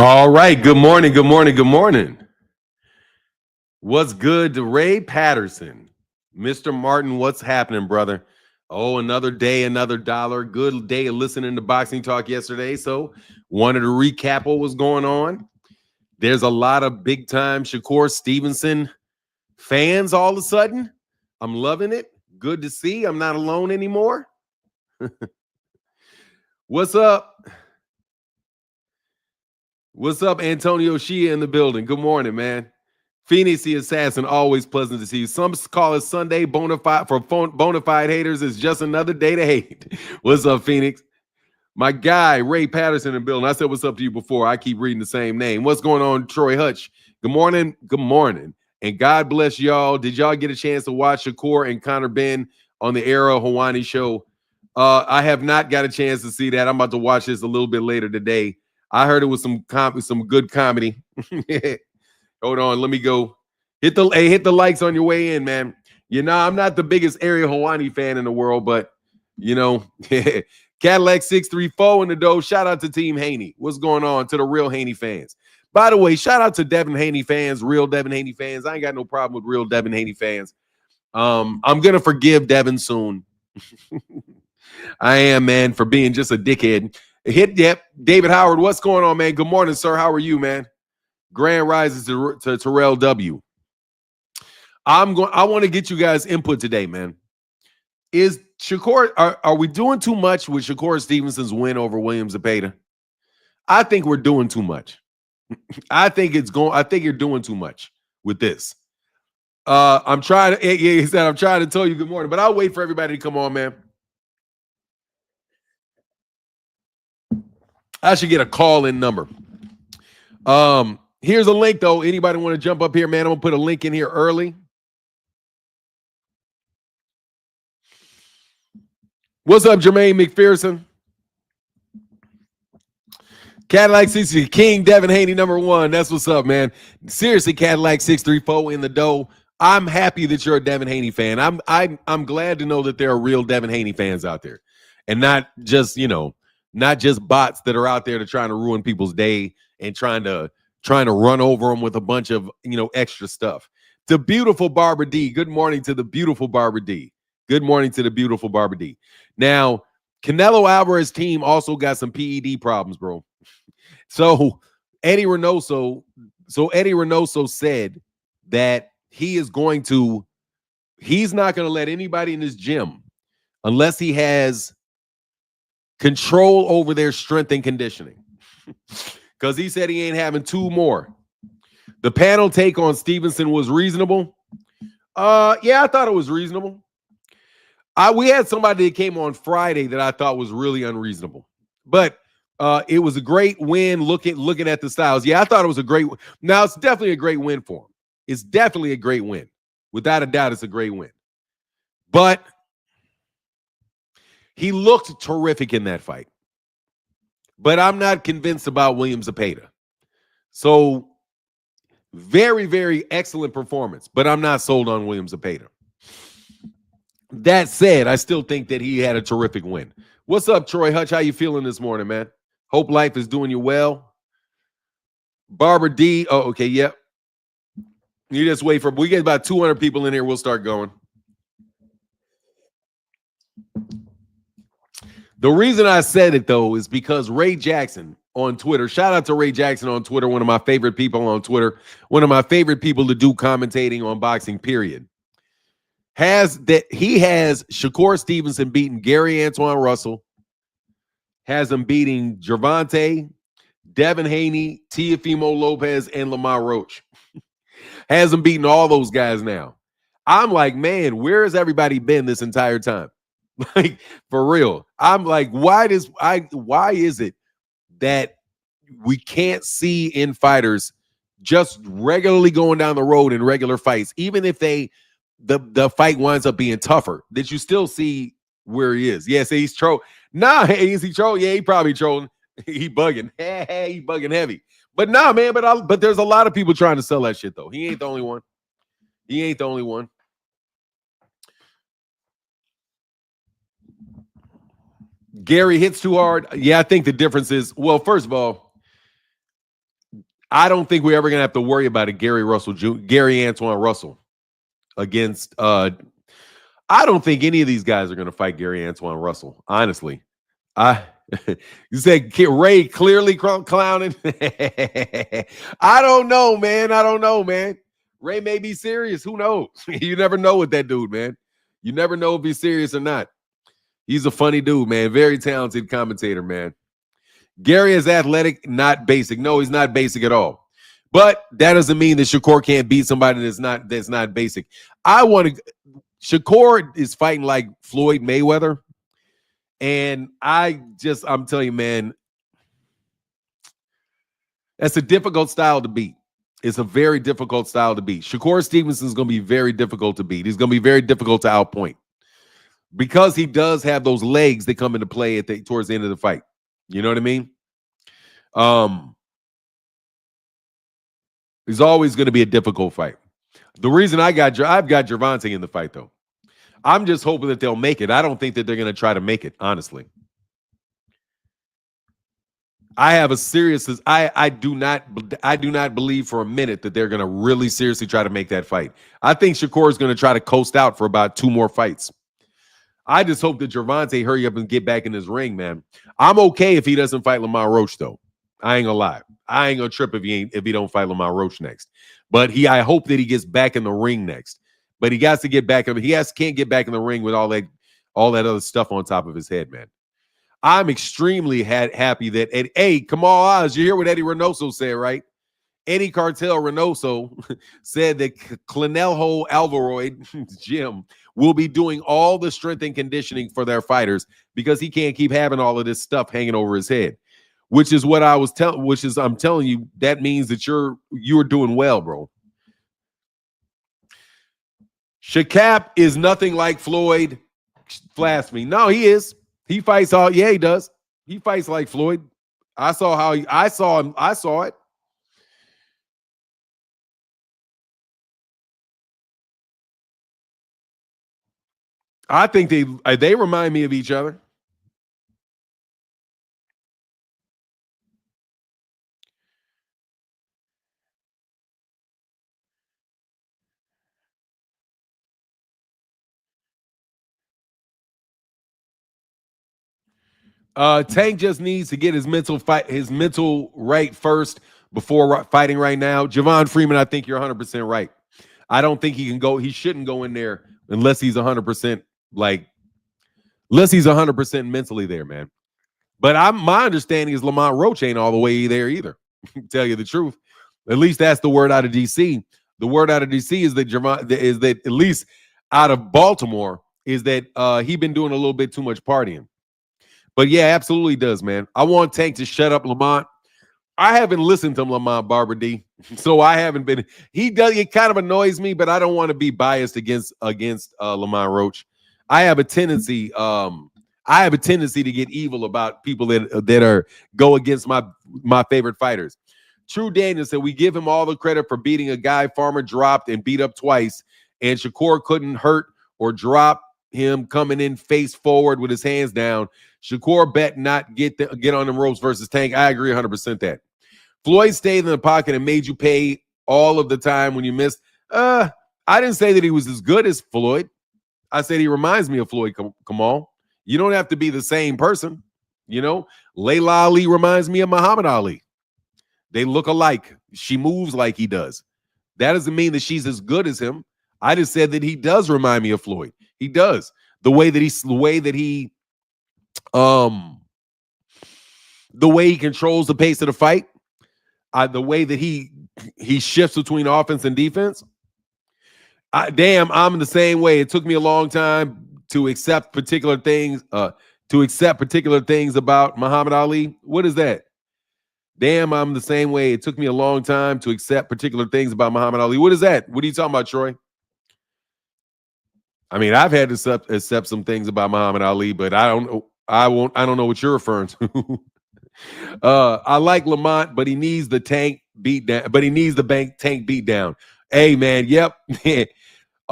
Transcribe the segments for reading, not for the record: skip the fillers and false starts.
All right. Good morning. Good morning. Good morning. What's good to Ray Patterson? Mr. Martin, what's happening, brother? Oh, another day, another dollar. Good day of listening to Boxing Talk yesterday. So, wanted to recap what was going on. There's a lot of big time Shakur Stevenson fans all of a sudden. I'm loving it. Good to see. I'm not alone anymore. What's up? What's up, Antonio Shia in the building? Good morning, man. Phoenix the Assassin, always pleasant to see you. Some call it Sunday bonafide for bonafide haters. It's just another day to hate. What's up, Phoenix? My guy, Ray Patterson in the building. I said what's up to you before. I keep reading the same name. What's going on, Troy Hutch? Good morning. Good morning. And God bless y'all. Did y'all get a chance to watch Shakur and Conor Ben on the Era Hawani show? I have not got a chance to see that. I'm about to watch this a little bit later today. I heard it was some good comedy. Hold on, let me go. Hit the likes on your way in, man. You know, I'm not the biggest Ariel Hawani fan in the world, but you know, Cadillac 634 in the dough. Shout out to Team Haney. What's going on to the real Haney fans? By the way, shout out to Devin Haney fans, real Devin Haney fans. I ain't got no problem with real Devin Haney fans. I'm gonna forgive Devin soon. I am, man, for being just a dickhead. David Howard, what's going on, man? Good morning, sir. How are you, man? Grand rises to Terrell W. I want to get you guys input today, man. Is Shakur, are we doing too much with Shakur Stevenson's win over William Zepeda? I think we're doing too much. I think you're doing too much with this. I'm trying to tell you good morning, but I'll wait for everybody to come on, man. I should get a call-in number. Here's a link, though. Anybody want to jump up here, man? I'm going to put a link in here early. What's up, Jermaine McPherson? Cadillac 60, King Devin Haney, #1. That's what's up, man. Seriously, Cadillac 634 in the dough. I'm happy that you're a Devin Haney fan. I'm glad to know that there are real Devin Haney fans out there, and not just bots that are out there to trying to ruin people's day and trying to run over them with a bunch of extra stuff. The beautiful Barbara D. Good morning to the beautiful Barbara D. Good morning to the beautiful Barbara D. Now, Canelo Alvarez team also got some PED problems, bro. So Eddie Reynoso said that he's not going to let anybody in his gym unless he has control over their strength and conditioning. Because he said he ain't having two more. The panel take on Stevenson was reasonable. Yeah, I thought it was reasonable. We had somebody that came on Friday that I thought was really unreasonable. But it was a great win looking at the styles. Yeah, I thought it was a great win. Now, it's definitely a great win for him. It's definitely a great win. Without a doubt, it's a great win. But he looked terrific in that fight. But I'm not convinced about William Zepeda. So, very, very excellent performance. But I'm not sold on William Zepeda. That said, I still think that he had a terrific win. What's up, Troy Hutch? How you feeling this morning, man? Hope life is doing you well. Barbara D. Oh, okay, yep. You just wait we get about 200 people in here. We'll start going. The reason I said it, though, is because Ray Jackson on Twitter, shout out to Ray Jackson on Twitter, one of my favorite people on Twitter, one of my favorite people to do commentating on boxing, period. He has Shakur Stevenson beating Gary Antoine Russell, has him beating Gervonta, Devin Haney, Teofimo Lopez, and Lamar Roach. Has him beating all those guys now. I'm like, man, where has everybody been this entire time? Like, for real. I'm like, why is it that we can't see in fighters just regularly going down the road in regular fights, even if the fight winds up being tougher, that you still see where he is? Yes, he's trolling. Nah, is he trolling? Yeah, he probably trolling. He bugging. He bugging heavy. But nah, man, but there's a lot of people trying to sell that shit, though. He ain't the only one. He ain't the only one. Gary hits too hard. Yeah, I think the difference is, well, first of all, I don't think we're ever gonna have to worry about a Gary Antoine Russell against. I don't think any of these guys are gonna fight Gary Antoine Russell. Honestly, I. You said Ray clearly clowning. I don't know, man. I don't know, man. Ray may be serious. Who knows? You never know with that dude, man. You never know if he's serious or not. He's a funny dude, man. Very talented commentator, man. Gary is athletic, not basic. No, he's not basic at all. But that doesn't mean that Shakur can't beat somebody that's not basic. Shakur is fighting like Floyd Mayweather. And I'm telling you, man, that's a difficult style to beat. It's a very difficult style to beat. Shakur Stevenson is going to be very difficult to beat. He's going to be very difficult to outpoint because he does have those legs that come into play towards the end of the fight. You know what I mean? It's always going to be a difficult fight. The reason I've got Gervonta in the fight, though. I'm just hoping that they'll make it. I don't think that they're going to try to make it, honestly. I have a serious. I do not believe for a minute that they're going to really seriously try to make that fight. I think Shakur is going to try to coast out for about 2 more fights. I just hope that Gervonta hurry up and get back in his ring, man. I'm okay if he doesn't fight Lamont Roach, though. I ain't gonna lie. I ain't gonna trip if he don't fight Lamont Roach next. But I hope that he gets back in the ring next. But he has to get back. Can't get back in the ring with all that other stuff on top of his head, man. I'm extremely happy that Kamal Oz, you hear what Eddie Reynoso said, right? Eddie Cartel Reynoso said that Canelo Alvarez gym will be doing all the strength and conditioning for their fighters because he can't keep having all of this stuff hanging over his head. Which is what I'm telling you, that means that you're doing well, bro. Shakap is nothing like Floyd Blasphemy. No, he is. He fights he does. He fights like Floyd. I saw him. I saw it. I think they remind me of each other. Tank just needs to get his mental right first before fighting right now. Javon Freeman, I think you're 100% right. I don't think he shouldn't go in there unless he's 100% unless he's 100% mentally there, man. But my understanding is Lamont Roach ain't all the way there either. Tell you the truth. At least that's the word out of DC. The word out of DC is that at least out of Baltimore is that he been doing a little bit too much partying. But yeah, absolutely does, man. I want Tank to shut up Lamont. I haven't listened to Lamont Barber D, so I haven't been. It kind of annoys me, but I don't want to be biased against Lamont Roach. I have a tendency to get evil about people that go against my favorite fighters. True Daniel said we give him all the credit for beating a guy Farmer dropped and beat up twice, and Shakur couldn't hurt or drop him coming in face forward with his hands down. Shakur bet not get on them ropes versus Tank. I agree 100% that. Floyd stayed in the pocket and made you pay all of the time when you missed. I didn't say that he was as good as Floyd. I said he reminds me of Floyd Kamal. You don't have to be the same person. You know, Layla Ali reminds me of Muhammad Ali. They look alike. She moves like he does. That doesn't mean that she's as good as him. I just said that he does remind me of Floyd. He does. The way that he controls the pace of the fight, the way that he shifts between offense and defense. I'm the same way. It took me a long time to accept particular things. About Muhammad Ali. What is that? Damn, I'm the same way. It took me a long time to accept particular things about Muhammad Ali. What is that? What are you talking about, Troy? I mean, I've had to accept some things about Muhammad Ali, but I don't know what you're referring to. I like Lamont, but he needs the Tank beat down. But he needs the Tank beat down. Hey, man. Yep.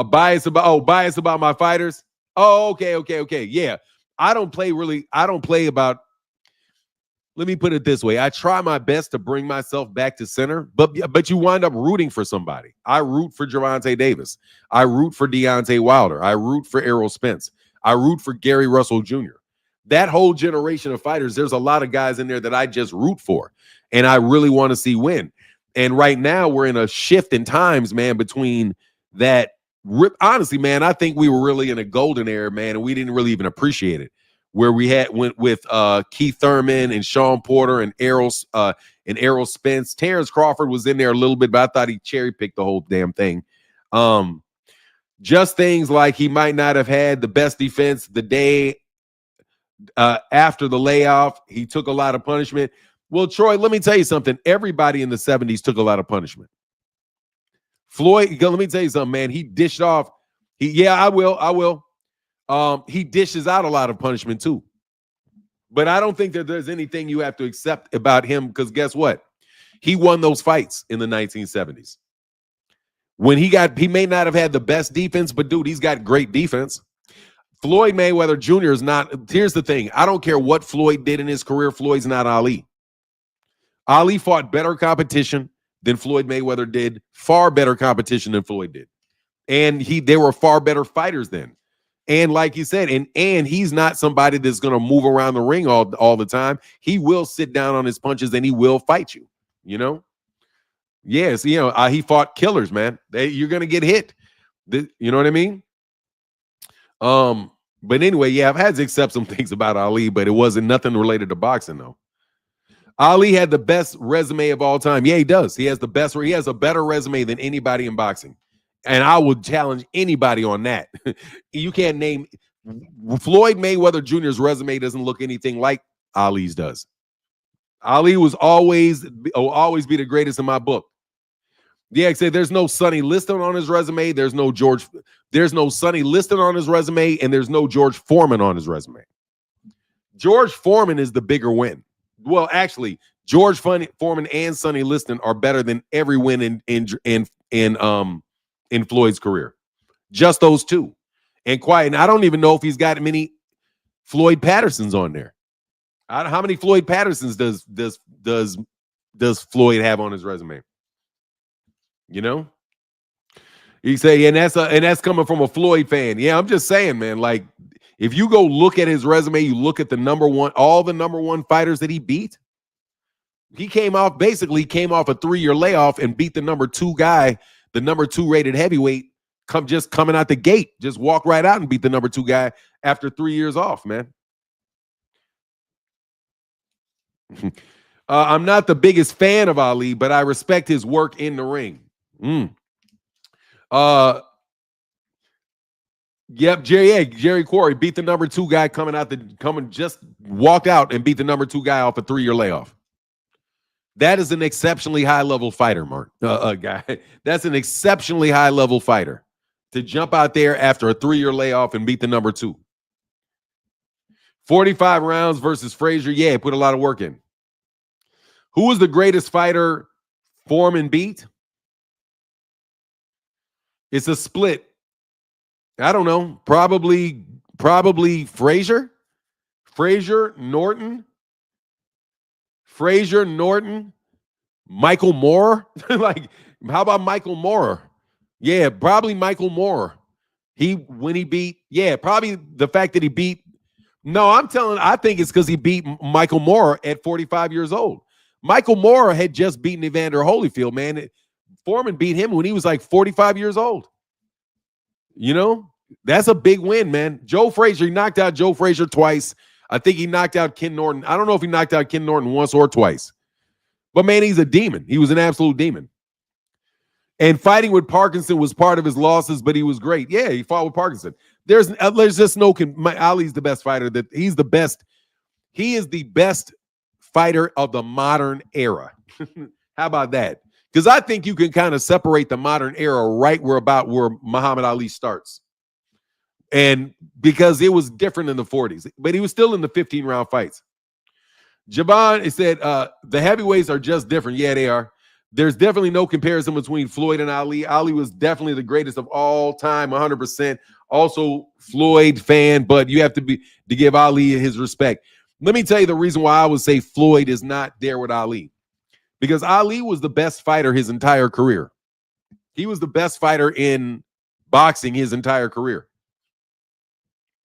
Bias about my fighters. Oh, okay. Yeah. I don't play about. let me put it this way. I try my best to bring myself back to center, but you wind up rooting for somebody. I root for Gervonta Davis. I root for Deontay Wilder. I root for Errol Spence. I root for Gary Russell Jr. That whole generation of fighters, there's a lot of guys in there that I just root for, and I really want to see win. And right now, we're in a shift in times, man, between that. Honestly, man, I think we were really in a golden era, man, and we didn't really even appreciate it. Where we went with Keith Thurman and Sean Porter and Errol Spence. Terrence Crawford was in there a little bit, but I thought he cherry picked the whole damn thing. Just things like he might not have had the best defense the day after the layoff. He took a lot of punishment. Well, Troy, let me tell you something. Everybody in the 70s took a lot of punishment. Floyd, let me tell you something, man. He dished off. I will. He dishes out a lot of punishment too. But I don't think that there's anything you have to accept about him, because guess what? He won those fights in the 1970s. When he may not have had the best defense, but dude, he's got great defense. Floyd Mayweather Jr. is not. Here's the thing. I don't care what Floyd did in his career. Floyd's not Ali. Ali fought better competition than Floyd Mayweather did, far better competition than Floyd did. And they were far better fighters then. And like you said, and he's not somebody that's going to move around the ring all the time. He will sit down on his punches and he will fight you, you know? Yes, he fought killers, man. You're going to get hit. You know what I mean? But anyway, yeah, I've had to accept some things about Ali, but it wasn't nothing related to boxing, though. Ali had the best resume of all time. Yeah, he does. He has a better resume than anybody in boxing. And I would challenge anybody on that. You can't name Floyd Mayweather Jr.'s resume doesn't look anything like Ali's does. Ali was always be the greatest in my book. Yeah, I say there's no Sonny Liston on his resume. There's no Sonny Liston on his resume, and there's no George Foreman on his resume. George Foreman is the bigger win. Well, actually, George Foreman and Sonny Liston are better than every win in Floyd's career. Just those two. And I don't even know if he's got many Floyd Pattersons on there. How many Floyd Pattersons does Floyd have on his resume? You know? You say, and that's coming from a Floyd fan. Yeah, I'm just saying, man, like, if you go look at his resume, you look at all the number one fighters that he beat. He came off a 3-year layoff and beat the number 2 guy, the number 2 rated heavyweight, coming out the gate. Just walk right out and beat the number 2 guy after 3 years off, man. I'm not the biggest fan of Ali, but I respect his work in the ring. Yep, Jerry Quarry beat the number 2 guy just walked out and beat the number 2 guy off a 3-year layoff. That is an exceptionally high-level fighter, Mark. Guy. That's an exceptionally high-level fighter to jump out there after a 3-year layoff and beat the number 2. 45 rounds versus Frazier. Yeah, put a lot of work in. Who was the greatest fighter Foreman beat? It's a split. I don't know. Probably Frazier. Frazier, Norton, Michael Moore. Like, how about Michael Moore? Yeah, probably Michael Moore. Probably the fact that he beat. No, I think it's because he beat Michael Moore at 45 years old. Michael Moore had just beaten Evander Holyfield, man. Foreman beat him when he was like 45 years old. You know, that's a big win, man. Joe Frazier, he knocked out Joe Frazier twice. I think he knocked out Ken Norton. I don't know if he knocked out Ken Norton once or twice. But, man, he's a demon. He was an absolute demon. And fighting with Parkinson was part of his losses, but he was great. Yeah, he fought with Parkinson. There's just no Ali's the best fighter. He's the best. He is the best fighter of the modern era. How about that? Because I think you can kind of separate the modern era right where Muhammad Ali starts. And because it was different in the 40s, but he was still in the 15-round fights. Javon said, the heavyweights are just different. Yeah, they are. There's definitely no comparison between Floyd and Ali. Ali was definitely the greatest of all time, 100%. Also, Floyd fan, but you have to give Ali his respect. Let me tell you the reason why I would say Floyd is not there with Ali. Because Ali was the best fighter his entire career. He was the best fighter in boxing his entire career.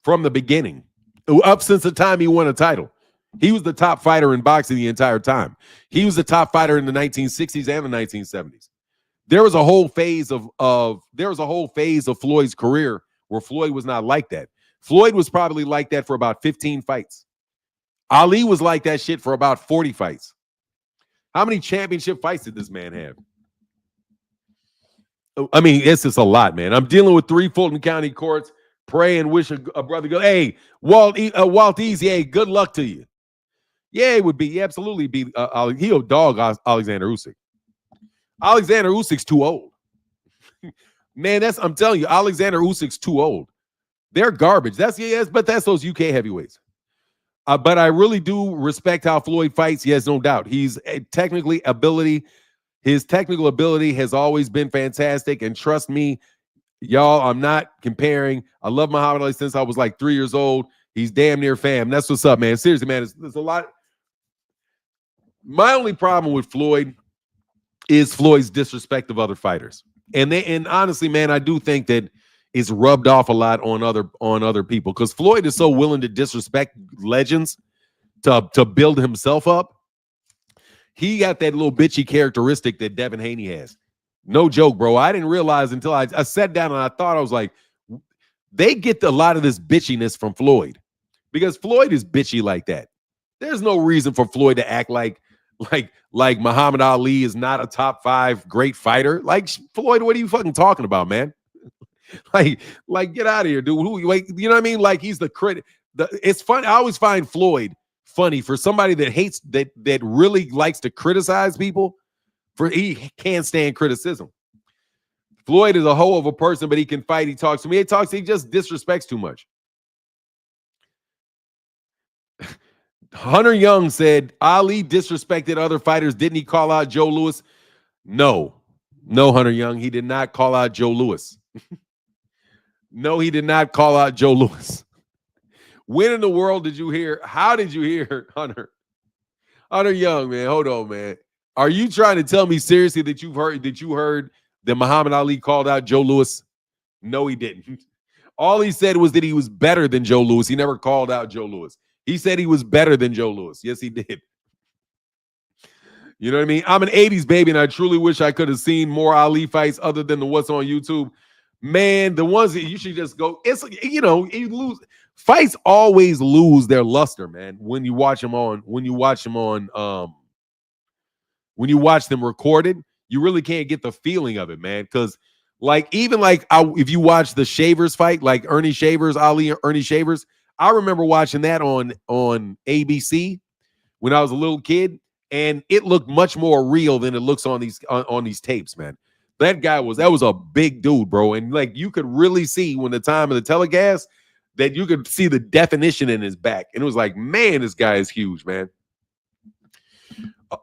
From the beginning. Up since the time he won a title. He was the top fighter in boxing the entire time. He was the top fighter in the 1960s and the 1970s. There was a whole phase of Floyd's career where Floyd was not like that. Floyd was probably like that for about 15 fights. Ali was like that shit for about 40 fights. How many championship fights did this man have? I mean, it's just a lot, man. I'm dealing with 3 Fulton County courts. Pray and wish a brother good. Hey, Walt Easy, hey, good luck to you. Yeah, it would be. Yeah, absolutely be. He'll dog Alexander Usyk. Alexander Usyk's too old. Man, I'm telling you, Alexander Usyk's too old. They're garbage. But that's those UK heavyweights. But I really do respect how Floyd fights. Yes, no doubt. His technical ability has always been fantastic. And trust me, y'all, I'm not comparing. I love Muhammad Ali since I was like 3 years old. He's damn near fam. That's what's up, man. Seriously, man, there's a lot. My only problem with Floyd is Floyd's disrespect of other fighters. And honestly, man, I do think that it's rubbed off a lot on other people because Floyd is so willing to disrespect legends to build himself up. He got that little bitchy characteristic that Devin Haney has. No joke, bro. I didn't realize until I sat down and I thought, I was like, they get a lot of this bitchiness from Floyd because Floyd is bitchy like that. There's no reason for Floyd to act like Muhammad Ali is not a top 5 great fighter. Like, Floyd, what are you fucking talking about, man? like get out of here, dude. You know what I mean? Like, he's the critic. It's funny. I always find Floyd funny for somebody that hates that really likes to criticize people. He can't stand criticism. Floyd is a hoe of a person, but he can fight. He talks to me. He just disrespects too much. Hunter Young said Ali disrespected other fighters. Didn't he call out Joe Louis? No, Hunter Young. He did not call out Joe Louis. No, he did not call out Joe Louis. When in the world did you hear? How did you hear, Hunter Young, man? Hold on, man. Are you trying to tell me seriously that you heard that Muhammad Ali called out Joe Louis? No, he didn't. All he said was that he was better than Joe Louis. He never called out Joe Louis. He said he was better than Joe Louis. Yes, he did. You know what I mean? I'm an 80s baby, and I truly wish I could have seen more Ali fights other than the what's on YouTube. Man, the ones that you should just go, you lose. Fights always lose their luster, man, when you watch them recorded. You really can't get the feeling of it, man, because if you watch the Shavers fight, like Ernie Shavers, Ali Ernie Shavers, I remember watching that on ABC when I was a little kid, and it looked much more real than it looks on these tapes, man. That was a big dude, bro, and like you could really see when the time of the telecast that you could see the definition in his back, and it was like, man, this guy is huge, man.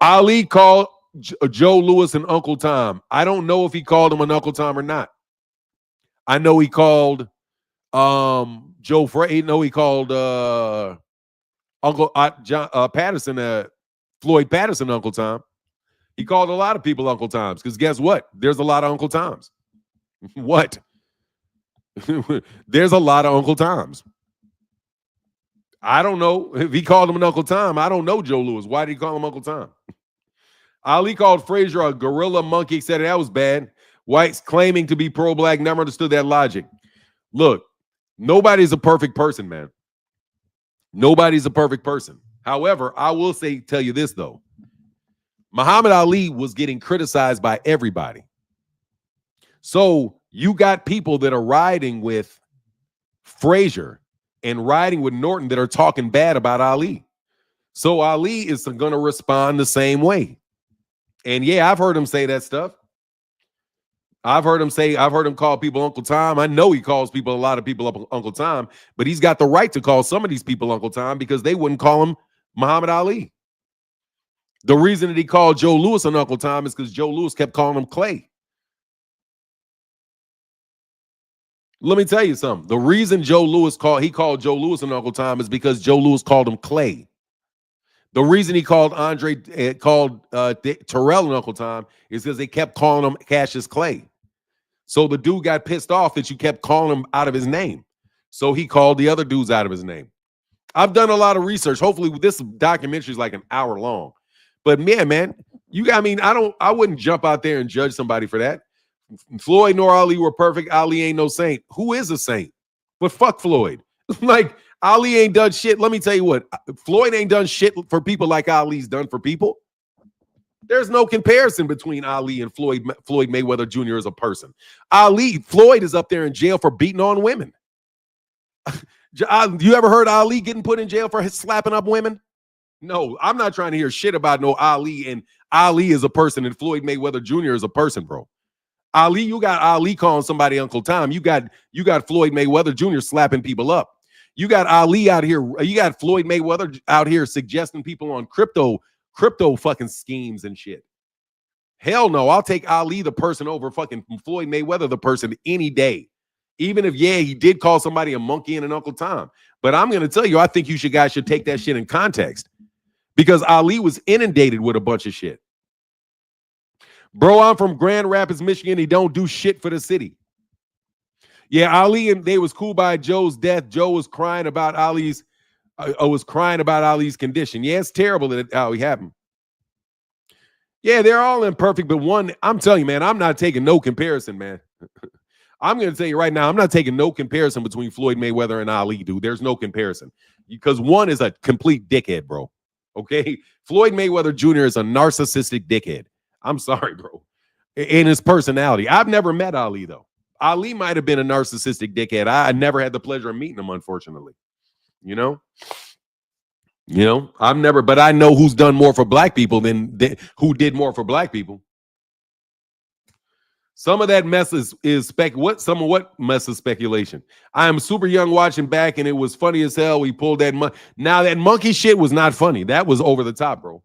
Ali called Joe Louis and Uncle Tom. I don't know if he called him an Uncle Tom or not. I know he called Joe Frazier. No, he called Uncle Patterson, Floyd Patterson, Uncle Tom. He called a lot of people Uncle Toms because guess what? There's a lot of Uncle Toms. What? There's a lot of Uncle Toms. I don't know if he called him an Uncle Tom. I don't know Joe Louis. Why did he call him Uncle Tom? Ali called Frazier a gorilla monkey, said that was bad. White's claiming to be pro-black, never understood that logic. Look, nobody's a perfect person, man. Nobody's a perfect person. However, I will tell you this, though. Muhammad Ali was getting criticized by everybody. So you got people that are riding with Frazier and riding with Norton that are talking bad about Ali. So Ali is going to respond the same way. And yeah, I've heard him say that stuff. I've heard him call people Uncle Tom. I know he calls a lot of people Uncle Tom, but he's got the right to call some of these people Uncle Tom because they wouldn't call him Muhammad Ali. The reason that he called Joe Louis an Uncle Tom is because Joe Louis kept calling him Clay. Let me tell you something. The reason he called Joe Louis an Uncle Tom is because Joe Louis called him Clay. The reason he called Terrell an Uncle Tom is because they kept calling him Cassius Clay. So the dude got pissed off that you kept calling him out of his name. So he called the other dudes out of his name. I've done a lot of research. Hopefully this documentary is like an hour long. But man, I wouldn't jump out there and judge somebody for that. Floyd nor Ali were perfect. Ali ain't no saint. Who is a saint? But fuck Floyd. Like, Ali ain't done shit. Let me tell you what. Floyd ain't done shit for people like Ali's done for people. There's no comparison between Ali and Floyd Mayweather Jr. as a person. Floyd is up there in jail for beating on women. You ever heard Ali getting put in jail for slapping up women? No, I'm not trying to hear shit about no Ali, and Ali is a person and Floyd Mayweather Jr. is a person, bro. You got Ali calling somebody Uncle Tom. You got Floyd Mayweather Jr. slapping people up. You got Ali out here. You got Floyd Mayweather out here suggesting people on crypto fucking schemes and shit. Hell no, I'll take Ali the person over fucking Floyd Mayweather the person any day. Even if, he did call somebody a monkey and an Uncle Tom. But I'm going to tell you, I think guys should take that shit in context. Because Ali was inundated with a bunch of shit. Bro, I'm from Grand Rapids, Michigan. He don't do shit for the city. Yeah, Ali and they was cool by Joe's death. Joe was crying about Ali's condition. Yeah, it's terrible that how he happened. Yeah, they're all imperfect, but I'm telling you, man, I'm not taking no comparison, man. I'm going to tell you right now, I'm not taking no comparison between Floyd Mayweather and Ali, dude. There's no comparison. Because one is a complete dickhead, bro. Okay? Floyd Mayweather Jr. is a narcissistic dickhead. I'm sorry, bro. In his personality. I've never met Ali, though. Ali might have been a narcissistic dickhead. I never had the pleasure of meeting him, unfortunately. You know, but I know who's done more for black people than who did more for black people. Some of that mess is what mess is speculation. I am super young watching back, and it was funny as hell. We pulled that now that monkey shit was not funny. That was over the top, bro.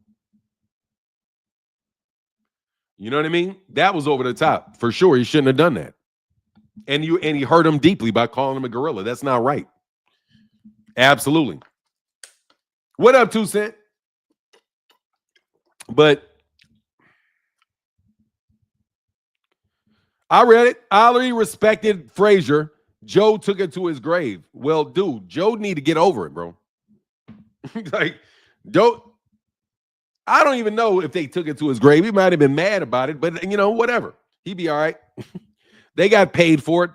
You know what I mean? That was over the top for sure. He shouldn't have done that. And he hurt him deeply by calling him a gorilla. That's not right. Absolutely. What up, 2 Cent? But I read it. Ali respected Frazier. Joe took it to his grave. Well, dude, Joe need to get over it, bro. Like, I don't even know if they took it to his grave. He might have been mad about it, but whatever. He'd be all right. They got paid for it.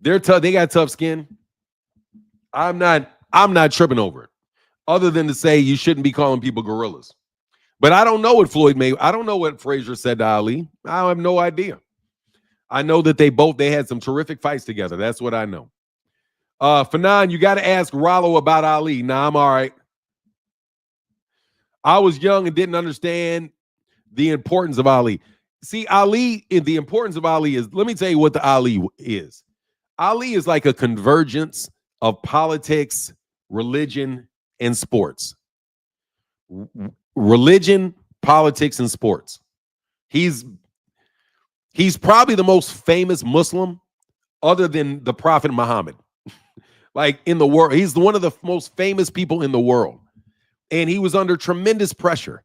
They're tough. They got tough skin. I'm not tripping over it. Other than to say you shouldn't be calling people gorillas. But I don't know what I don't know what Frazier said to Ali. I have no idea. I know that they had some terrific fights together. That's what I know. Fanon, you got to ask Rollo about Ali. Nah, I'm all right. I was young and didn't understand the importance of Ali. See, the importance of Ali is, let me tell you what the Ali is. Ali is like a convergence of politics, religion, and sports. Religion, politics, and sports. He's probably the most famous Muslim other than the Prophet Muhammad. Like in the world. He's one of the most famous people in the world. And he was under tremendous pressure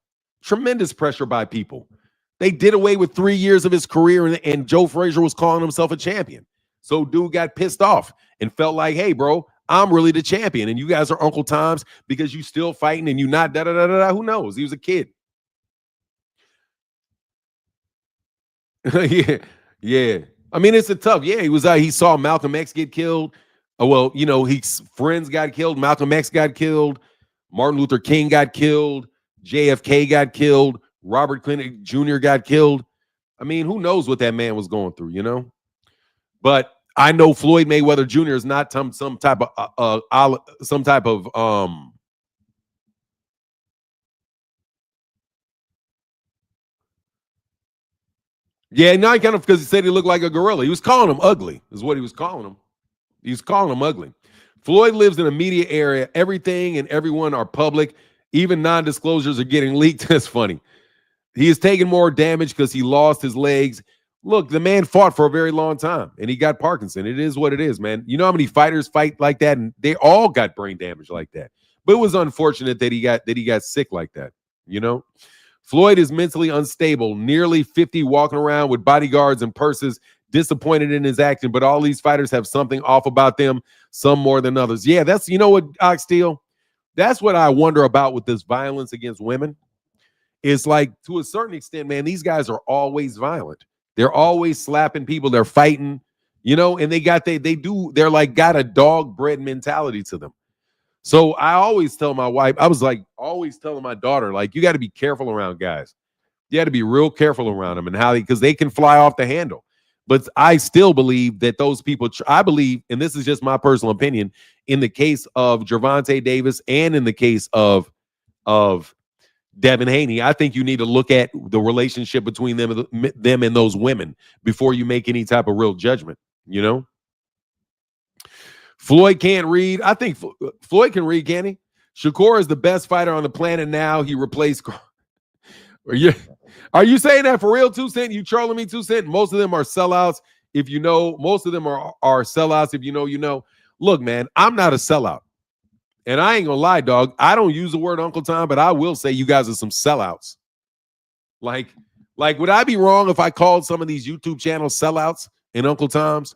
by people. They did away with 3 years of his career, and Joe Frazier was calling himself a champion. So dude got pissed off and felt like, hey, bro, I'm really the champion, and you guys are Uncle Toms because you still fighting and you not da-da-da-da-da. Who knows? He was a kid. Yeah. I mean, it's a tough. Yeah, he saw Malcolm X get killed. Well, his friends got killed. Malcolm X got killed. Martin Luther King got killed. JFK got killed. Robert Clinton Jr. got killed. I mean, who knows what that man was going through, But I know Floyd Mayweather Jr. is not some type of yeah, now he kind of, because he said he looked like a gorilla. He was calling him ugly, is what he was calling him. He was calling him ugly. Floyd lives in a media area. Everything and everyone are public. Even non-disclosures are getting leaked. That's funny. He is taking more damage because he lost his legs. Look, the man fought for a very long time, and he got Parkinson. It is what it is, man. You know how many fighters fight like that, and they all got brain damage like that. But it was unfortunate that he got sick like that. You know, Floyd is mentally unstable, nearly 50, walking around with bodyguards and purses, disappointed in his acting. But all these fighters have something off about them, some more than others. Yeah, that's, you know what, Oxteal? That's what I wonder about with this violence against women. It's like, to a certain extent, man, these guys are always violent. They're always slapping people. They're fighting, you know, and they're like got a dog bred mentality to them. So I always tell my wife, I was like always telling my daughter, like, you got to be careful around guys. You got to be real careful around them and because they can fly off the handle. But I still believe that those people, I believe, and this is just my personal opinion, in the case of Gervonta Davis and in the case of Devin Haney, I think you need to look at the relationship between them and those women before you make any type of real judgment, you know? Floyd can't read. I think Floyd can read, can he? Shakur is the best fighter on the planet now. He replaced. Are you saying that for real, 2 Cent? You trolling me, 2 Cent? Most of them are sellouts. If you know, most of them are sellouts. If you know, you know. Look, man, I'm not a sellout. And I ain't gonna lie, dog. I don't use the word Uncle Tom, but I will say you guys are some sellouts. Like, would I be wrong if I called some of these YouTube channels sellouts and Uncle Toms?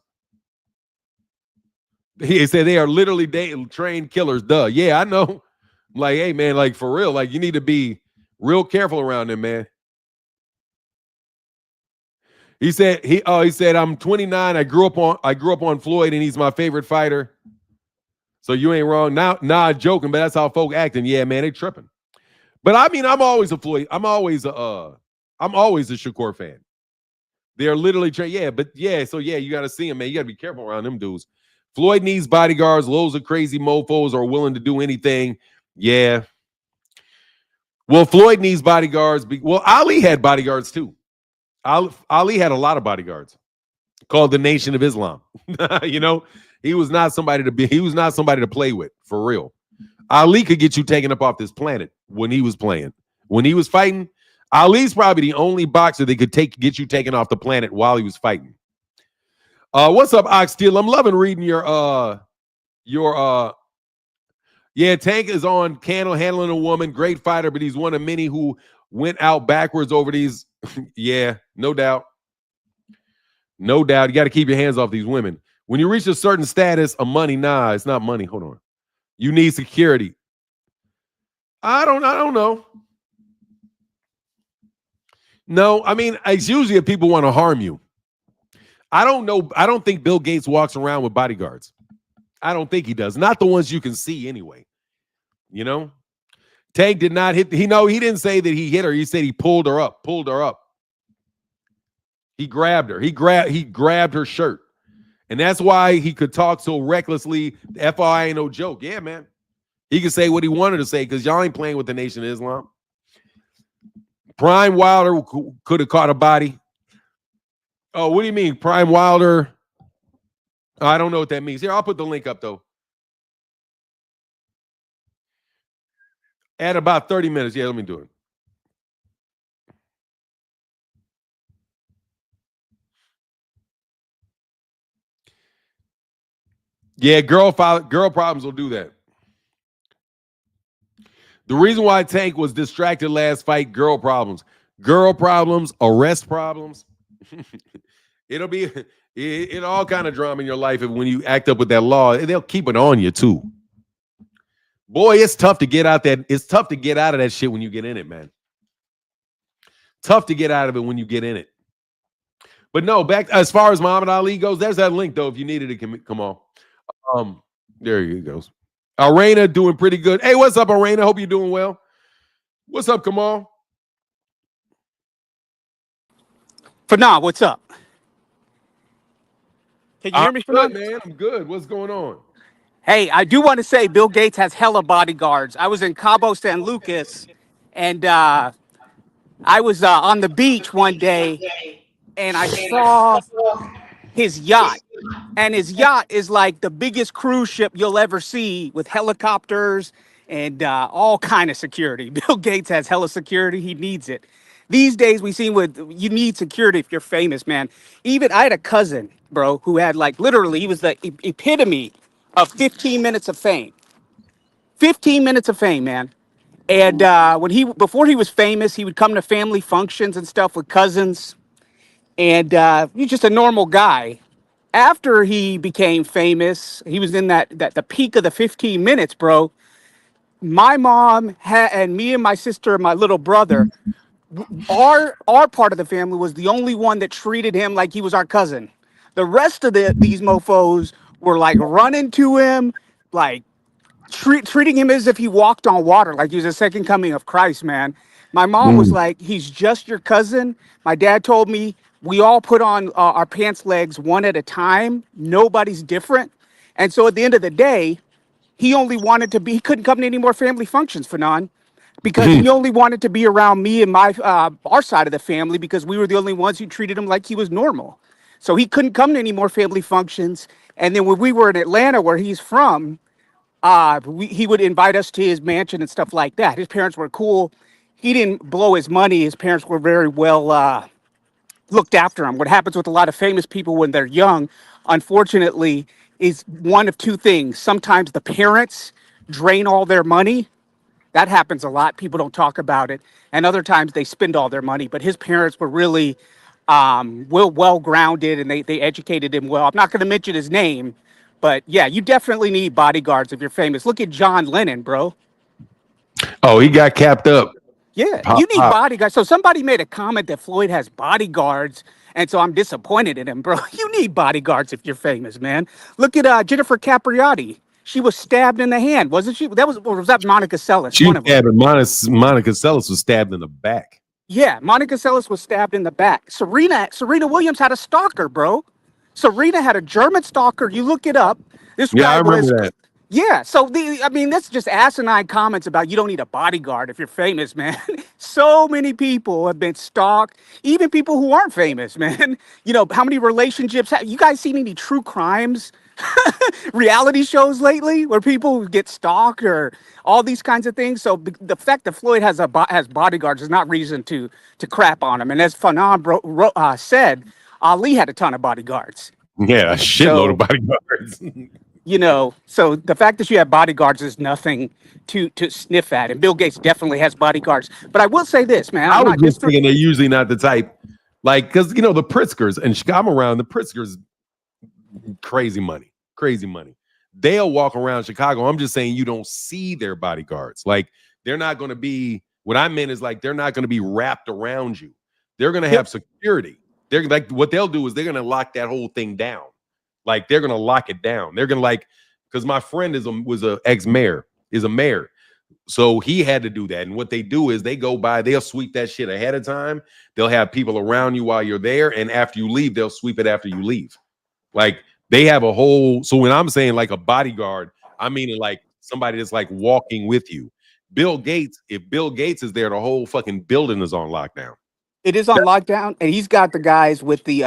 He said they are literally trained killers. Duh. Yeah, I know. Like, hey, man, like for real, like you need to be real careful around them, man. He said, I'm 29. I grew up on Floyd, and he's my favorite fighter. So you ain't wrong. Now joking, but that's how folk acting. Yeah, man, they tripping. But I mean, I'm always a Floyd. I'm always a Shakur fan. They're literally trained. Yeah, but yeah, so yeah, you got to see him, man. You got to be careful around them dudes. Floyd needs bodyguards. Loads of crazy mofos are willing to do anything. Yeah. Well, Floyd needs bodyguards. Well, Ali had bodyguards too. Ali had a lot of bodyguards called the Nation of Islam. You know, he was not somebody to play with, for real. Ali could get you taken up off this planet when he was playing. When he was fighting, Ali's probably the only boxer that could get you taken off the planet while he was fighting. What's up, Oxteal? I'm loving reading your yeah, Tank is on Candle handling a woman, great fighter, but he's one of many who went out backwards over these. Yeah, no doubt. No doubt. You got to keep your hands off these women. When you reach a certain status of money, nah, it's not money. Hold on. You need security. I don't know. No, I mean, it's usually if people want to harm you. I don't know. I don't think Bill Gates walks around with bodyguards. I don't think he does. Not the ones you can see anyway. You know? Tank did not hit. He didn't say that he hit her. He said he pulled her up. He grabbed her. He grabbed her shirt. And that's why he could talk so recklessly. The FI ain't no joke. Yeah, man. He could say what he wanted to say because y'all ain't playing with the Nation of Islam. Prime Wilder could have caught a body. Oh, what do you mean? Prime Wilder? I don't know what that means. Here, I'll put the link up, though. At about 30 minutes. Yeah, let me do it. Yeah, girl problems will do that. The reason why Tank was distracted last fight, girl problems, arrest problems. It'll be all kind of drama in your life when you act up with that law. They'll keep it on you too. Boy, it's tough to get out that. It's tough to get out of that shit when you get in it, man. Tough to get out of it when you get in it. But no, back as far as Muhammad Ali goes, there's that link though. If you needed it, come on. There he goes. Arena doing pretty good. Hey, what's up, Arena? Hope you're doing well. What's up, Kamal? Fanon, what's up? Can you hear me, Fanon? Man, I'm good. What's going on? Hey, I do want to say Bill Gates has hella bodyguards. I was in Cabo San Lucas, and I was on the beach one day, and I saw his yacht. And his yacht is like the biggest cruise ship you'll ever see with helicopters and all kind of security. Bill Gates has hella security. He needs it. These days, we see you need security if you're famous, man. Even I had a cousin, bro, who had like literally, he was the epitome of 15 minutes of fame. 15 minutes of fame, man. And before he was famous, he would come to family functions and stuff with cousins, and he's just a normal guy. After he became famous, he was in that the peak of the 15 minutes, bro. My mom and me and my sister and my little brother, our part of the family was the only one that treated him like he was our cousin. The rest of these mofos were like running to him, like treating him as if he walked on water, like he was the second coming of Christ, man. My mom was Mm. like, "He's just your cousin." My dad told me we all put on our pants legs one at a time. Nobody's different. And so at the end of the day, he couldn't come to any more family functions, Fanon, because he only wanted to be around me and our side of the family because we were the only ones who treated him like he was normal. So he couldn't come to any more family functions. And then when we were in Atlanta, where he's from, he would invite us to his mansion and stuff like that. His parents were cool. He didn't blow his money. His parents were very well looked after him. What happens with a lot of famous people when they're young, unfortunately, is one of two things. Sometimes the parents drain all their money. That happens a lot. People don't talk about it. And other times they spend all their money. But his parents were really well grounded, and they educated him well. I'm not going to mention his name, but yeah, you definitely need bodyguards if you're famous. Look at John Lennon, bro. Oh, he got capped up. Yeah, Pop, you need pop. bodyguards. So somebody made a comment that Floyd has bodyguards, and so I'm disappointed in him, bro. You need bodyguards if you're famous, man. Look at Jennifer Capriati. She was stabbed in the hand, wasn't she? That was, or was that Monica Seles? She One was of them. stabbed. Monica Seles was stabbed in the back. Yeah, Monica Seles was stabbed in the back. Serena Williams had a stalker, bro. Serena had a German stalker. You look it up. This Yeah, I guy was, remember that. yeah. So I mean, that's just asinine comments about you don't need a bodyguard if you're famous, man. So many people have been stalked, even people who aren't famous, man. You know how many relationships? You guys seen any true crimes? Reality shows lately where people get stalked or all these kinds of things. So the fact that Floyd has bodyguards is not reason to crap on him. And as Fanon said, Ali had a ton of bodyguards. Yeah, a shitload of So bodyguards. so the fact that you have bodyguards is nothing to sniff at. And Bill Gates definitely has bodyguards. But I will say this, man. I I'm was not just thinking they're usually not the type, like, because the Pritzkers and I'm around the Pritzkers, crazy money, crazy money. They'll walk around Chicago. I'm just saying you don't see their bodyguards. Like they're not going to be. What I meant is like they're not going to be wrapped around you. They're going to have security. They're like what they'll do is they're going to lock that whole thing down. Like they're going to lock it down. They're going to because my friend was a ex-mayor, is a mayor. So he had to do that. And what they do is they go by, they'll sweep that shit ahead of time. They'll have people around you while you're there. And after you leave, they'll sweep it after you leave. Like they have a whole, so when I'm saying like a bodyguard, I mean like somebody that's like walking with you. Bill Gates, if Bill Gates is there, the whole fucking building is on lockdown. It is on lockdown, and he's got the guys with the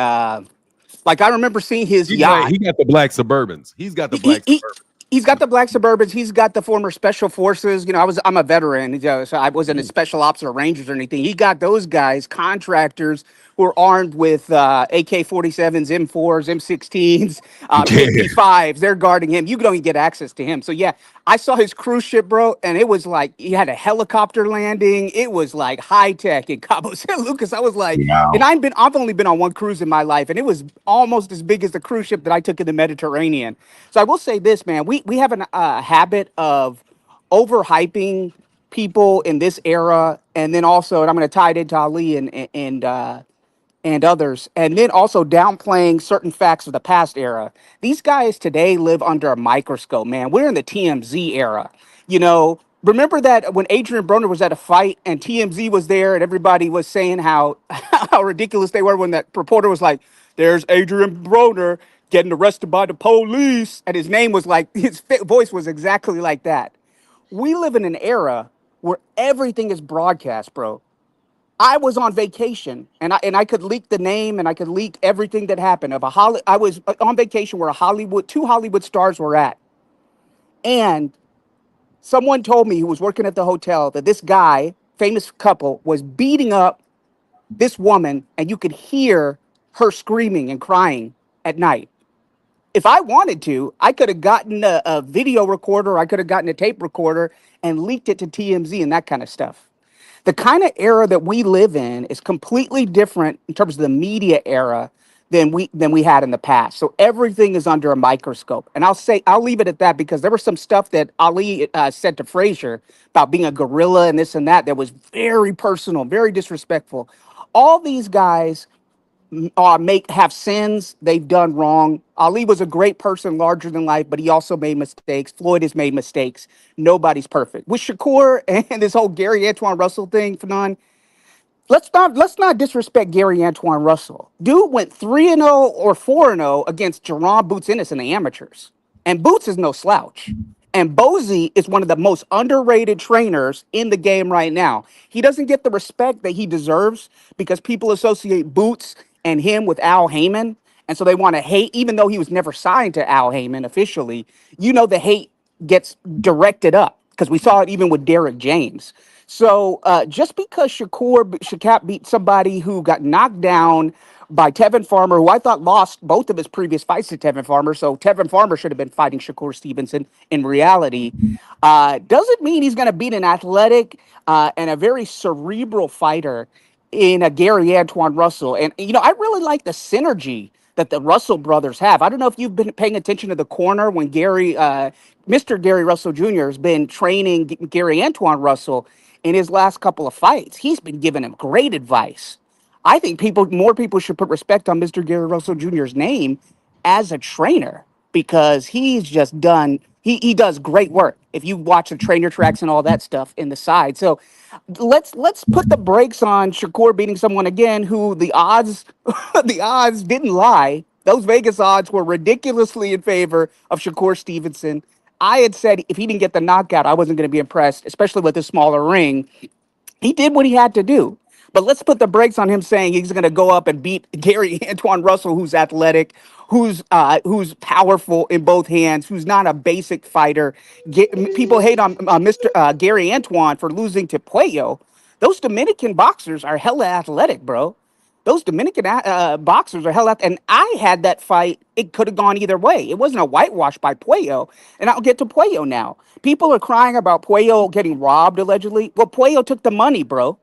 like I remember seeing his yacht. He got the black Suburbans. He's got the he, he, black he Suburbans. he's got the black Suburbans. He's got the former special forces. I'm a veteran, so I wasn't a special ops or rangers or anything. He got those guys, contractors who are armed with AK-47s, M4s, M16s, Yeah. 55s. They're guarding him. You can only get access to him. So yeah, I saw his cruise ship, bro, and it was like he had a helicopter landing. It was like high tech in Cabo San Lucas. I was like, and Wow. I've only been on one cruise in my life, and it was almost as big as the cruise ship that I took in the Mediterranean. So I will say this, man, we have a habit of overhyping people in this era, and then also, and I'm going to tie it into Ali and others, and then also downplaying certain facts of the past era. These guys today live under a microscope, man. We're in the TMZ era. Remember that when Adrian Broner was at a fight and TMZ was there and everybody was saying how how ridiculous they were when that reporter was like, "There's Adrian Broner getting arrested by the police," and his name was like his voice was exactly like that. We live in an era where everything is broadcast, bro. I was on vacation and I could leak the name and I could leak everything that happened of I was on vacation where two Hollywood stars were at. And someone told me who was working at the hotel that this guy, famous couple, was beating up this woman and you could hear her screaming and crying at night. if I wanted to, I could have gotten a video recorder, I could have gotten a tape recorder and leaked it to TMZ and that kind of stuff. The kind of era that we live in is completely different in terms of the media era than we had in the past. So everything is under a microscope. And I'll leave it at that because there was some stuff that Ali said to Frazier about being a gorilla and this and that was very personal, very disrespectful. All these guys make have sins. They've done wrong. Ali was a great person, larger than life, but he also made mistakes. Floyd has made mistakes. Nobody's perfect. With Shakur and this whole Gary Antoine Russell thing, Fanon, let's not disrespect Gary Antoine Russell. Dude went 3-0 or 4-0 against Jerron Boots Ennis in the amateurs. And Boots is no slouch. And Bozy is one of the most underrated trainers in the game right now. He doesn't get the respect that he deserves because people associate Boots and him with Al Heyman. And so they want to hate, even though he was never signed to Al Heyman officially. The hate gets directed up because we saw it even with Derek James. So just because Shakap beat somebody who got knocked down by Tevin Farmer, who I thought lost both of his previous fights to Tevin Farmer, so Tevin Farmer should have been fighting Shakur Stevenson in reality, doesn't mean he's going to beat an athletic and a very cerebral fighter in a Gary Antoine Russell. And, I really like the synergy that the Russell brothers have. I don't know if you've been paying attention to the corner when Mr. Gary Russell Jr. has been training Gary Antoine Russell in his last couple of fights. He's been giving him great advice. I think more people should put respect on Mr. Gary Russell Jr.'s name as a trainer because he's just done. He does great work. If you watch the trainer tracks and all that stuff in the side, so let's put the brakes on Shakur beating someone again who the odds the odds didn't lie. Those Vegas odds were ridiculously in favor of Shakur Stevenson. I had said if he didn't get the knockout, I wasn't going to be impressed, especially with the smaller ring. He did what he had to do. But let's put the brakes on him saying he's going to go up and beat Gary Antoine Russell, who's athletic, who's powerful in both hands, who's not a basic fighter. People hate on Mr. Gary Antoine for losing to Puello. Those Dominican boxers are hella athletic, bro. Those Dominican boxers are hella and I had that fight. It could have gone either way. It wasn't a whitewash by Puello. And I'll get to Puello now. People are crying about Puello getting robbed, allegedly. Well, Puello took the money, bro.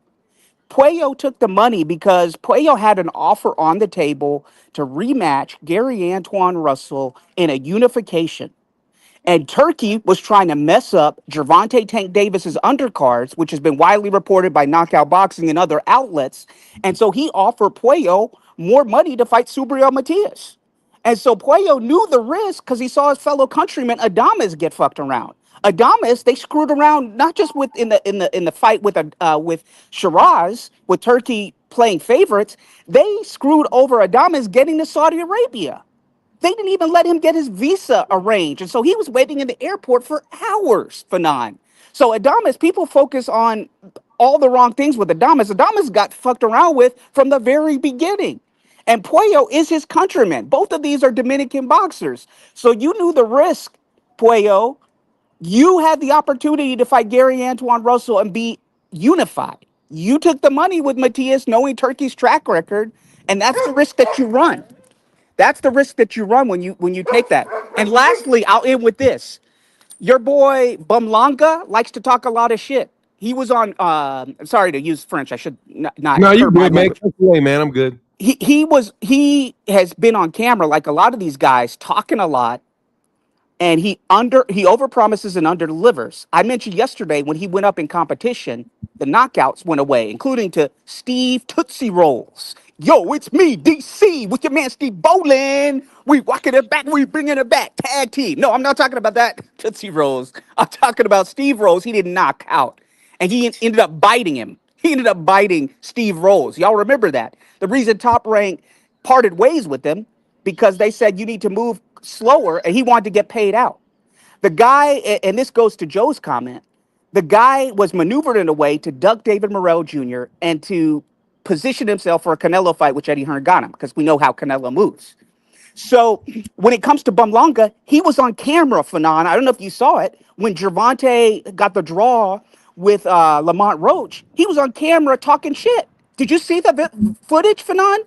Puello took the money because Puello had an offer on the table to rematch Gary Antoine Russell in a unification. And Turkey was trying to mess up Gervonta Tank Davis's undercards, which has been widely reported by Knockout Boxing and other outlets. And so he offered Puello more money to fight Subriel Matias. And so Puello knew the risk because he saw his fellow countryman Adames get fucked around. Adames, they screwed around not just with in the fight with Shiraz, with Turkey playing favorites. They screwed over Adames getting to Saudi Arabia. They didn't even let him get his visa arranged. And so he was waiting in the airport for hours, Fanon. So Adames, people focus on all the wrong things with Adames. Adames got fucked around with from the very beginning. And Puello is his countryman. Both of these are Dominican boxers. So you knew the risk, Puello. You had the opportunity to fight Gary Antoine Russell and be unified. You took the money with Matias, knowing Turkey's track record, and that's the risk that you run. That's the risk that you run when you take that. And lastly, I'll end with this. Your boy Bumlanga likes to talk a lot of shit. He was on. I'm sorry to use French. I should not. No, you hurt my good, man. language. Catch away, man. I'm good. He has been on camera like a lot of these guys talking a lot, and he overpromises and underdelivers. I mentioned yesterday when he went up in competition, the knockouts went away, including to Steve Tootsie Rolls. Yo, it's me, DC, with your man Steve Bolin. We walking it back, we bringing it back. Tag team. No, I'm not talking about that Tootsie Rolls. I'm talking about Steve Rolls. He didn't knock out, and he ended up biting him. He ended up biting Steve Rolls. Y'all remember that? The reason Top Rank parted ways with him because they said you need to move slower, and he wanted to get paid out. The guy, and this goes to Joe's comment, the guy was maneuvered in a way to duck David Morrell Jr. and to position himself for a Canelo fight, which Eddie Hearn got him, because we know how Canelo moves. So when it comes to Bumlanga, he was on camera, Fanon. I don't know if you saw it. When Gervonta got the draw with Lamont Roach, he was on camera talking shit. Did you see the footage, Fanon?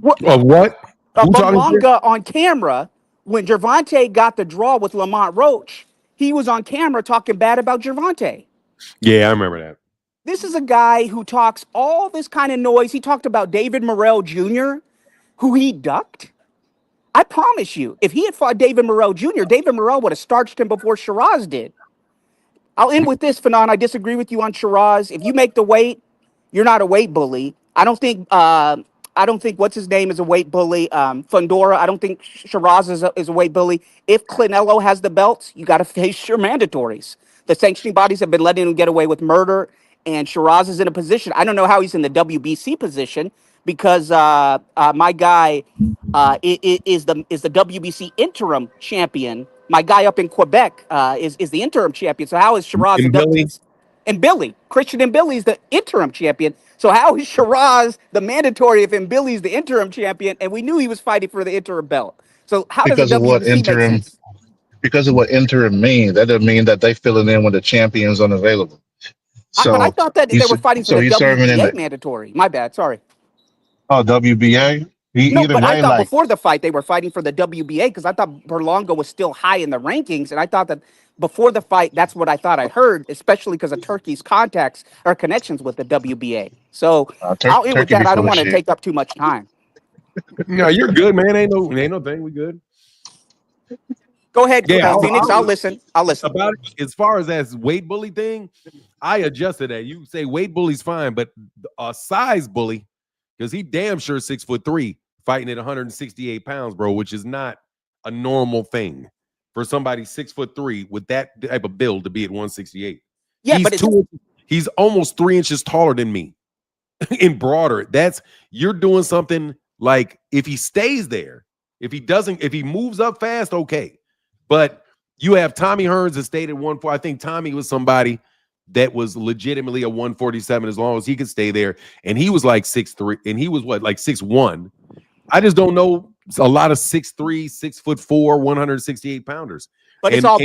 Of what? Who talking shit? Berlanga on camera when Gervonta got the draw with Lamont Roach, he was on camera talking bad about Gervonta. Yeah, I remember that. This is a guy who talks all this kind of noise. He talked about David Morrell Jr., who he ducked. I promise you, if he had fought David Morrell Jr., David Morrell would have starched him before Shiraz did. I'll end with this, Fanon. I disagree with you on Shiraz. If you make the weight, you're not a weight bully. I don't think what's his name is a weight bully. Fundora. I don't think Shiraz is a weight bully. If Canelo has the belts, you got to face your mandatories. The sanctioning bodies have been letting him get away with murder, and Shiraz is in a position. I don't know how he's in the WBC position because my guy is the WBC interim champion. My guy up in Quebec is the interim champion. So how is Shiraz the And Billy, and Billy, Christian and Billy's the interim champion. So how is Shiraz the mandatory if Billy's the interim champion? And we knew he was fighting for the interim belt. So how does the Because of what WBC make interim sense? because of what interim means. That doesn't mean that they filling in when the champion's unavailable. But I So thought that they were fighting for the he's serving in WBA the mandatory. My bad. Sorry. WBA. No, Either but I way, thought like before the fight they were fighting for the WBA because I thought Berlanga was still high in the rankings, and I thought that before the fight, that's what I thought I heard, especially because of Turkey's contacts or connections with the WBA. So I'll end with Turkey be that. I don't full of want to shit. take up too much time. no, you're good, man. Ain't no thing. We good. Go ahead, Yeah, Phoenix. I'll listen. I'll listen. about it, as far as that weight bully thing, I adjusted that. You say weight bully's fine, but a size bully, because he damn sure 6'3", fighting at 168 pounds, bro, which is not a normal thing for somebody 6'3" with that type of build to be at 168. Yeah, but He's almost 3 inches taller than me and broader. You're doing something like if he stays there, if he moves up fast, okay. But you have Tommy Hearns that stayed at 140. I think Tommy was somebody that was legitimately a 147 as long as he could stay there. And he was like 6'3", and he was what, like 6'1". I just don't know a lot of 6'3", 6'4", 168 pounders. but it's all.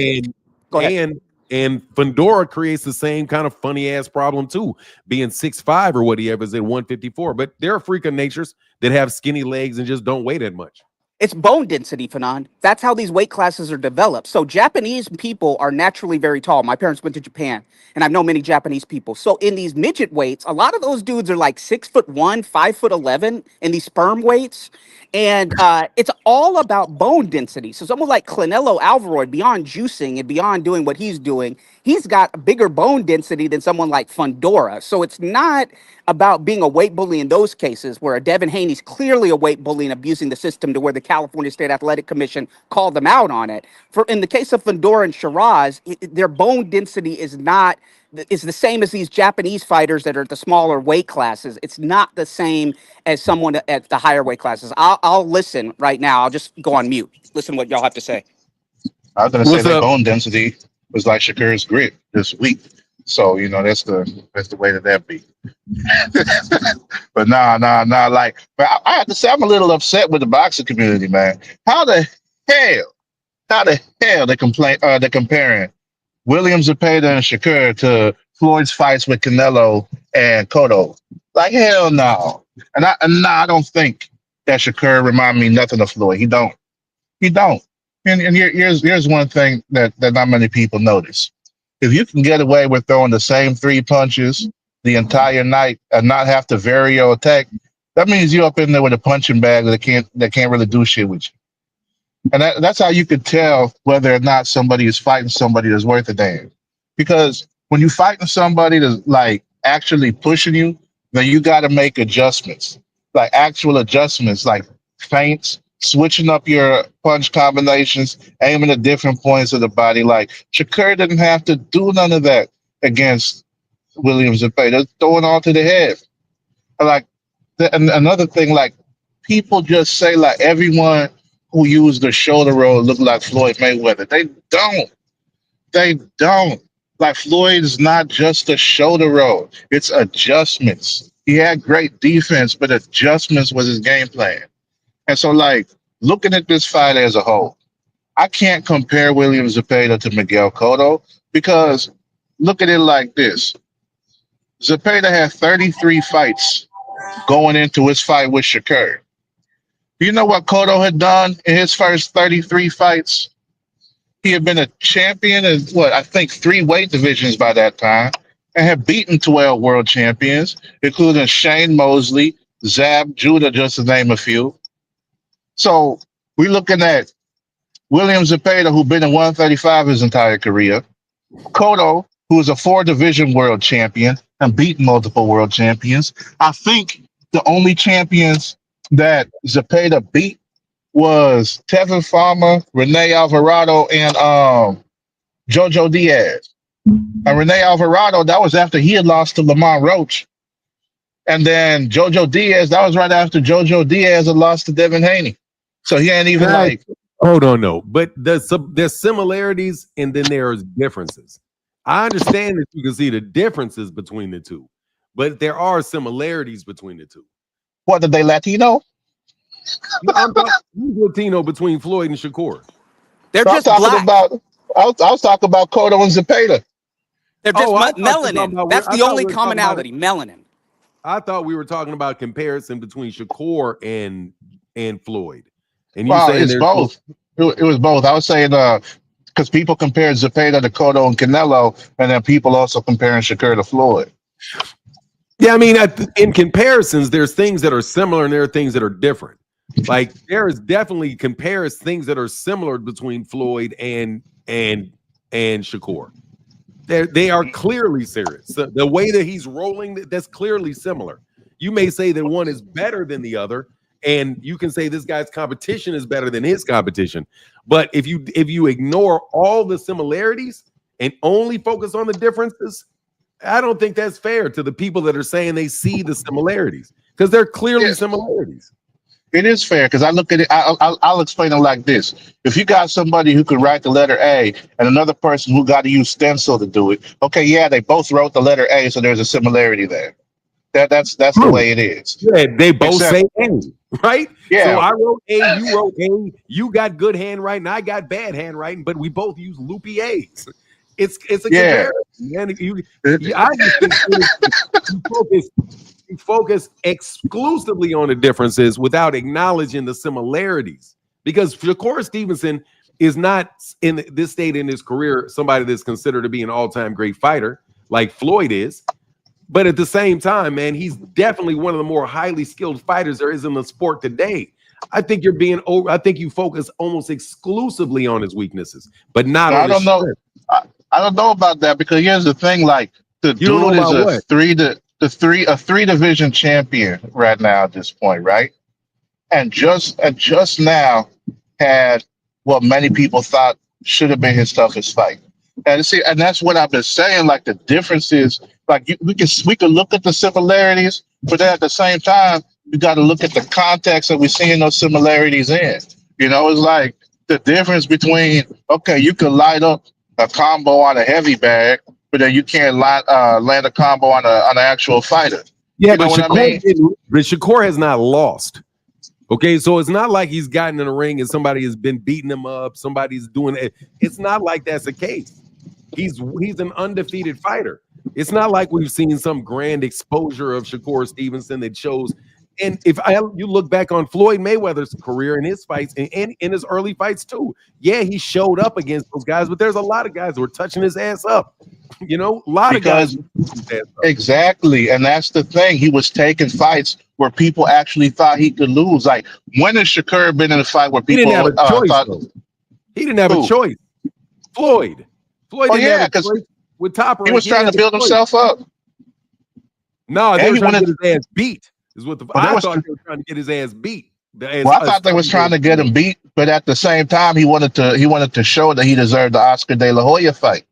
Go ahead. And Fundora creates the same kind of funny ass problem too, being 6'5" or whatever is at 154. But there are freak of natures that have skinny legs and just don't weigh that much. It's bone density, Fanon. That's how these weight classes are developed. So Japanese people are naturally very tall. My parents went to Japan, and I've known many Japanese people. So in these midget weights, a lot of those dudes are like 6'1", 5'11" in these sperm weights. And it's all about bone density. So someone like Canelo Alvarez, beyond juicing and beyond doing what he's doing, he's got a bigger bone density than someone like Fundora. So it's not about being a weight bully in those cases where a Devin Haney's clearly a weight bully and abusing the system to where the California State Athletic Commission called them out on it. In the case of Fundora and Shiraz, their bone density is the same as these Japanese fighters that are at the smaller weight classes. It's not the same as someone at the higher weight classes. I'll listen right now. I'll just go on mute. Listen to what y'all have to say. I was gonna say What's their up? bone density was like Shakur's grip this week. So that's the way that be. But nah. But I have to say I'm a little upset with the boxing community, man. How the hell they're comparing William Zepeda and Shakur to Floyd's fights with Canelo and Cotto? Like hell no. And I don't think that Shakur remind me nothing of Floyd. He don't. And here's one thing that not many people notice. If you can get away with throwing the same 3 punches the entire night and not have to vary your attack, that means you're up in there with a punching bag that can't really do shit with you. And that's how you could tell whether or not somebody is fighting somebody that's worth a damn. Because when you're fighting somebody that's like actually pushing you, then you got to make adjustments, like actual adjustments, like feints, switching up your punch combinations, aiming at different points of the body. Like Shakur didn't have to do none of that against Williams and Pay. They're throwing all to the head. Like and another thing, like people just say like everyone who used the shoulder roll look like Floyd Mayweather. They don't. They don't. Like Floyd is not just a shoulder roll. It's adjustments. He had great defense, but adjustments was his game plan. And so, like, looking at this fight as a whole, I can't compare William Zepeda to Miguel Cotto because look at it like this. Zepeda had 33 fights going into his fight with Shakur. Do you know what Cotto had done in his first 33 fights? He had been a champion in what I think 3 weight divisions by that time, and had beaten 12 world champions, including Shane Mosley, Zab Judah, just to name a few. So we're looking at William Zepeda, who's been in 135 his entire career. Cotto, who is a 4-division world champion and beaten multiple world champions. I think the only champions that Zepeda beat was Tevin Farmer, Rene Alvarado, and Jojo Diaz. And Rene Alvarado, that was after he had lost to Lamont Roach. And then Jojo Diaz, that was right after Jojo Diaz had lost to Devin Haney. So he ain't even like. Hold on, no. But there's similarities and then there's differences. I understand that you can see the differences between the two, but there are similarities between the two. What, did they Latino? I'm talking Latino between Floyd and Shakur. They're So just black. I was talking about Cotto and Zepeda. They're just I thought you were talking melanin. about- That's I the thought only we were talking about- commonality, melanin. I thought we were talking about comparison between Shakur and Floyd. And you Well, saying it's there's both. It was both. I was saying because people compared Zepeda to Cotto and Canelo, and then people also comparing Shakur to Floyd. Yeah, I mean, in comparisons, there's things that are similar and there are things that are different. Like there is definitely things that are similar between Floyd and Shakur. They are clearly serious. So the way that he's rolling, that's clearly similar. You may say that one is better than the other, and you can say this guy's competition is better than his competition. But if you ignore all the similarities and only focus on the differences, I don't think that's fair to the people that are saying they see the similarities, because they're clearly similarities. It is fair because I look at it. I'll explain it like this: if you got somebody who could write the letter A and another person who got to use stencil to do it, okay, yeah, they both wrote the letter A, so there's a similarity there. That's the way it is. Yeah, they both say A, right? Yeah. So I wrote A, you wrote A. You got good handwriting, I got bad handwriting, but we both use loopy A's. It's a comparison. Man. I just think you focus exclusively on the differences without acknowledging the similarities. Because Shakur Stevenson is not in this state in his career somebody that's considered to be an all-time great fighter like Floyd is. But at the same time, man, he's definitely one of the more highly skilled fighters there is in the sport today. I think you're being over. I think you focus almost exclusively on his weaknesses, but not on his strength. I don't know about that, because here's the thing: like the dude is a 3-division champion right now at this point, right? And just now had what many people thought should have been his toughest fight. And see, and that's what I've been saying. Like the difference is, like we can look at the similarities, but then at the same time, you got to look at the context that we're seeing those similarities in. You know, it's like the difference between, okay, you can light up a combo on a heavy bag, but then you can't land a combo on an actual fighter. Yeah, you know but Shakur has not lost. Okay, so it's not like he's gotten in a ring and somebody has been beating him up. Somebody's doing it. It's not like that's the case. He's an undefeated fighter. It's not like we've seen some grand exposure of Shakur Stevenson that shows. And you look back on Floyd Mayweather's career and his fights and in his early fights too, yeah, he showed up against those guys, but there's a lot of guys who were touching his ass up. You know, a lot of guys. Exactly, and that's the thing. He was taking fights where people actually thought he could lose. Like, when has Shakur been in a fight where people didn't have a choice, thought he didn't have a choice? Floyd didn't have a choice with Topper. He was trying to build himself up. No, they were trying to get his ass beat. Is what I thought they were trying to get his ass beat. I thought they was trying to get him beat, but at the same time, he wanted to show that he deserved the Oscar De La Hoya fight.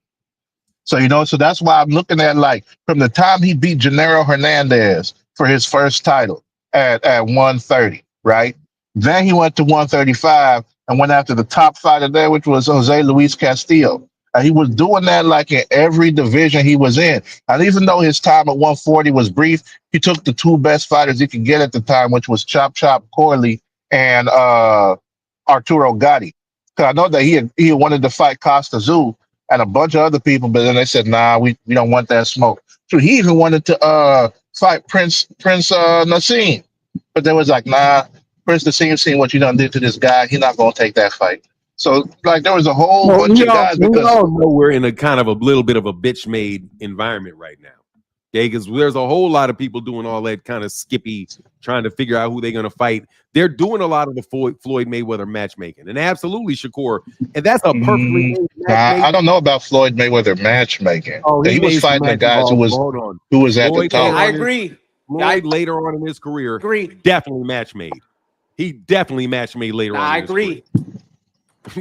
So, you know, so that's why I'm looking at, like, from the time he beat Gennaro Hernandez for his first title at 130, right? Then he went to 135 and went after the top fighter there, which was Jose Luis Castillo. And he was doing that like in every division he was in. And even though his time at 140 was brief, he took the 2 best fighters he could get at the time, which was Chop Corley and Arturo Gatti. Because I know that he had wanted to fight Costa Azul and a bunch of other people, but then they said, nah, we don't want that smoke. So he even wanted to fight Prince Nassim. But they was like, nah, person seeing what you done did to this guy, he's not gonna take that fight. So like there was a whole Well, bunch of guys we because all know we're in a kind of a little bit of a bitch-made environment right now. Okay, because there's a whole lot of people doing all that kind of skippy, trying to figure out who they're going to fight. They're doing a lot of the Floyd Mayweather matchmaking, and absolutely, Shakur, and that's a perfectly made matchmaking. I don't know about Floyd Mayweather matchmaking. Oh, he was fighting the guys who was at the top. I agree. Floyd later on in his career, definitely match made. He definitely match made later on. I agree.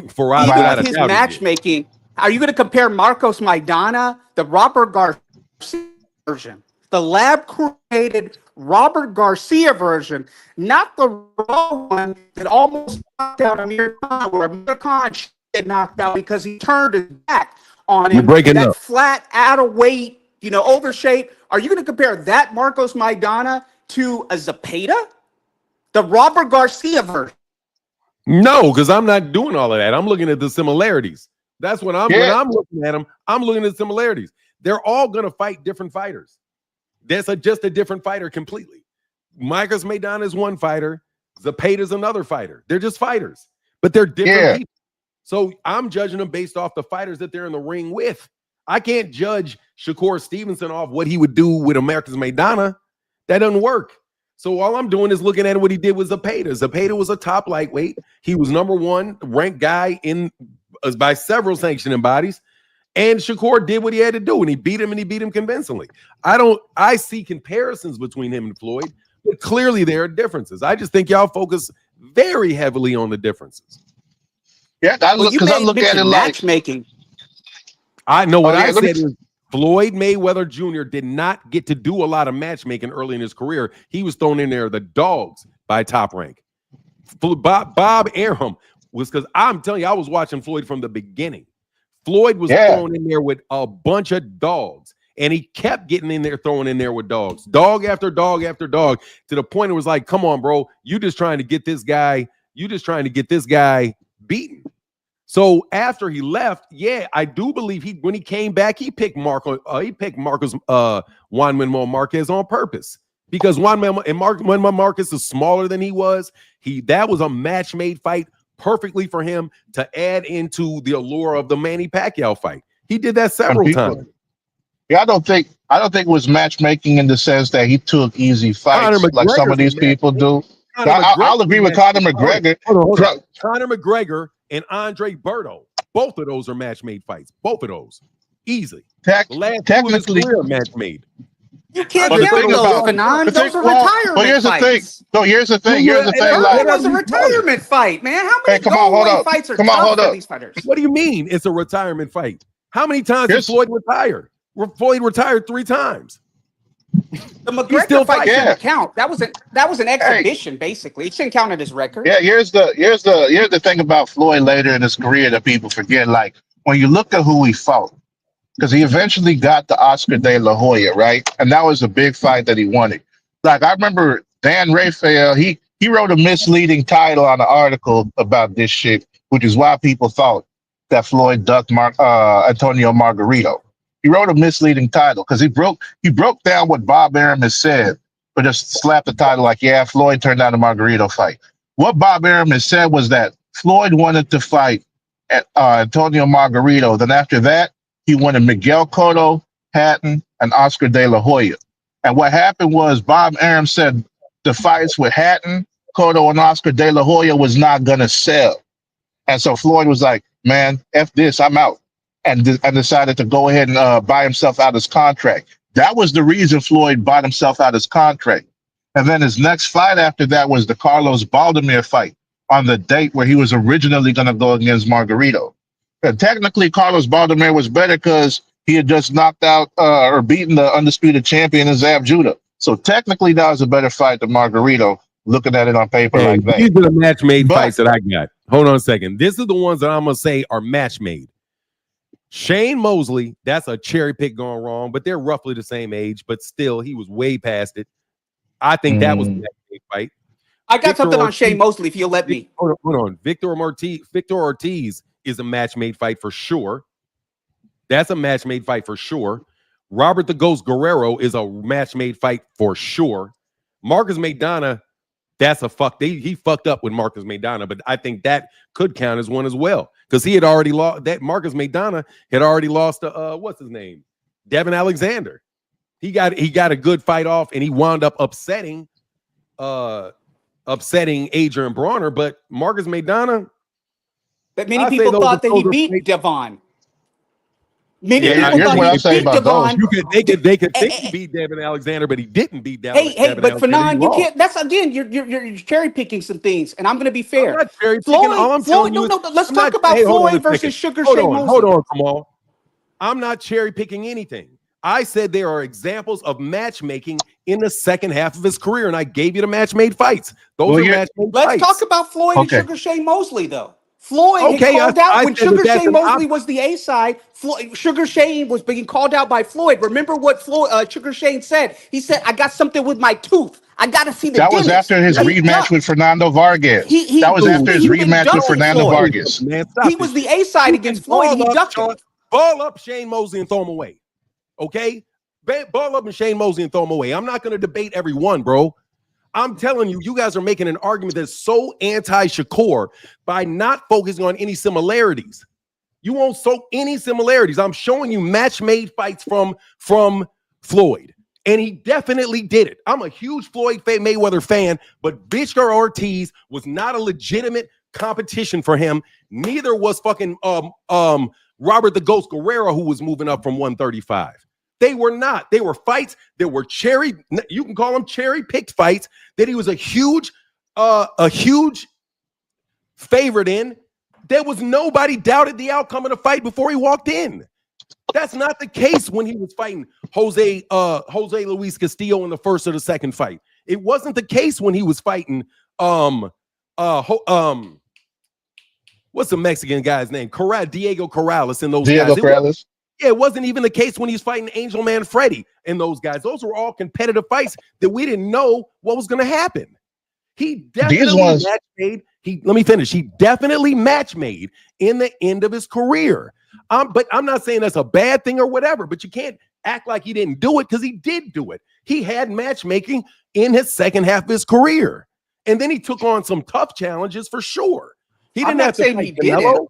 For even his matchmaking, are you going to compare Marcos Maidana, the Robert Garcia version, the lab-created Robert Garcia version, not the raw one that almost knocked out Amir Khan, where Amir Khan get knocked out because he turned his back on him. That flat, out of weight, over shape. Are you going to compare that Marcos Maidana to a Zepeda, the Robert Garcia version? No, because I'm not doing all of that. I'm looking at the similarities. That's when I'm looking at them. I'm looking at similarities. They're all going to fight different fighters. That's just a different fighter completely. Marcos Maidana is one fighter. Zepeda is another fighter. They're just fighters, but they're different people. So I'm judging them based off the fighters that they're in the ring with. I can't judge Shakur Stevenson off what he would do with Marcos Maidana. That doesn't work. So all I'm doing is looking at what he did with Zepeda. Zepeda was a top lightweight. He was #1 ranked guy by several sanctioning bodies. And Shakur did what he had to do, and he beat him convincingly. I see comparisons between him and Floyd, but clearly there are differences. I just think y'all focus very heavily on the differences. Yeah, I look at it like matchmaking. I know what I said is Floyd Mayweather Jr. did not get to do a lot of matchmaking early in his career. He was thrown in there the dogs by Top Rank. Bob Arum was, because I'm telling you, I was watching Floyd from the beginning. Floyd was thrown in there with a bunch of dogs, and he kept getting in there, throwing in there with dogs, dog after dog after dog, to the point it was like, come on, bro, you just trying to get this guy beaten. So after he left, I do believe when he came back, he picked Marcos Juan Manuel Marquez on purpose, because Juan Manuel Marquez is smaller than he was. That was a match-made fight perfectly for him to add into the allure of the Manny Pacquiao fight. He did that several times. Yeah, I don't think it was matchmaking in the sense that he took easy fights like some of these people do. I'll agree with Conor McGregor. Conor McGregor and Andre Berto, both of those are match-made fights. Both of those, easy. Technically, match-made. You can't count those, Fanon. Those are retirement fights. Here's the thing. It was a retirement fight, man. How many fights are tough for these fighters? What do you mean it's a retirement fight? How many times did Floyd retire? Floyd retired 3 times. The McGregor fight shouldn't count. That was an exhibition, basically. It shouldn't count at his record. Yeah, here's the thing about Floyd later in his career that people forget. Like when you look at who he fought, because he eventually got the Oscar de la Hoya, right? And that was a big fight that he wanted. Like I remember Dan Rafael, he wrote a misleading title on an article about this shit, which is why people thought that Floyd ducked Antonio Margarito. He wrote a misleading title because he broke down what Bob Arum has said, but just slapped the title like, Floyd turned down the Margarito fight. What Bob Arum has said was that Floyd wanted to fight Antonio Margarito. Then after that, he wanted Miguel Cotto, Hatton, and Oscar de la Hoya. And what happened was Bob Arum said the fights with Hatton, Cotto, and Oscar de la Hoya was not going to sell. And so Floyd was like, man, F this, I'm out. And decided to go ahead and buy himself out his contract. That was the reason Floyd bought himself out his contract. And then his next fight after that was the Carlos Baldomir fight on the date where he was originally going to go against Margarito. And technically, Carlos Baldomir was better because he had just knocked out or beaten the undisputed champion Zab Judah. So technically, that was a better fight than Margarito, looking at it on paper like that. These are the match-made fights that I got. Hold on a second. This is the ones that I'm going to say are match-made. Shane Mosley, that's a cherry pick going wrong, but they're roughly the same age, but still, he was way past it. I think that was a match-made fight. I got something on Shane Mosley, if you'll let me. Hold on. Victor Ortiz is a match-made fight for sure. That's a match-made fight for sure. Robert the Ghost Guerrero is a match-made fight for sure. Marcos Maidana, That's a fuck. He fucked up with Marcus Maidana, but I think that could count as one as well because he had already lost. That Marcus Maidana had already lost to what's his name, Devin Alexander. He got a good fight off, and he wound up upsetting Adrian Brawner. But Marcus Maidana, but many people thought that he beat Devon. Many people thought he beat Devon. They could think he beat Devin Alexander, but he didn't beat Devin. Hey, but Fanon, you can't. That's again, you're cherry picking some things, and I'm going to be fair. I'm not cherry picking. All I'm telling you, let's talk about Floyd versus Sugar Shane Mosley. Hold on, Kamal. I'm not cherry picking anything. I said there are examples of matchmaking in the second half of his career, and I gave you the match-made fights. Those are match-made fights. Let's talk about Floyd and Sugar Shane Mosley, though. Floyd called out when Sugar Shane Mosley was the A side. Sugar Shane was being called out by Floyd. Remember what Sugar Shane said? He said, "I got something with my tooth. I got to see the." That was after his rematch with Fernando Vargas. That was after his rematch with Fernando Vargas. He was the A side against Floyd. He ducked him. Ball up Shane Mosley and throw him away. Okay, ball up and Shane Mosley and throw him away. I'm not going to debate every one, bro. I'm telling you, you guys are making an argument that's so anti-Shakur by not focusing on any similarities. You won't show any similarities. I'm showing you match-made fights from Floyd, and he definitely did it. I'm a huge Floyd Mayweather fan, but Victor Ortiz was not a legitimate competition for him. Neither was fucking Robert the Ghost Guerrero, who was moving up from 135. They were not. They were fights that were you can call them cherry-picked fights that he was a huge favorite in. There was nobody doubted the outcome of the fight before he walked in. That's not the case when he was fighting Jose Luis Castillo in the first or the second fight. It wasn't the case when he was fighting what's the Mexican guy's name? Diego Corrales and those guys. Corrales. It wasn't even the case when he's fighting Angel Man Freddy and those guys. Those were all competitive fights that we didn't know what was going to happen. He definitely match-made. Let me finish. He definitely match-made in the end of his career. But I'm not saying that's a bad thing or whatever, but you can't act like he didn't do it because he did do it. He had matchmaking in his second half of his career. And then he took on some tough challenges for sure. He didn't have to fight Canelo.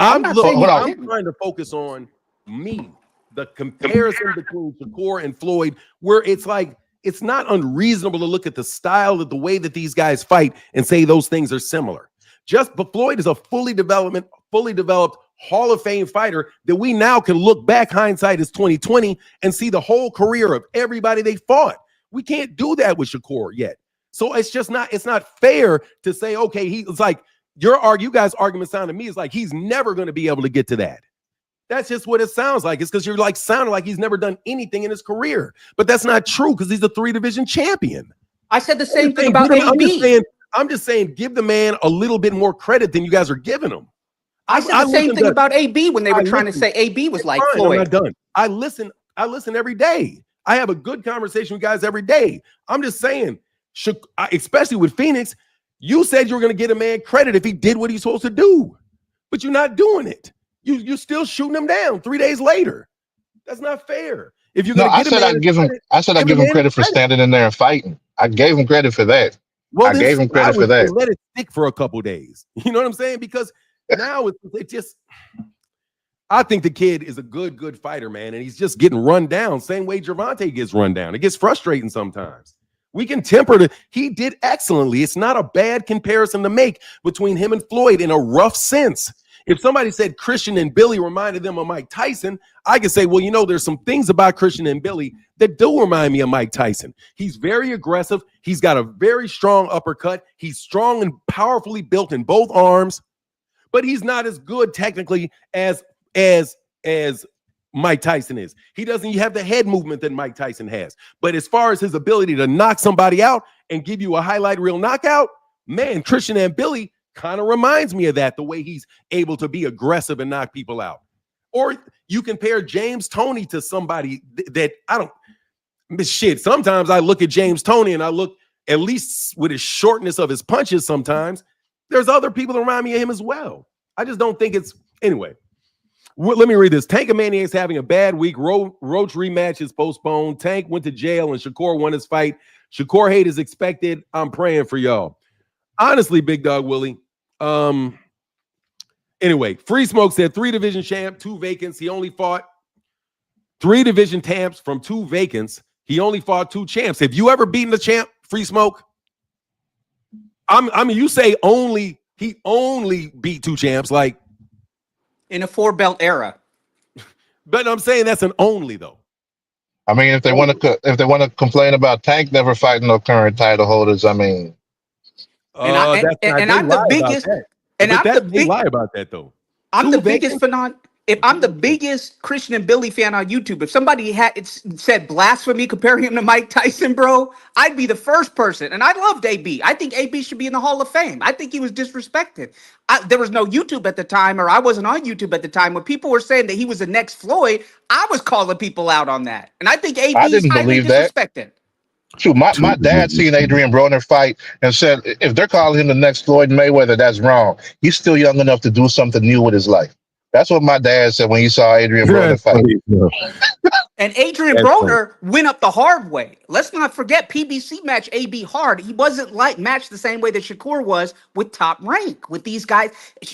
I'm trying to focus on me, the comparison between Shakur and Floyd, where it's like it's not unreasonable to look at the style of the way that these guys fight and say those things are similar. But Floyd is a fully developed Hall of Fame fighter that we now can look back, hindsight is 2020, and see the whole career of everybody they fought. We can't do that with Shakur yet. So it's not fair to say, okay, it's like you guys' argument sound to me is like he's never going to be able to get to that. That's just what it sounds like. It's because you're like sounding like he's never done anything in his career. But that's not true because he's a 3-division champion. I said the same thing about AB. I'm just saying give the man a little bit more credit than you guys are giving him. I said the same thing about AB when they were trying to say AB was like Floyd. I'm not done. I listen every day. I have a good conversation with guys every day. I'm just saying, especially with Phoenix, you said you were going to get a man credit if he did what he's supposed to do, but you're not doing it. You're still shooting him down 3 days later. That's not fair. If you're going to get I said I give him credit for standing in there and fighting. I gave him credit for that. Well, I gave him credit for that. Let it stick for a couple days. You know what I'm saying? Because now it just. I think the kid is a good fighter, man, and he's just getting run down. Same way Gervonta gets run down. It gets frustrating sometimes. We can temper it. He did excellently. It's not a bad comparison to make between him and Floyd in a rough sense. If somebody said Christian and Billy reminded them of Mike Tyson, I could say, well, there's some things about Christian and Billy that do remind me of Mike Tyson. He's very aggressive. He's got a very strong uppercut. He's strong and powerfully built in both arms, but he's not as good technically as Mike Tyson is. He doesn't have the head movement that Mike Tyson has. But as far as his ability to knock somebody out and give you a highlight reel knockout, man, Christian and Billy kind of reminds me of that, the way he's able to be aggressive and knock people out. Or you compare James Toney to somebody that sometimes I look at James Toney and I look, at least with his shortness of his punches sometimes, there's other people that remind me of him as well. I just don't think it's, anyway. Let me read this. Tank Maniac's having a bad week. Roach rematch is postponed. Tank went to jail and Shakur won his fight. Shakur hate is expected. I'm praying for y'all. Honestly, Big Dog Willie. Anyway, Free Smoke said 3 division champ, 2 vacants. He only fought 3 division champs from 2 vacants. He only fought 2 champs. Have you ever beaten the champ, Free Smoke? I mean, you say he only beat 2 champs, like in a 4-belt era. But I'm saying that's an only though. I mean, if they want to complain about Tank never fighting no current title holders, I mean, I'm the biggest. And I'm the big lie about that though. I'm the biggest if I'm the biggest Christian and Billy fan on YouTube, if somebody had said blasphemy comparing him to Mike Tyson, bro, I'd be the first person. And I loved AB. I think AB should be in the Hall of Fame. I think he was disrespected. There was no YouTube at the time, or I wasn't on YouTube at the time. When people were saying that he was the next Floyd, I was calling people out on that. And I think AB is highly disrespected. Shoot, my dad seen Adrian Broner fight and said, if they're calling him the next Floyd Mayweather, that's wrong. He's still young enough to do something new with his life. That's what my dad said when he saw Adrian Broner fight. And Adrian Broner went up the hard way. Let's not forget PBC match AB hard. He wasn't matched the same way that Shakur was with Top Rank. With these guys,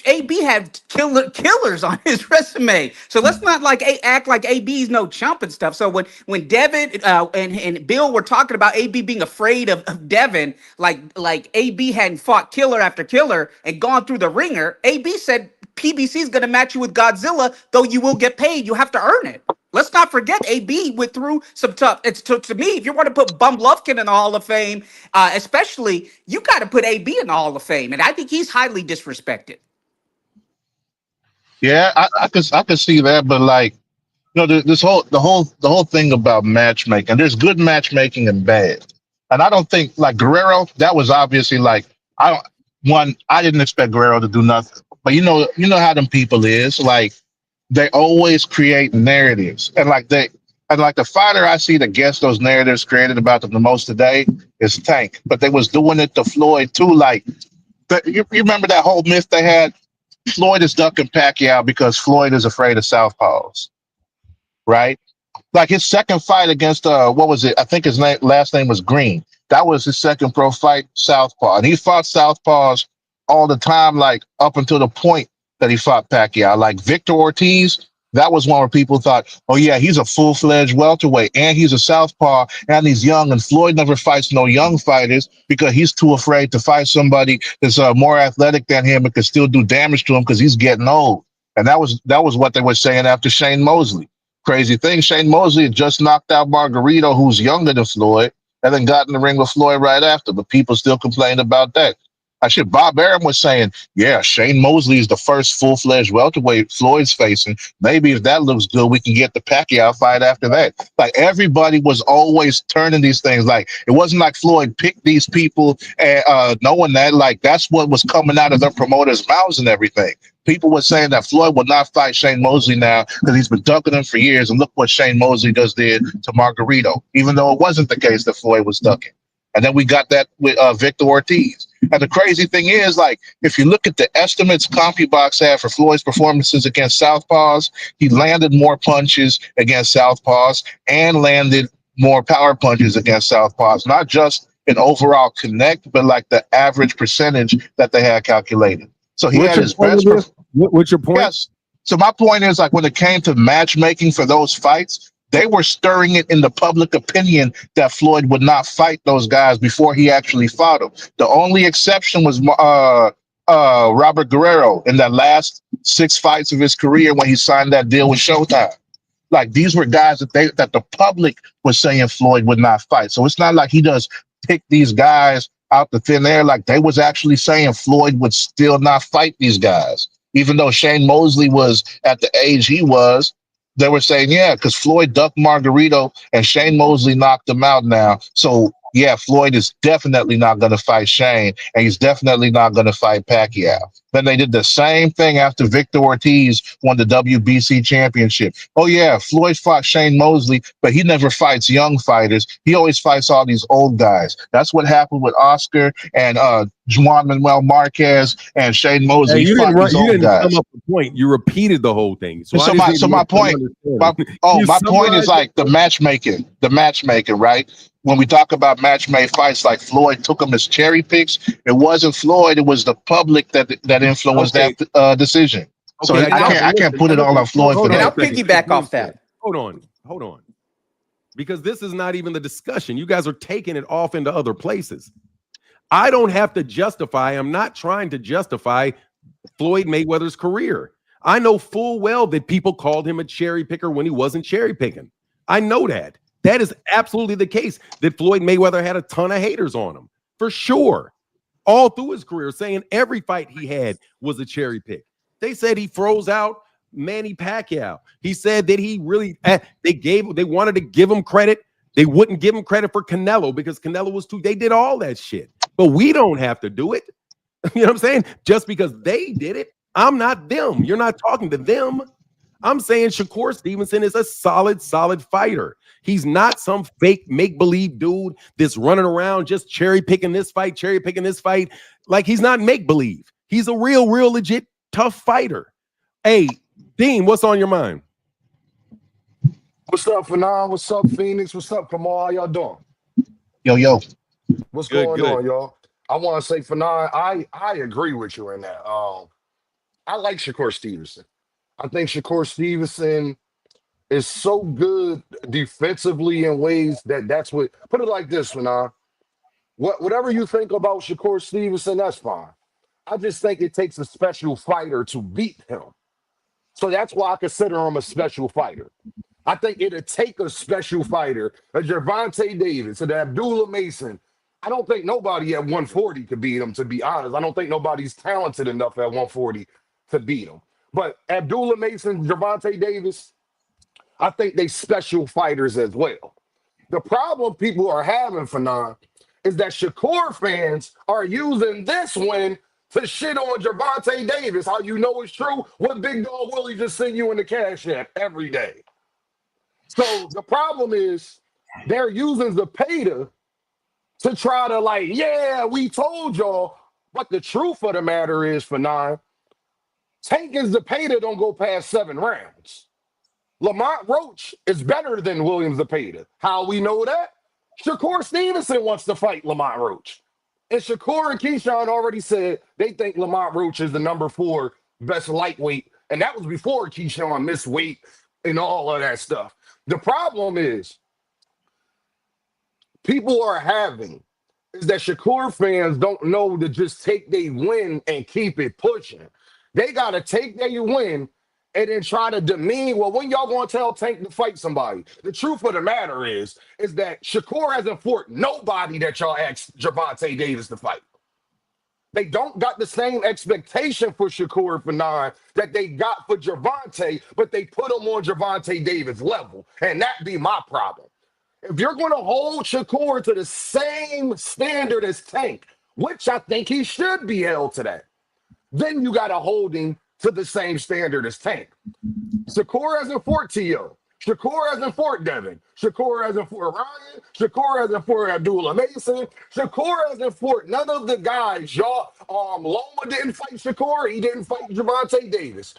AB had killers on his resume. So let's not act like AB's no chump and stuff. So when Devin and Bill were talking about AB being afraid of Devin, like AB hadn't fought killer after killer and gone through the ringer, AB said PBC is going to match you with Godzilla, though you will get paid. You have to earn it. Let's not forget AB went through some tough. It's to me, if you want to put Bum Lufkin in the Hall of Fame, especially, you got to put AB in the Hall of Fame, and I think he's highly disrespected. Yeah, I could see that, but the whole thing about matchmaking. There's good matchmaking and bad, and I don't think like Guerrero. That was obviously I didn't expect Guerrero to do nothing. But you know how them people is, like they always create narratives, and the fighter I see that gets those narratives created about them the most today is Tank. But they was doing it to Floyd too. You remember that whole myth they had? Floyd is ducking Pacquiao because Floyd is afraid of southpaws, right? Like his second fight against what was it? I think his last name was Green. That was his second pro fight, southpaw, and he fought southpaws all the time, like up until the point that he fought Pacquiao. Like Victor Ortiz, that was one where people thought, oh yeah, he's a full-fledged welterweight and he's a southpaw and he's young, and Floyd never fights no young fighters because he's too afraid to fight somebody that's more athletic than him and can still do damage to him because he's getting old. And that was what they were saying after Shane Mosley. Crazy thing, Shane Mosley had just knocked out Margarito, who's younger than Floyd, and then got in the ring with Floyd right after, but people still complained about that. Bob Arum was saying, yeah, Shane Mosley is the first full-fledged welterweight Floyd's facing. Maybe if that looks good, we can get the Pacquiao fight after that. Like everybody was always turning these things. Like it wasn't like Floyd picked these people and knowing that, like that's what was coming out of their promoters' mouths and everything. People were saying that Floyd would not fight Shane Mosley now because he's been ducking him for years. And look what Shane Mosley did to Margarito, even though it wasn't the case that Floyd was ducking. And then we got that with Victor Ortiz. And the crazy thing is, like, if you look at the estimates CompuBox had for Floyd's performances against southpaws, he landed more punches against southpaws and landed more power punches against southpaws, not just in overall connect, but like the average percentage that they had calculated. So he had his best. What's your point? Yes. So my point is, like, when it came to matchmaking for those fights, they were stirring it in the public opinion that Floyd would not fight those guys before he actually fought them. The only exception was Robert Guerrero in that last 6 fights of his career when he signed that deal with Showtime. Like these were guys that the public was saying Floyd would not fight. So it's not like he does pick these guys out the thin air. Like they was actually saying Floyd would still not fight these guys, even though Shane Mosley was at the age he was. They were saying, yeah, because Floyd ducked Margarito and Shane Mosley knocked him out now. So yeah, Floyd is definitely not going to fight Shane, and he's definitely not going to fight Pacquiao. Then they did the same thing after Victor Ortiz won the WBC championship. Oh yeah, Floyd fought Shane Mosley, but he never fights young fighters. He always fights all these old guys. That's what happened with Oscar and Juan Manuel Marquez and Shane Hey, Mosley. He fought these you old didn't sum guys. up the point. You repeated the whole thing. So I So just my need to so make my sure I'm point, understanding. You my point is summarized like the matchmaking, right? When we talk about match made fights, like Floyd took them as cherry picks. It wasn't Floyd; it was the public that influenced okay. that decision. So Okay, I And know, but I can't listen, put it all on Floyd for hold and on I'll a that. second. piggyback off that. Hold on. Because this is not even the discussion. You guys are taking it off into other places. I don't have to justify, I'm not trying to justify Floyd Mayweather's career. I know full well that people called him a cherry picker when he wasn't cherry picking. I know that. That is absolutely the case, that Floyd Mayweather had a ton of haters on him, for sure. All through his career, saying every fight he had was a cherry pick. They said he froze out Manny Pacquiao. He said that he really, they wanted to give him credit. They wouldn't give him credit for Canelo because Canelo was too, they did all that shit. But we don't have to do it. You know what I'm saying? Just because they did it, I'm not them. You're not talking to them. I'm saying Shakur Stevenson is a solid fighter. He's not some fake make-believe dude that's running around just cherry picking this fight. Like, he's not make-believe. He's a real legit tough fighter. Hey, Dean, what's on your mind? What's up, Fanon? What's up, Phoenix? What's up, Kamal? How y'all doing? Yo. What's Good. going on, y'all? I want to say, Fanon, I agree with you in that. I like Shakur Stevenson. I think Shakur Stevenson is so good defensively in ways that's what. Put it like this, Fanon. Whatever you think about Shakur Stevenson, that's fine. I just think it takes a special fighter to beat him. So that's why I consider him a special fighter. I think it'd take a special fighter, a Gervonta Davis, an Abdullah Mason. I don't think nobody at 140 could beat him, to be honest. I don't think nobody's talented enough at 140 to beat him. But Abdullah Mason, Gervonta Davis, I think they special fighters as well. The problem people are having, Fanon, is that Shakur fans are using this win to shit on Gervonta Davis. How you know it's true? What Big Dog Willie just send you in the cash app every day. So the problem is they're using Zepeda to try to like, yeah, we told y'all. But the truth of the matter is, Fanon, Tank and Zepeda don't go past 7 rounds. Lamont Roach is better than William Zepeda. How we know that? Shakur Stevenson wants to fight Lamont Roach. And Shakur and Keyshawn already said they think Lamont Roach is the number 4 best lightweight. And that was before Keyshawn missed weight and all of that stuff. The problem is people are having is that Shakur fans don't know to just take their win and keep it pushing. They got to take their win and then try to demean, well, when y'all going to tell Tank to fight somebody? The truth of the matter is that Shakur hasn't fought nobody that y'all asked Gervonta Davis to fight. They don't got the same expectation for Shakur Fanon that they got for Gervonta, but they put him on Gervonta Davis level. And that be my problem. If you're going to hold Shakur to the same standard as Tank, which I think he should be held to that, then you got to hold him to the same standard as Tank. Shakur hasn't fought T.O. Shakur hasn't fought Devin. Shakur hasn't fought Ryan. Shakur hasn't fought Abdullah Mason. Shakur hasn't fought none of the guys. Y'all, Loma didn't fight Shakur. He didn't fight Gervonta Davis.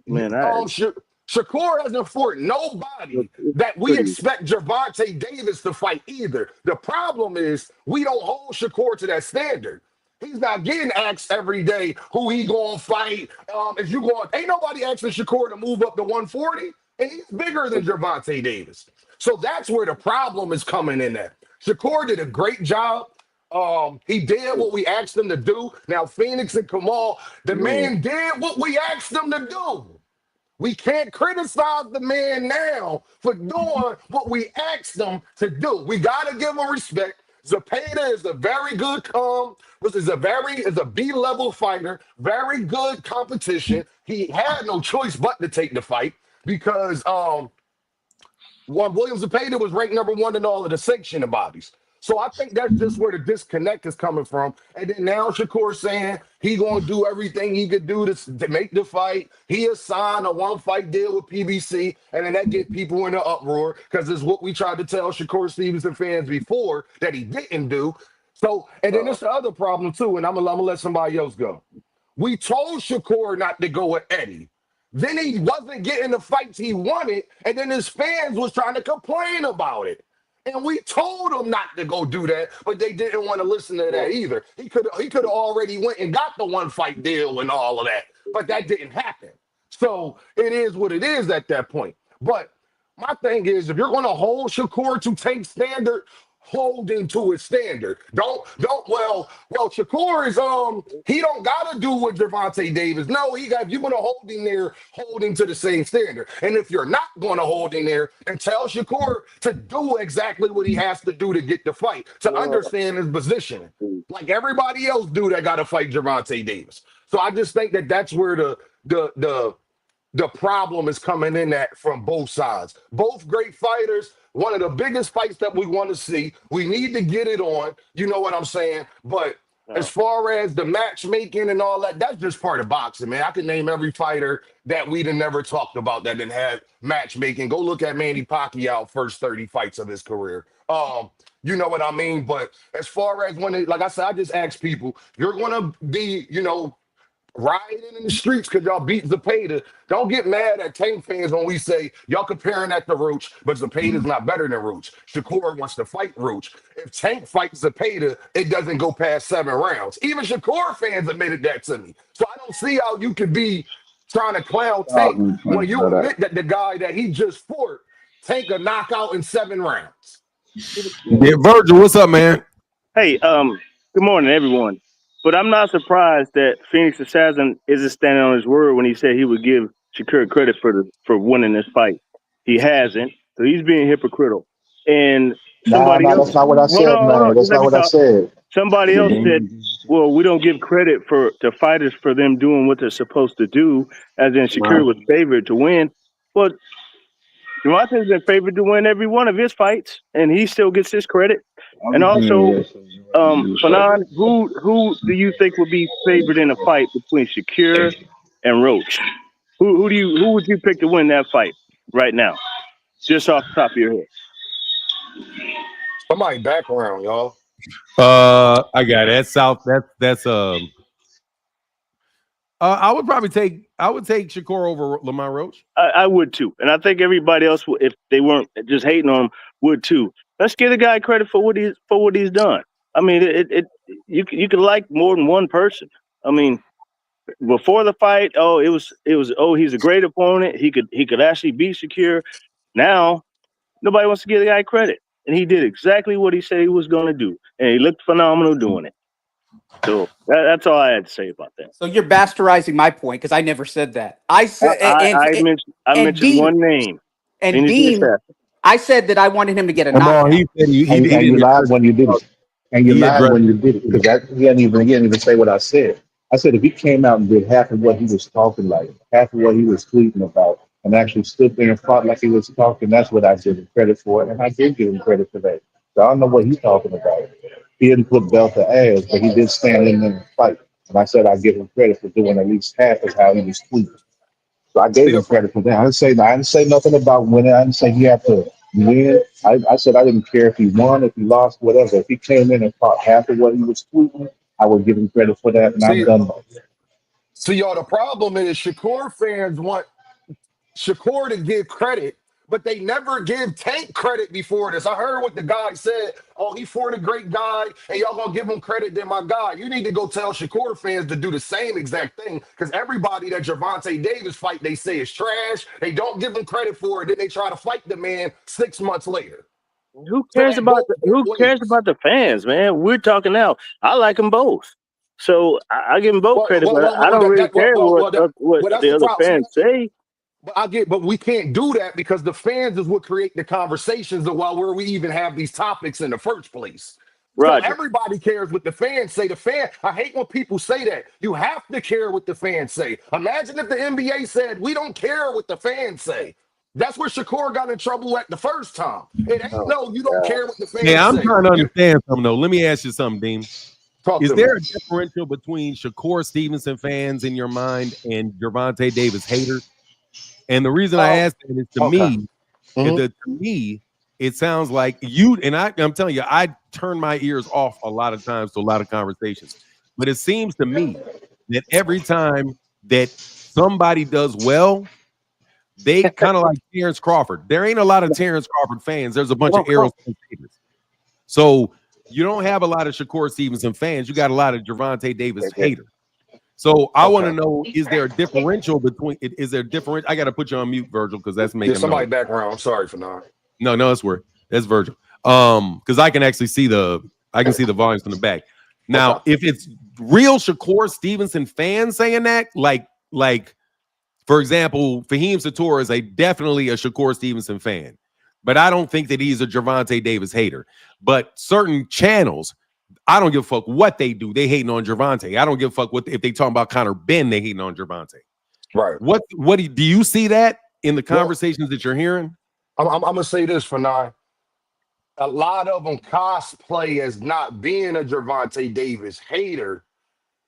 Man, Shakur hasn't fought nobody that we expect Gervonta Davis to fight either. The problem is we don't hold Shakur to that standard. He's not getting asked every day who he gonna fight. If you going, ain't nobody asking Shakur to move up to 140, and he's bigger than Gervonta Davis. So that's where the problem is coming in at. Shakur did a great job. He did what we asked him to do. Now, Phoenix and Kamal, the man did what we asked him to do. We can't criticize the man now for doing what we asked him to do. We got to give him respect. Zepeda is a very good is a B-level fighter, very good competition. He had no choice but to take the fight because William Zepeda was ranked number 1 in all of the sanctioning bodies. So I think that's just where the disconnect is coming from. And then now Shakur saying he gonna do everything he could do to make the fight. He has signed a one-fight deal with PBC, and then that get people in an uproar because it's what we tried to tell Shakur Stevenson fans before that he didn't do. So, and then there's the other problem too, and I'm gonna let somebody else go. We told Shakur not to go with Eddie. Then he wasn't getting the fights he wanted, and then his fans was trying to complain about it. And we told him not to go do that, but they didn't want to listen to that either. He could have already went and got the one fight deal and all of that, but that didn't happen. So it is what it is at that point. But my thing is, if you're going to hold Shakur to Tank's standard, hold him to his standard. Well, Shakur is he don't gotta do what Gervonta Davis. No, if you're gonna hold him there, hold him to the same standard. And if you're not gonna hold him there, then tell Shakur to do exactly what he has to do to get the fight, to understand his position. Like everybody else do that gotta fight Gervonta Davis. So I just think that that's where the problem is coming in at from both sides. Both great fighters. One of the biggest fights that we want to see. We need to get it on. You know what I'm saying? But as far as the matchmaking and all that, that's just part of boxing, man. I can name every fighter that we done never talked about that didn't have matchmaking. Go look at Manny Pacquiao first 30 fights of his career. You know what I mean? But as far as like I said, I just ask people, you're gonna be, riding in the streets because y'all beat Zepeda. Don't get mad at Tank fans when we say y'all comparing that to Roach, but Zepeda's not better than Roach. Shakur wants to fight Roach. If Tank fights Zepeda, it doesn't go past 7 rounds. Even Shakur fans admitted that to me. So I don't see how you could be trying to clown Tank when you admit that the guy that he just fought, Tank a knockout in 7 rounds. Yeah, Virgil, what's up, man? Hey, good morning, everyone. But I'm not surprised that Phoenix Assassin isn't standing on his word when he said he would give Shakur credit for winning this fight. He hasn't, so he's being hypocritical. And somebody Nah, else, that's not what I hold said, man. on, That's just let not me what I talk. said. Somebody else said, well, we don't give credit to fighters for them doing what they're supposed to do, as in Shakur was favored to win. Well, Gervonta's been favored to win every one of his fights, and he still gets his credit. And also, Fanon, who do you think would be favored in a fight between Shakur and Roach? Who would you pick to win that fight right now? Just off the top of your head. Somebody background, y'all. I got it. That's South. That's I would take Shakur over Lamont Roach. I would too, and I think everybody else, if they weren't just hating on him, would too. Let's give the guy credit for what he's done. I mean, you could like more than one person. I mean, before the fight, it was he's a great opponent. He could actually beat Shakur. Now nobody wants to give the guy credit, and he did exactly what he said he was going to do, and he looked phenomenal doing it. So that's all I had to say about that. So you're bastardizing my point because I never said that. I said, I mentioned one name, and Dean. I said that I wanted him to get a knockout. He said he And you lied when you did it. And you lied when you it. did it because he didn't even say what I said. I said if he came out and did half of what he was talking like, half of what he was tweeting about, and actually stood there and fought like he was talking, that's what I give him credit for, and I did give him credit for that. So I don't know what he's talking about. He didn't put belt to ass, but he did stand in there and fight. And I said I give him credit for doing at least half of how he was tweeting. So I gave him credit for that. I didn't say nothing about winning. I didn't say he had to win. I said I didn't care if he won, if he lost, whatever. If he came in and fought half of what he was tweeting, I would give him credit for that, and I'm done. See, y'all, the problem is Shakur fans want Shakur to give credit, but they never give Tank credit before this. I heard what the guy said. Oh, he fought a great guy, and y'all gonna give him credit than my guy. You need to go tell Shakur fans to do the same exact thing, because everybody that Gervonta Davis fight, they say is trash. They don't give him credit for it. Then they try to fight the man 6 months later. Who cares about the fans, man? We're talking now. I like them both, so I give them both credit, but I don't really care what the other fans say. But we can't do that because the fans is what create the conversations where we even have these topics in the first place. Roger. So everybody cares what the fans say. I hate when people say that. You have to care what the fans say. Imagine if the NBA said, we don't care what the fans say. That's where Shakur got in trouble at the first time. It ain't no, you don't care what the fans Hey, I'm say. trying to understand something though. Let me ask you something, Dean. Talk Is to there me. a differential between Shakur Stevenson fans in your mind and Gervonta Davis haters? And the reason I ask that is Okay. to me, it sounds like you and I'm telling you, I turn my ears off a lot of times to a lot of conversations. But it seems to me that every time that somebody does well, they kind of like Terrence Crawford. There ain't a lot of Terrence Crawford fans. There's a bunch of Errol haters. So you don't have a lot of Shakur Stevenson fans. You got a lot of Gervonta Davis haters. So I want to know: is there a differential between? Is there different? I got to put you on mute, Virgil, because that's making somebody noise. background. I'm sorry for not. No, that's weird. That's Virgil. Because I can actually see the volumes from the back. Now, if it's real Shakur Stevenson fans saying that, like for example, Fahim Sator is definitely a Shakur Stevenson fan, but I don't think that he's a Gervonta Davis hater. But certain channels, I don't give a fuck what they do. They hating on Gervonta. I don't give a fuck if they talking about Conor Ben, they hating on Gervonta. Right. What do you see that in the conversations that you're hearing? I'm gonna say this for now. A lot of them cosplay as not being a Gervonta Davis hater.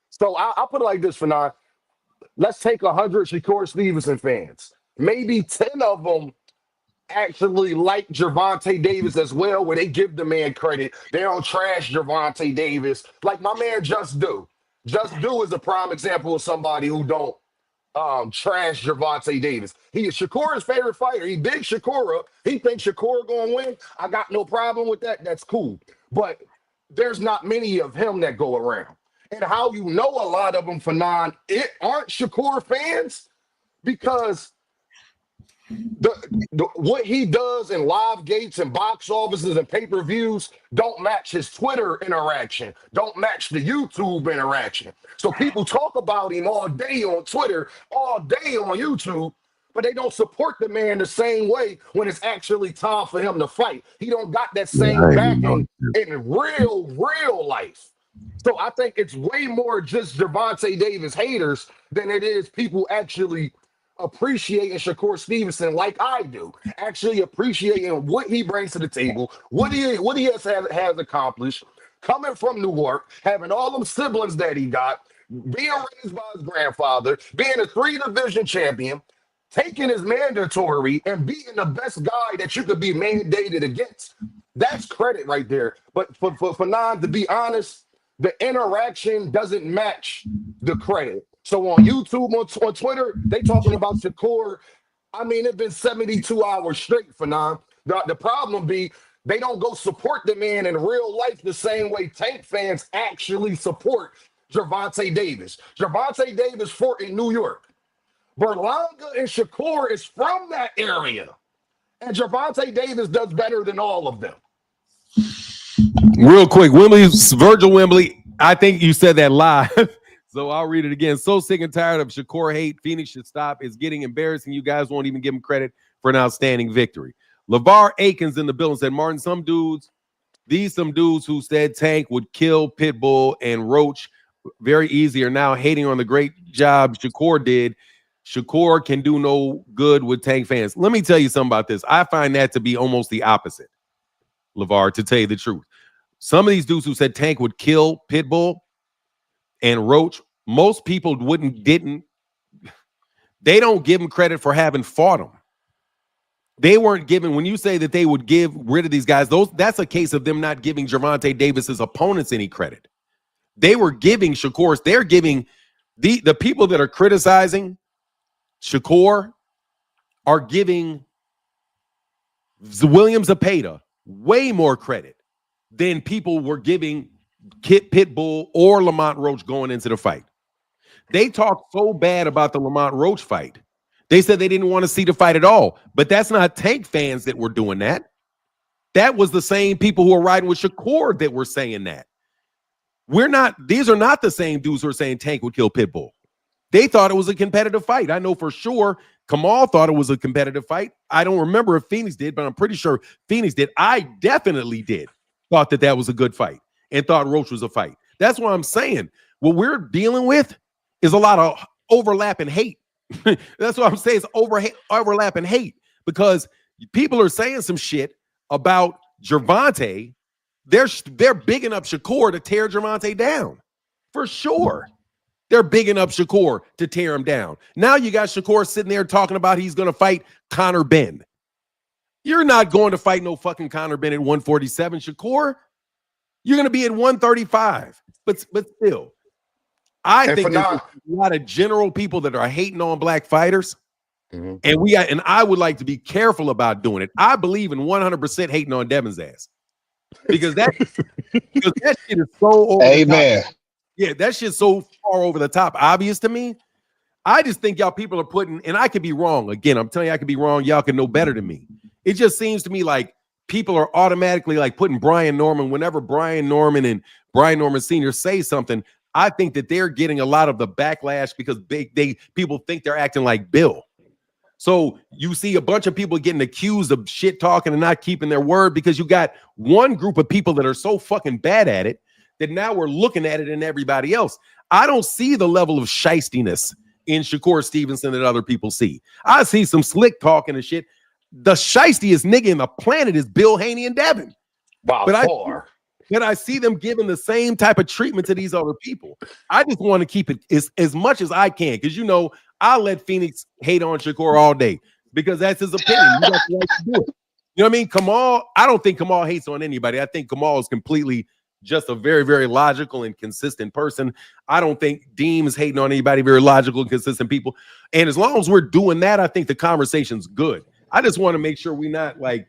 So I'll put it like this for now. Let's take 100 Shakur Stevenson fans. Maybe 10 of them actually like Gervonta Davis as well, where they give the man credit. They don't trash Gervonta Davis. Like my man Just Do. Just Do is a prime example of somebody who don't trash Gervonta Davis. He is Shakur's favorite fighter. He big Shakur up. He thinks Shakur gonna win. I got no problem with that. That's cool. But there's not many of him that go around. And how you know a lot of them, Fanon, it aren't Shakur fans because what he does in live gates and box offices and pay-per-views don't match his Twitter interaction, don't match the YouTube interaction. So people talk about him all day on Twitter, all day on YouTube, but they don't support the man the same way when it's actually time for him to fight. He don't got that same backing in real life. So I think it's way more just Gervonta Davis haters than it is people actually appreciating Shakur Stevenson like I do, actually appreciating what he brings to the table, what he has accomplished, coming from Newark, having all them siblings that he got, being raised by his grandfather, being a 3-division champion, taking his mandatory and being the best guy that you could be mandated against. That's credit right there. But for Nan, to be honest, the interaction doesn't match the credit. So on YouTube, on Twitter, they talking about Shakur. I mean, it's been 72 hours straight for now. The problem be they don't go support the man in real life the same way Tank fans actually support Gervonta Davis. Gervonta Davis fought in New York. Berlanga and Shakur is from that area. And Gervonta Davis does better than all of them. Real quick, Virgil Wembley, I think you said that live. So I'll read it again. So sick and tired of Shakur hate. Phoenix should stop. It's getting embarrassing. You guys won't even give him credit for an outstanding victory. LeVar Aikens in the building said, Martin, some dudes who said Tank would kill Pitbull and Roach very easy are now hating on the great job Shakur did. Shakur can do no good with Tank fans. Let me tell you something about this. I find that to be almost the opposite, LeVar, to tell you the truth. Some of these dudes who said Tank would kill Pitbull and Roach, most people they don't give him credit for having fought him. They weren't given, when you say that they would give rid of these guys, that's a case of them not giving Gervonta Davis's opponents any credit. They were giving Shakur, they're giving the people that are criticizing Shakur are giving William Zepeda way more credit than people were giving Kit Pitbull or Lamont Roach going into the fight. They talked so bad about the Lamont Roach fight. They said they didn't want to see the fight at all. But that's not Tank fans that were doing that. That was the same people who were riding with Shakur that were saying that. These are not the same dudes who are saying Tank would kill Pitbull. They thought it was a competitive fight. I know for sure Kamal thought it was a competitive fight. I don't remember if Phoenix did, but I'm pretty sure Phoenix did. I definitely did. Thought that was a good fight and thought Roach was a fight. That's what I'm saying. What we're dealing with is a lot of overlap and hate. That's what I'm saying. It's overlap and hate because people are saying some shit about Gervonta. They're bigging up Shakur to tear Gervonta down. For sure. They're bigging up Shakur to tear him down. Now you got Shakur sitting there talking about he's going to fight Conor Benn. You're not going to fight no fucking Conor Benn at 147, Shakur. You're going to be at 135. But still, I think there's a lot of general people that are hating on black fighters. Mm-hmm. And I would like to be careful about doing it. I believe in 100% hating on Devin's ass. Because that shit is so over Amen. the top. Yeah, that shit's so far over the top, obvious to me. I just think y'all people are putting, and I could be wrong. Again, I'm telling you, I could be wrong. Y'all can know better than me. It just seems to me like people are automatically like putting Brian Norman, whenever Brian Norman and Brian Norman Sr. say something, I think that they're getting a lot of the backlash because people think they're acting like Bill. So you see a bunch of people getting accused of shit talking and not keeping their word because you got one group of people that are so fucking bad at it that now we're looking at it in everybody else. I don't see the level of shystiness in Shakur Stevenson that other people see. I see some slick talking and shit. The shystiest nigga in the planet is Bill Haney and Devin. But I see them giving the same type of treatment to these other people. I just want to keep it as much as I can because, you know, I'll let Phoenix hate on Shakur all day because that's his opinion. You got the right to do it. You know what I mean? Kamal, I don't think Kamal hates on anybody. I think Kamal is completely just a very, very logical and consistent person. I don't think Deem is hating on anybody, very logical and consistent people. And as long as we're doing that, I think the conversation's good. I just want to make sure we're not like.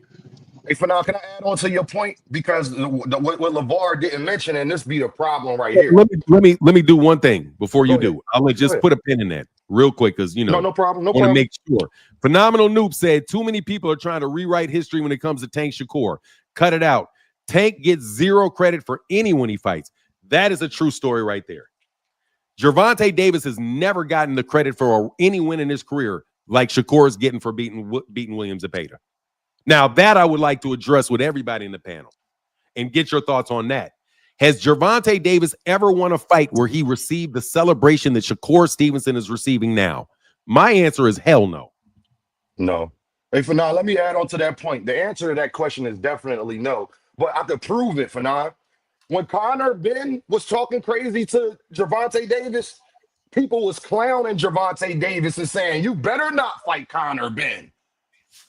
Hey, Fanon, can I add on to your point? Because what LeVar didn't mention, and this be the problem right here. Let me do one thing before you do. I'm gonna just put a pin in that real quick because you know no problem. No want to problem. make sure. Phenomenal Noob said too many people are trying to rewrite history when it comes to Tank Shakur. Cut it out. Tank gets zero credit for anyone he fights. That is a true story right there. Gervonta Davis has never gotten the credit for any win in his career like Shakur is getting for beating William Zepeda. Now, that I would like to address with everybody in the panel and get your thoughts on that. Has Gervonta Davis ever won a fight where he received the celebration that Shakur Stevenson is receiving now? My answer is hell no. No. Hey, Fanon, let me add on to that point. The answer to that question is definitely no. But I could prove it, Fanon. When Conor Benn was talking crazy to Gervonta Davis, people was clowning Gervonta Davis and saying, you better not fight Conor Benn.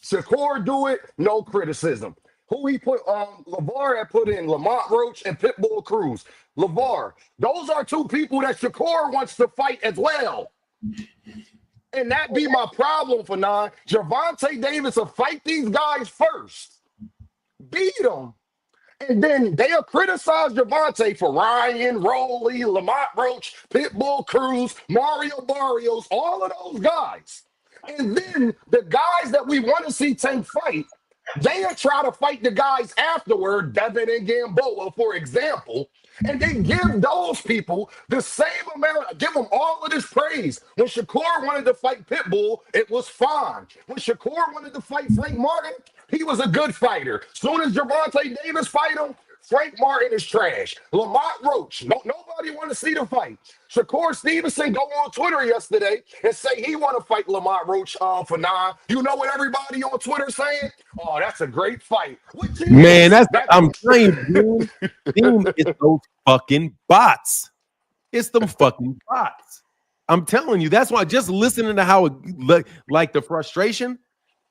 Shakur do it, no criticism. Who he put LeVar had put in Lamont Roach and Pitbull Cruz. LeVar, those are two people that Shakur wants to fight as well. And that be my problem for now. Gervonta Davis will fight these guys first. Beat them. And then they'll criticize Gervonta for Ryan, Rowley, Lamont Roach, Pitbull Cruz, Mario Barrios, all of those guys. And then the guys that we want to see Tank fight, they'll try to fight the guys afterward, Devin and Gamboa, for example, and then give those people the same amount, give them all of this praise. When Shakur wanted to fight Pitbull, it was fine. When Shakur wanted to fight Frank Martin, he was a good fighter. Soon as Gervonta Davis fight him, Frank Martin is trash. Lamont Roach, nobody want to see the fight. Shakur Stevenson go on Twitter yesterday and say he want to fight Lamont Roach for 9. You know what everybody on Twitter saying? Oh, that's a great fight. Man, I'm telling you, Dean, it's those fucking bots. It's them fucking bots. I'm telling you, that's why just listening to how it like the frustration,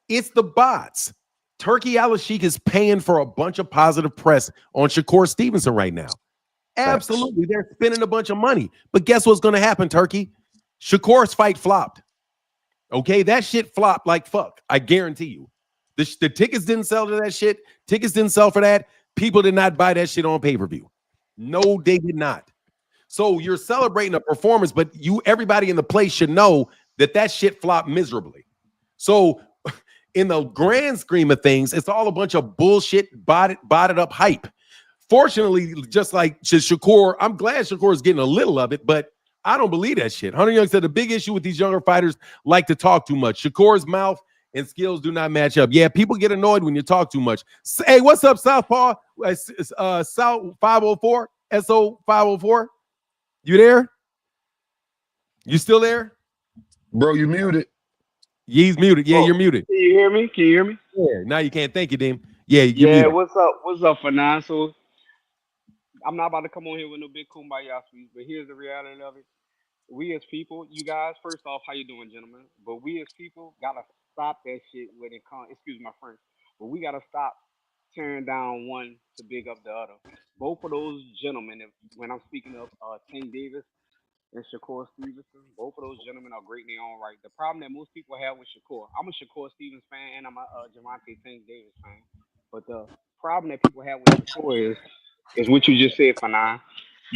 it's the bots. Turkey Al-Sheikh is paying for a bunch of positive press on Shakur Stevenson right now. Absolutely. They're spending a bunch of money. But guess what's going to happen, Turkey? Shakur's fight flopped. Okay, that shit flopped like fuck. I guarantee you. The tickets didn't sell to that shit. Tickets didn't sell for that. People did not buy that shit on pay-per-view. No, they did not. So you're celebrating a performance, but everybody in the place should know that shit flopped miserably. So in the grand scheme of things, it's all a bunch of bullshit, botted up hype. Fortunately, just like Shakur, I'm glad Shakur is getting a little of it, but I don't believe that shit. Hunter Young said the big issue with these younger fighters like to talk too much. Shakur's mouth and skills do not match up. Yeah, people get annoyed when you talk too much. Hey, what's up, Southpaw? South 504, SO 504. You there? You still there? Bro, you muted. He's muted. Yeah, you're Oh, muted. can you hear me? Can you hear me? Yeah. Now you can't. Thank you, Deem. Yeah, you're Yeah, muted. what's up? What's up, Fanan? So I'm not about to come on here with no big kumbaya speech, but here's the reality of it. We as people, you guys, first off, how you doing, gentlemen? But we as people gotta stop that shit when it comes. Excuse my French, but we gotta stop tearing down one to big up the other. Both of those gentlemen, if, when I'm speaking of Tank Davis and Shakur Stevenson, both of those gentlemen are great in their own right. The problem that most people have with Shakur, I'm a Shakur Stevens fan and I'm a Gervonta Tank Davis fan, but the problem that people have with Shakur is what you just said, Fanan.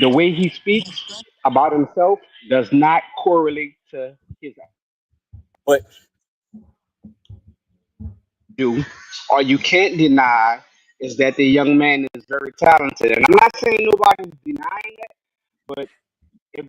The way he speaks about himself does not correlate to his. But do or you can't deny is that the young man is very talented, and I'm not saying nobody's denying that, but if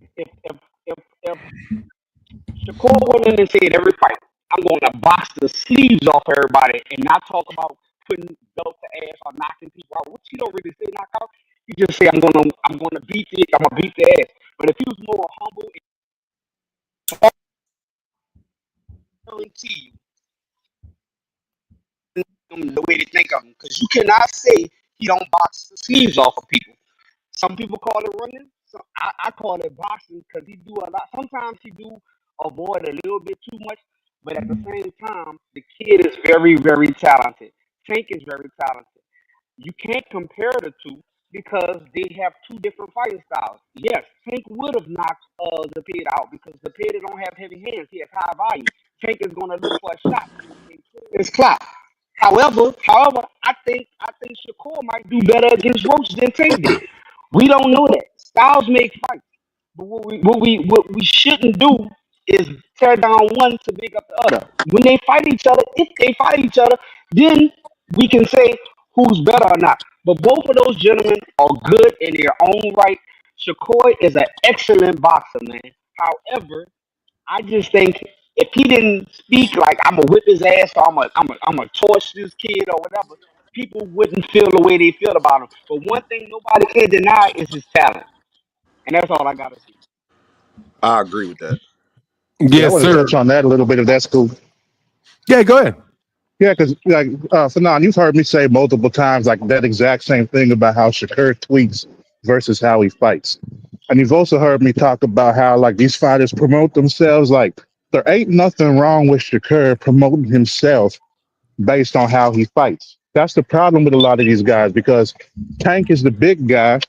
Shakur went in and said every fight, I'm going to box the sleeves off everybody and not talk about putting belt to ass or knocking people out, which he don't really say knock out. He just say I'm gonna beat the ass. But if he was more humble and guarantee you the way they think of him, because you cannot say he don't box the sleeves off of people. Some people call it running. So I call it boxing because he do a lot. Sometimes he do avoid a little bit too much, but at the same time, the kid is very, very talented. Tank is very talented. You can't compare the two because they have two different fighting styles. Yes, Tank would have knocked the pit out because the pit don't have heavy hands. He has high volume. Tank is going to look for a shot. It's clock. However, I think Shakur might do better against Roach than Tank did. We don't know that. Styles make fights, but what we shouldn't do is tear down one to big up the other. When they fight each other, if they fight each other, then we can say who's better or not. But both of those gentlemen are good in their own right. Shakur is an excellent boxer, man. However, I just think if he didn't speak like I'm gonna whip his ass or I'm a torch this kid or whatever, people wouldn't feel the way they feel about him. But one thing nobody can deny is his talent, and that's all I gotta say. I agree with that. Yeah, I Yes, want to sir. touch on that a little bit if that's cool. Yeah, go ahead. Yeah, because like Fanon, you've heard me say multiple times like that exact same thing about how Shakur tweets versus how he fights. And you've also heard me talk about how like these fighters promote themselves. Like there ain't nothing wrong with Shakur promoting himself based on how he fights. That's the problem with a lot of these guys because Tank is the big guy,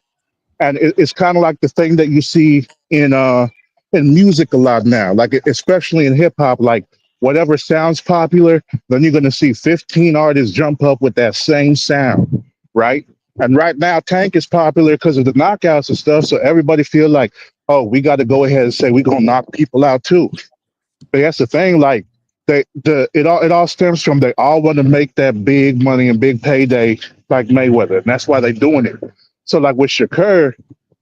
and it's kind of like the thing that you see in music a lot now, like especially in hip hop. Like whatever sounds popular, then you're going to see 15 artists jump up with that same sound, right? And right now, Tank is popular because of the knockouts and stuff. So everybody feel like, oh, we got to go ahead and say we're gonna knock people out too. But that's the thing, like it all stems from they all want to make that big money and big payday like Mayweather, and that's why they're doing it. So like with Shakur,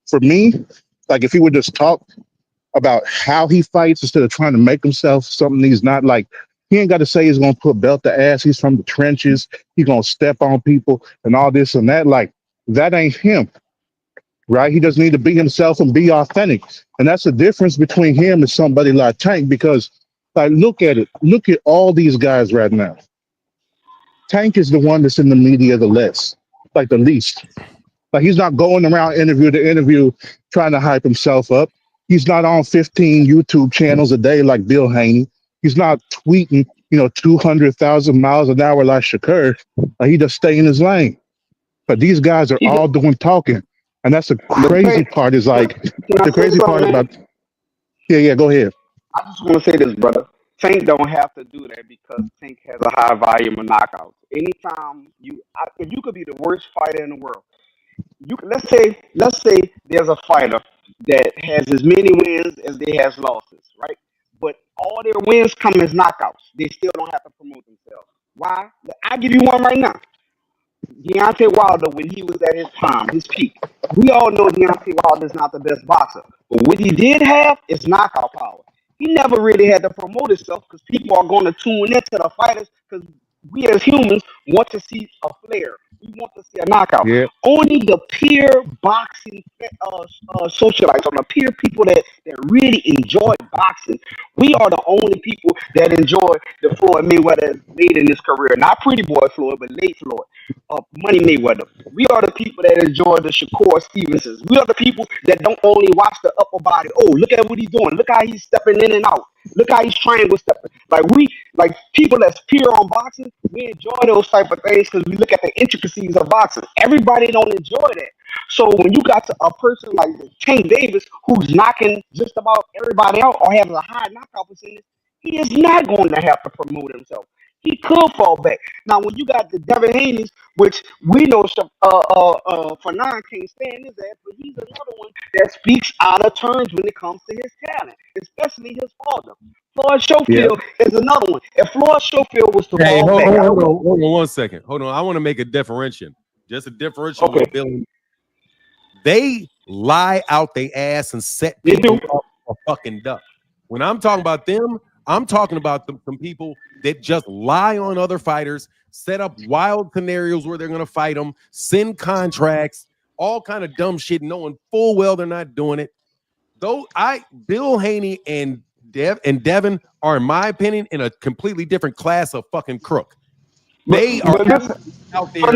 for me, like if he would just talk about how he fights instead of trying to make himself something he's not, like he ain't got to say he's gonna put belt to ass, he's from the trenches, he's gonna step on people and all this and that. Like that ain't him, right? He doesn't need to be himself and be authentic. And that's the difference between him and somebody like Tank, because like look at it, look at all these guys right now. Tank is the one that's in the media the less, like the least. Like he's not going around interview to interview trying to hype himself up. He's not on 15 YouTube channels a day like Bill Haney. He's not tweeting, 200,000 miles an hour like Shakur. Like he just stay in his lane. But these guys are He all just, doing talking. And that's the but crazy Tank, part is can, like can I the say crazy part something, man? about, yeah, yeah, go ahead. I just want to say this, brother. Tank don't have to do that because Tank has a high volume of knockouts. Anytime if you could be the worst fighter in the world, let's say there's a fighter that has as many wins as they has losses, right? But all their wins come as knockouts. They still don't have to promote themselves. Why? I give you one right now. Deontay Wilder, when he was at his prime, his peak, we all know Deontay Wilder is not the best boxer. But what he did have is knockout power. He never really had to promote himself because people are going to tune into the fighters because we as humans want to see a flare. We want to see a knockout. Yeah. Only the pure boxing socialites, or the pure people that really enjoy boxing, we are the only people that enjoy the Floyd Mayweather late in his career. Not Pretty Boy Floyd, but late Floyd. Money Mayweather. We are the people that enjoy the Shakur Stevensons. We are the people that don't only watch the upper body. Oh, look at what he's doing. Look how he's stepping in and out. Look how he's triangle stepping. Like people that's pure on boxing, we enjoy those type of things because we look at the intricacies of boxing. Everybody don't enjoy that. So when you got to a person like Tank Davis who's knocking just about everybody out or has a high knockout percentage, he is not going to have to promote himself. He could fall back. Now, when you got the Devin Haney's, which we know Fanon can't stand his ass, but he's another one that speaks out of turns when it comes to his talent, especially his father. Floyd Yeah. Schofield is another one. If Floyd Schofield was to Hey, fall back, hold on 1 second. Hold on. I want to make a differentiation. Just a differential okay, with Bill. They lie out their ass and set they people do. up a fucking duck. When I'm talking about them, I'm talking about some people that just lie on other fighters, set up wild scenarios where they're going to fight them, send contracts, all kind of dumb shit, knowing full well they're not doing it. Bill Haney and Devin are, in my opinion, in a completely different class of fucking crook. They are out there. For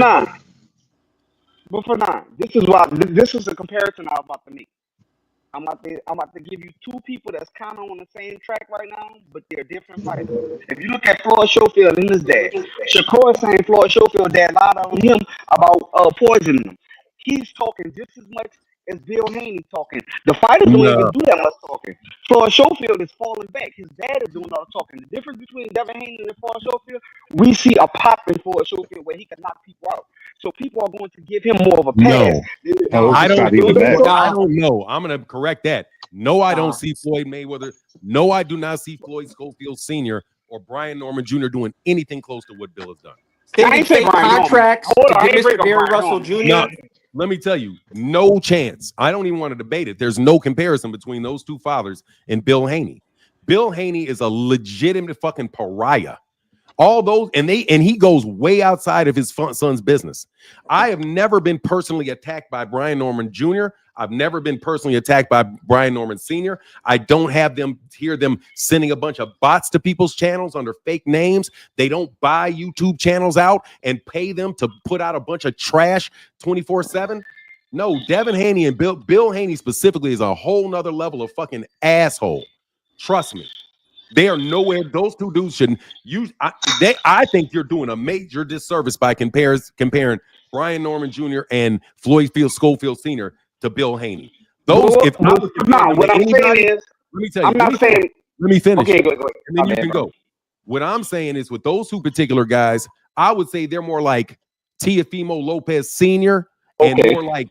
now, this is a comparison I'm about to make. I'm about to give you two people that's kind of on the same track right now, but they're different fighters. If you look at Floyd Schofield and his dad, Shakur is saying Floyd Schofield dad lied on him about poisoning him. He's talking just as much as Bill Haney talking. The fighters don't even do that much talking. Floyd Schofield is falling back. His dad is doing all the talking. The difference between Devin Haney and Floyd Schofield, we see a pop in Floyd Schofield where he can knock people out. So people are going to give him more of a pass. No, I it's don't not even that. I don't know. I'm going to correct that. No, I don't see Floyd Mayweather. No, I do not see Floyd Schofield Sr. or Brian Norman Jr. doing anything close to what Bill has done. They fake contracts to get Mr. Barry Russell Jr. No, let me tell you, no chance. I don't even want to debate it. There's no comparison between those two fathers and Bill Haney. Bill Haney is a legitimate fucking pariah. All those, and he goes way outside of his son's business. I have never been personally attacked by Brian Norman Jr. I've never been personally attacked by Brian Norman Sr. I don't hear them sending a bunch of bots to people's channels under fake names. They don't buy YouTube channels out and pay them to put out a bunch of trash 24/7. No, Devin Haney and Bill Haney specifically is a whole nother level of fucking asshole. Trust me. They are nowhere. Those two dudes shouldn't use. I think you're doing a major disservice by comparing Brian Norman Jr. and Floyd Schofield Sr. to Bill Haney. Those. What I'm saying is, let me tell you. Let me finish. Okay, go. And then you can go. What I'm saying is, with those two particular guys, I would say they're more like Teofimo Lopez Sr. and more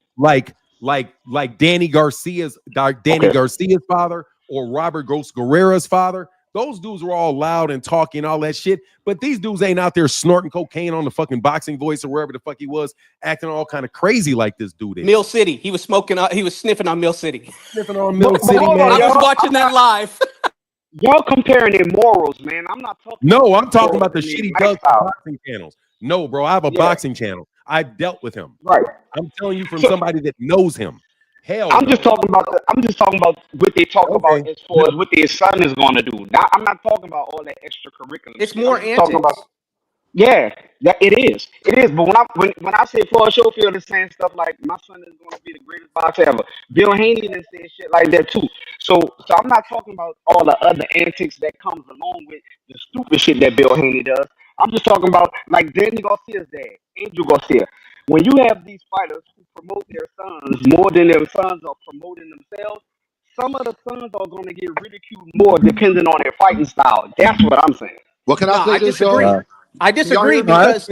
like Danny Garcia's father or Robert Gross Guerrera's father. Those dudes were all loud and talking all that shit, but these dudes ain't out there snorting cocaine on the fucking Boxing Voice or wherever the fuck he was, acting all kind of crazy like this dude is. Mill City. He was he was sniffing on Mill City. Sniffing on Mill City, man. I was watching that live. Y'all comparing their morals, man. I'm not talking. No, I'm talking about the shit he does boxing channels. No, bro, I have a boxing channel. I've dealt with him. Right. I'm telling you from somebody that knows him. Hell, I'm just talking about what they talk about as far as what their son is going to do. I'm not talking about all that extracurricular. It's more antics. It is. But when I say Floyd Schofield is saying stuff like my son is going to be the greatest boxer ever, Bill Haney is saying shit like that too. So I'm not talking about all the other antics that comes along with the stupid shit that Bill Haney does. I'm just talking about like Danny Garcia's dad, Angel Garcia. When you have these fighters who promote their sons more than their sons are promoting themselves, some of the sons are going to get ridiculed more depending on their fighting style. That's what I'm saying. Well, can I say this, disagree. I disagree because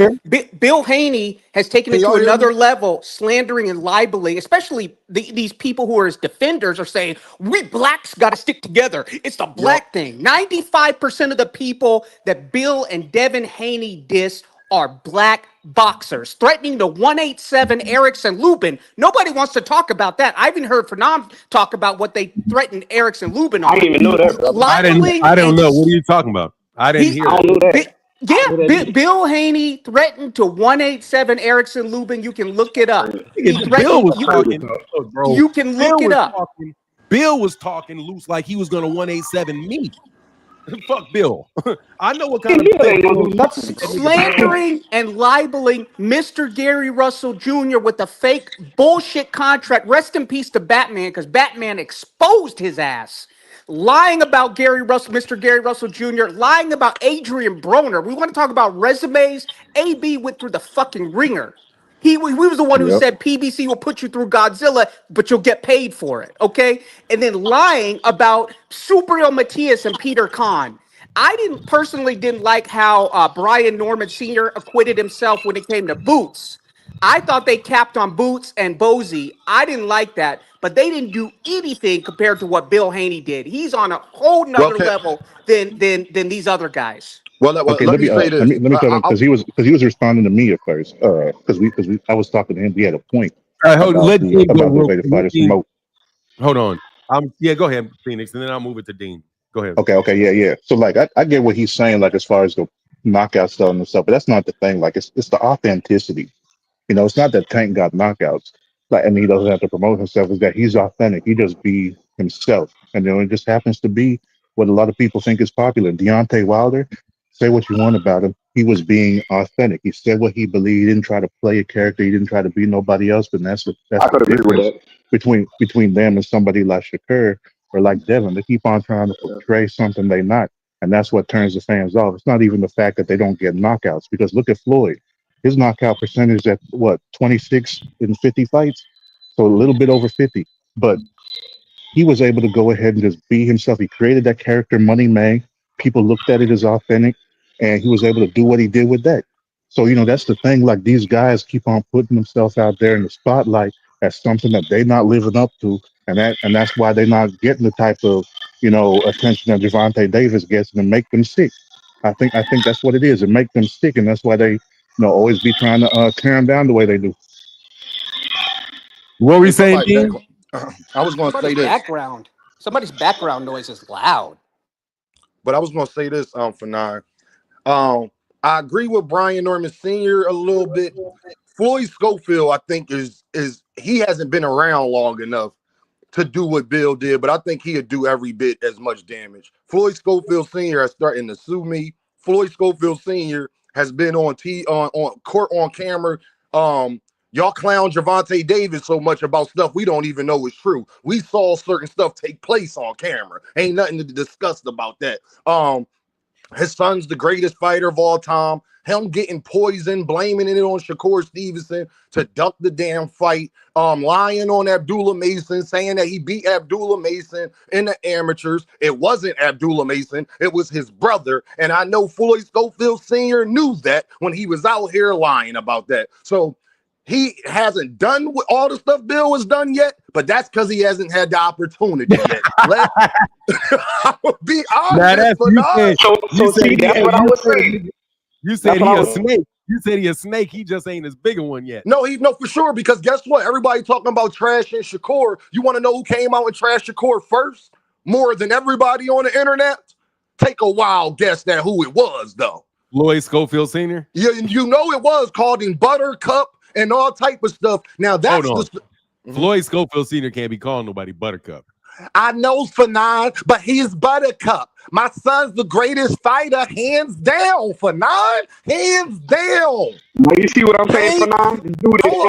Bill Haney has taken it to another level, slandering and libeling, especially these people who are his defenders are saying, we blacks got to stick together. It's the black thing. 95% of the people that Bill and Devin Haney diss are black boxers, threatening the 187 Erickson Lubin. Nobody wants to talk about that. I even heard Phnom talk about what they threatened Erickson Lubin on. I didn't even know that. I don't know. What are you talking about? I didn't hear. I don't know that. Yeah, Bill Haney threatened to 187 Erickson Lubin. You can look it up. He Bill threatened. was talking, look, bro. You can look it up. Bill was talking loose like he was gonna 187 me. Fuck Bill. I know what kind of Bill ain't gonna do nothing. Slandering and libeling Mr. Gary Russell Jr. with a fake bullshit contract. Rest in peace to Batman, because Batman exposed his ass. Lying about Gary Russell, Mr. Gary Russell Jr., lying about Adrian Broner. We want to talk about resumes. AB went through the fucking ringer. He was the one who Yep. said PBC will put you through Godzilla, but you'll get paid for it. Okay. And then lying about Subriel Matias and Peter Kahn. I didn't like how Brian Norman Sr. acquitted himself when it came to Boots. I thought they capped on Boots and Bozy. I didn't like that, but they didn't do anything compared to what Bill Haney did. He's on a whole Well, nother level than these other guys. Okay, let me say let this. me tell him because he was responding to me at first. Because I was talking to him. We had a point All right, let Dean go about the real way the quick. fighters promote. Hold on. Yeah, go ahead, Phoenix, and then I'll move it to Dean. Go ahead. Okay, yeah. So like I get what he's saying, like as far as the knockout stuff and stuff, but that's not the thing. Like it's the authenticity. It's not that Tank got knockouts, like, and he doesn't have to promote himself. Is that he's authentic? He just be himself, and it just happens to be what a lot of people think is popular. Deontay Wilder, say what you want about him, he was being authentic. He said what he believed. He didn't try to play a character. He didn't try to be nobody else. But that's I could the agree with difference that. between them and somebody like Shakur or like Devin. They keep on trying to portray something they're not, and that's what turns the fans off. It's not even the fact that they don't get knockouts, because look at Floyd. His knockout percentage at what, 26 in 50 fights, so a little bit over 50. But he was able to go ahead and just be himself. He created that character, Money May. People looked at it as authentic, and he was able to do what he did with that. So that's the thing. Like, these guys keep on putting themselves out there in the spotlight as something that they're not living up to, and that's why they're not getting the type of attention that Gervonta Davis gets, and make them sick. I think that's what it is. It make them sick, and that's why they always be trying to tear them down the way they do. What were you Hey, saying, somebody back. Dean? I was going to say this, Somebody's background noise is loud. but I was going to say this for nine. I agree with Brian Norman Sr. a little bit. Floyd Schofield, I think, is he hasn't been around long enough to do what Bill did, but I think he'd do every bit as much damage. Floyd Schofield Sr. is starting to sue me. Floyd Schofield Sr. has been on court on camera. Y'all clown Gervonta Davis so much about stuff we don't even know is true. We saw certain stuff take place on camera. Ain't nothing to discuss about that. His son's the greatest fighter of all time. Him getting poisoned, blaming it on Shakur Stevenson to duck the damn fight. Lying on Abdullah Mason, saying that he beat Abdullah Mason in the amateurs. It wasn't Abdullah Mason. It was his brother. And I know Floyd Schofield Sr. knew that when he was out here lying about that. So he hasn't done all the stuff Bill has done yet, but that's because he hasn't had the opportunity yet. I would be honest. So see, that's what I was saying. You said he a snake. You said he a snake. He just ain't as big a one yet. No, for sure. Because guess what? Everybody talking about trash and Shakur. You want to know who came out and trashed Shakur first? More than everybody on the internet? Take a wild guess at who it was, though. Floyd Schofield Sr.? Yeah, you know it was, called him Buttercup and all type of stuff. Now that's Floyd Schofield Sr. can't be calling nobody Buttercup. I know Fanon, but he's Buttercup. My son's the greatest fighter, hands down, Fanon. Hands down. Now you see what I'm saying, Fanon? Hold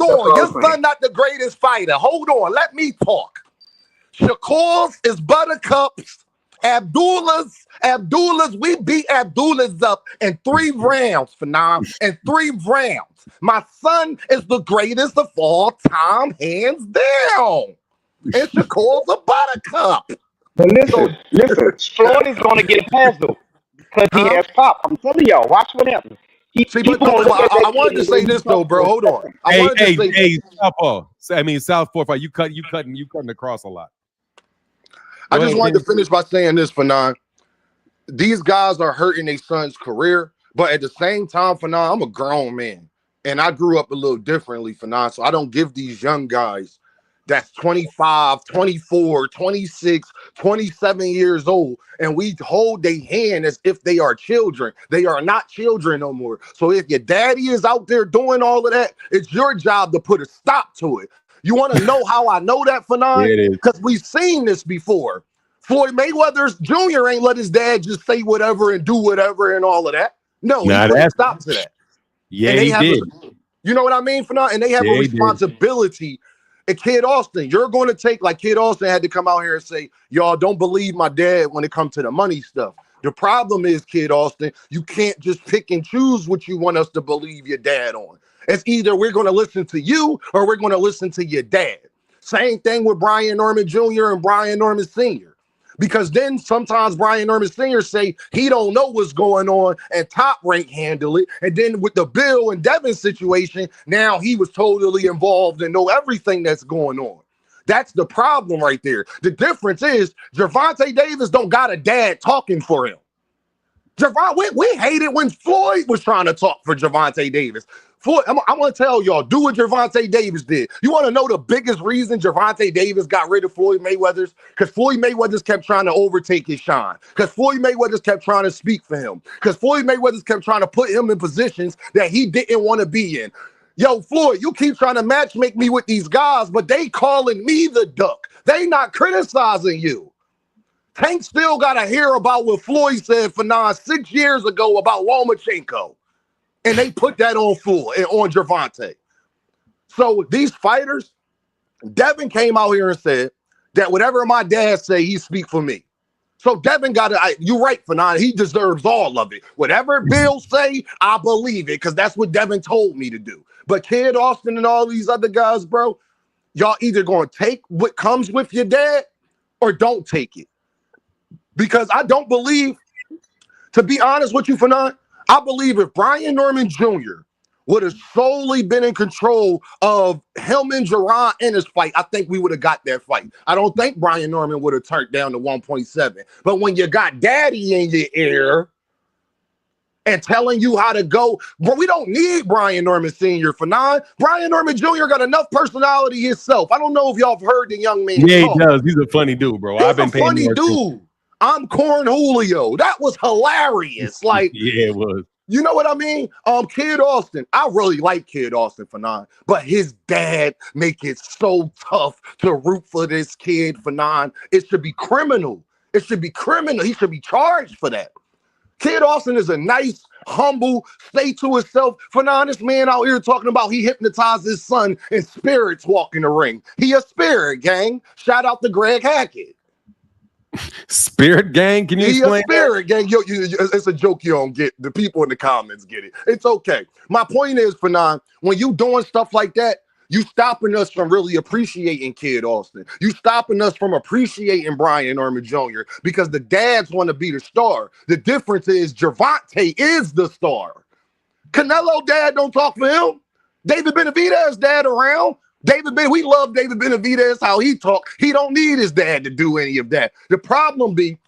on. Your son not the greatest fighter. Hold on. Let me talk. Shakur's is Buttercup's. Abdullah's, we beat Abdullah's up in 3 rounds, Fanon. In 3 rounds. My son is the greatest of all time, hands down. And Shakur's a Buttercup. But listen, Floyd is going to get puzzled because he has pop. I'm telling y'all, watch what happens. I wanted to say this though, bro. Hold on. Southpaw fight. You cutting across a lot. I just wanted to finish by saying this, Fanon. These guys are hurting their son's career, but at the same time, Fanon, I'm a grown man, and I grew up a little differently, Fanon. So I don't give these young guys that's 25, 24, 26, 27 years old, and we hold their hand as if they are children. They are not children no more. So if your daddy is out there doing all of that, it's your job to put a stop to it. You want to know how I know that, Fanon? Yeah, it is. Because we've seen this before. Floyd Mayweather's Jr. ain't let his dad just say whatever and do whatever and all of that. No, he Now put a that's stop to that. yeah, And they he have a, did. you know what I mean, Fanon? And they have a Yeah, he did. responsibility. And Kid Austin, you're going to take, like Kid Austin had to come out here and say, y'all don't believe my dad when it comes to the money stuff. The problem is, Kid Austin, you can't just pick and choose what you want us to believe your dad on. It's either we're going to listen to you or we're going to listen to your dad. Same thing with Brian Norman Jr. and Brian Norman Sr. Because then sometimes Brian Norman Sr. say he don't know what's going on and Top Rank handle it. And then with the Bill and Devin situation, now he was totally involved and know everything that's going on. That's the problem right there. The difference is Gervonta Davis don't got a dad talking for him. We hated when Floyd was trying to talk for Gervonta Davis. Floyd, I'm going to tell y'all, do what Gervonta Davis did. You want to know the biggest reason Gervonta Davis got rid of Floyd Mayweather's? Because Floyd Mayweather's kept trying to overtake his shine. Because Floyd Mayweather's kept trying to speak for him. Because Floyd Mayweather's kept trying to put him in positions that he didn't want to be in. Yo, Floyd, you keep trying to matchmake me with these guys, but they calling me the duck. They not criticizing you. Tank still got to hear about what Floyd said for 6 years ago about Lomachenko. And they put that on Floyd and on Gervonta. So these fighters, Devin came out here and said that whatever my dad say, he speak for me. So Devin got to, you're right, Fanon. He deserves all of it. Whatever Bill say, I believe it because that's what Devin told me to do. But Kid Austin and all these other guys, bro, y'all either going to take what comes with your dad or don't take it. Because I don't believe, to be honest with you, Fanon, I believe if Brian Norman Jr. would have solely been in control of him and Gerard in his fight, I think we would have got that fight. I don't think Brian Norman would have turned down to 1.7. But when you got daddy in your ear and telling you how to go, bro, we don't need Brian Norman Sr. for 9. Brian Norman Jr. got enough personality himself. I don't know if y'all have heard the young man Yeah, talk. he does. He's a funny dude, bro. I've been He's a funny dude. I'm Corn Julio. That was hilarious. Like, yeah, it was. You know what I mean? Kid Austin. I really like Kid Austin for 9, but his dad make it so tough to root for this kid for 9. It should be criminal. It should be criminal. He should be charged for that. Kid Austin is a nice, humble, stay to himself. For 9, this man out here talking about he hypnotized his son and spirits walking the ring. He a spirit, gang. Shout out to Greg Hackett. Spirit gang? Can you explain? Spirit gang. It's a joke you don't get. The people in the comments get it. It's okay. My point is, Fanon, when you doing stuff like that, you stopping us from really appreciating Kid Austin. You stopping us from appreciating Brian Norman Jr. because the dads want to be the star. The difference is Gervonta is the star. Canelo dad don't talk for him. David Benavidez dad around. We love David Benavidez, how he talk. He don't need his dad to do any of that. The problem be,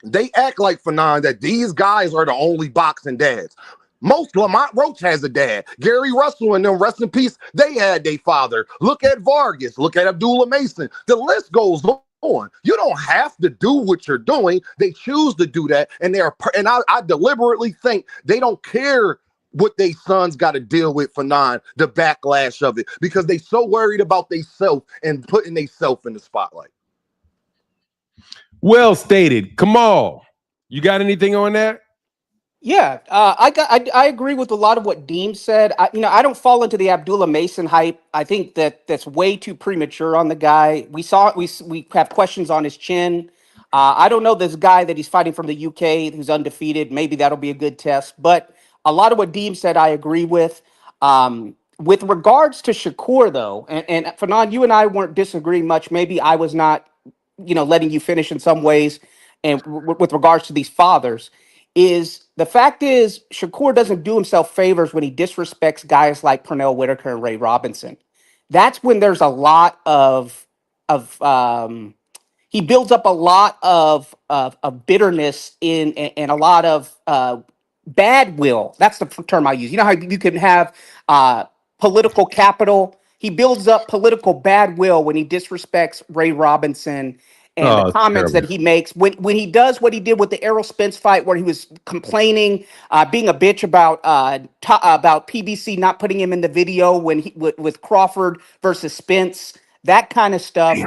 they act like, Fanon, that these guys are the only boxing dads. Most Lamont Roach has a dad. Gary Russell and them, rest in peace, they had their father. Look at Vargas. Look at Abdullah Mason. The list goes on. You don't have to do what you're doing. They choose to do that, and I deliberately think they don't care what they sons got to deal with for 9, the backlash of it, because they so worried about theyself and putting theyself in the spotlight. Well stated. Kamal, you got anything on that? Yeah, I agree with a lot of what Deem said. I don't fall into the Abdullah Mason hype. I think that's way too premature on the guy. We have questions on his chin. I don't know this guy that he's fighting from the UK who's undefeated. Maybe that'll be a good test. But a lot of what Deem said, I agree with. With regards to Shakur, though, and Fanon, you and I weren't disagreeing much. Maybe I was not, letting you finish in some ways. And with regards to these fathers, is the fact is Shakur doesn't do himself favors when he disrespects guys like Pernell Whitaker and Ray Robinson. That's when there's a lot of he builds up a lot of bitterness and a lot of bad will. That's the term I use. You know how you can have political capital. He builds up political bad will when he disrespects Ray Robinson and the Oh, it's comments that terrible. he makes when he does what he did with the Errol Spence fight, where he was complaining, being a bitch about PBC not putting him in the video when with Crawford versus Spence, that kind of stuff.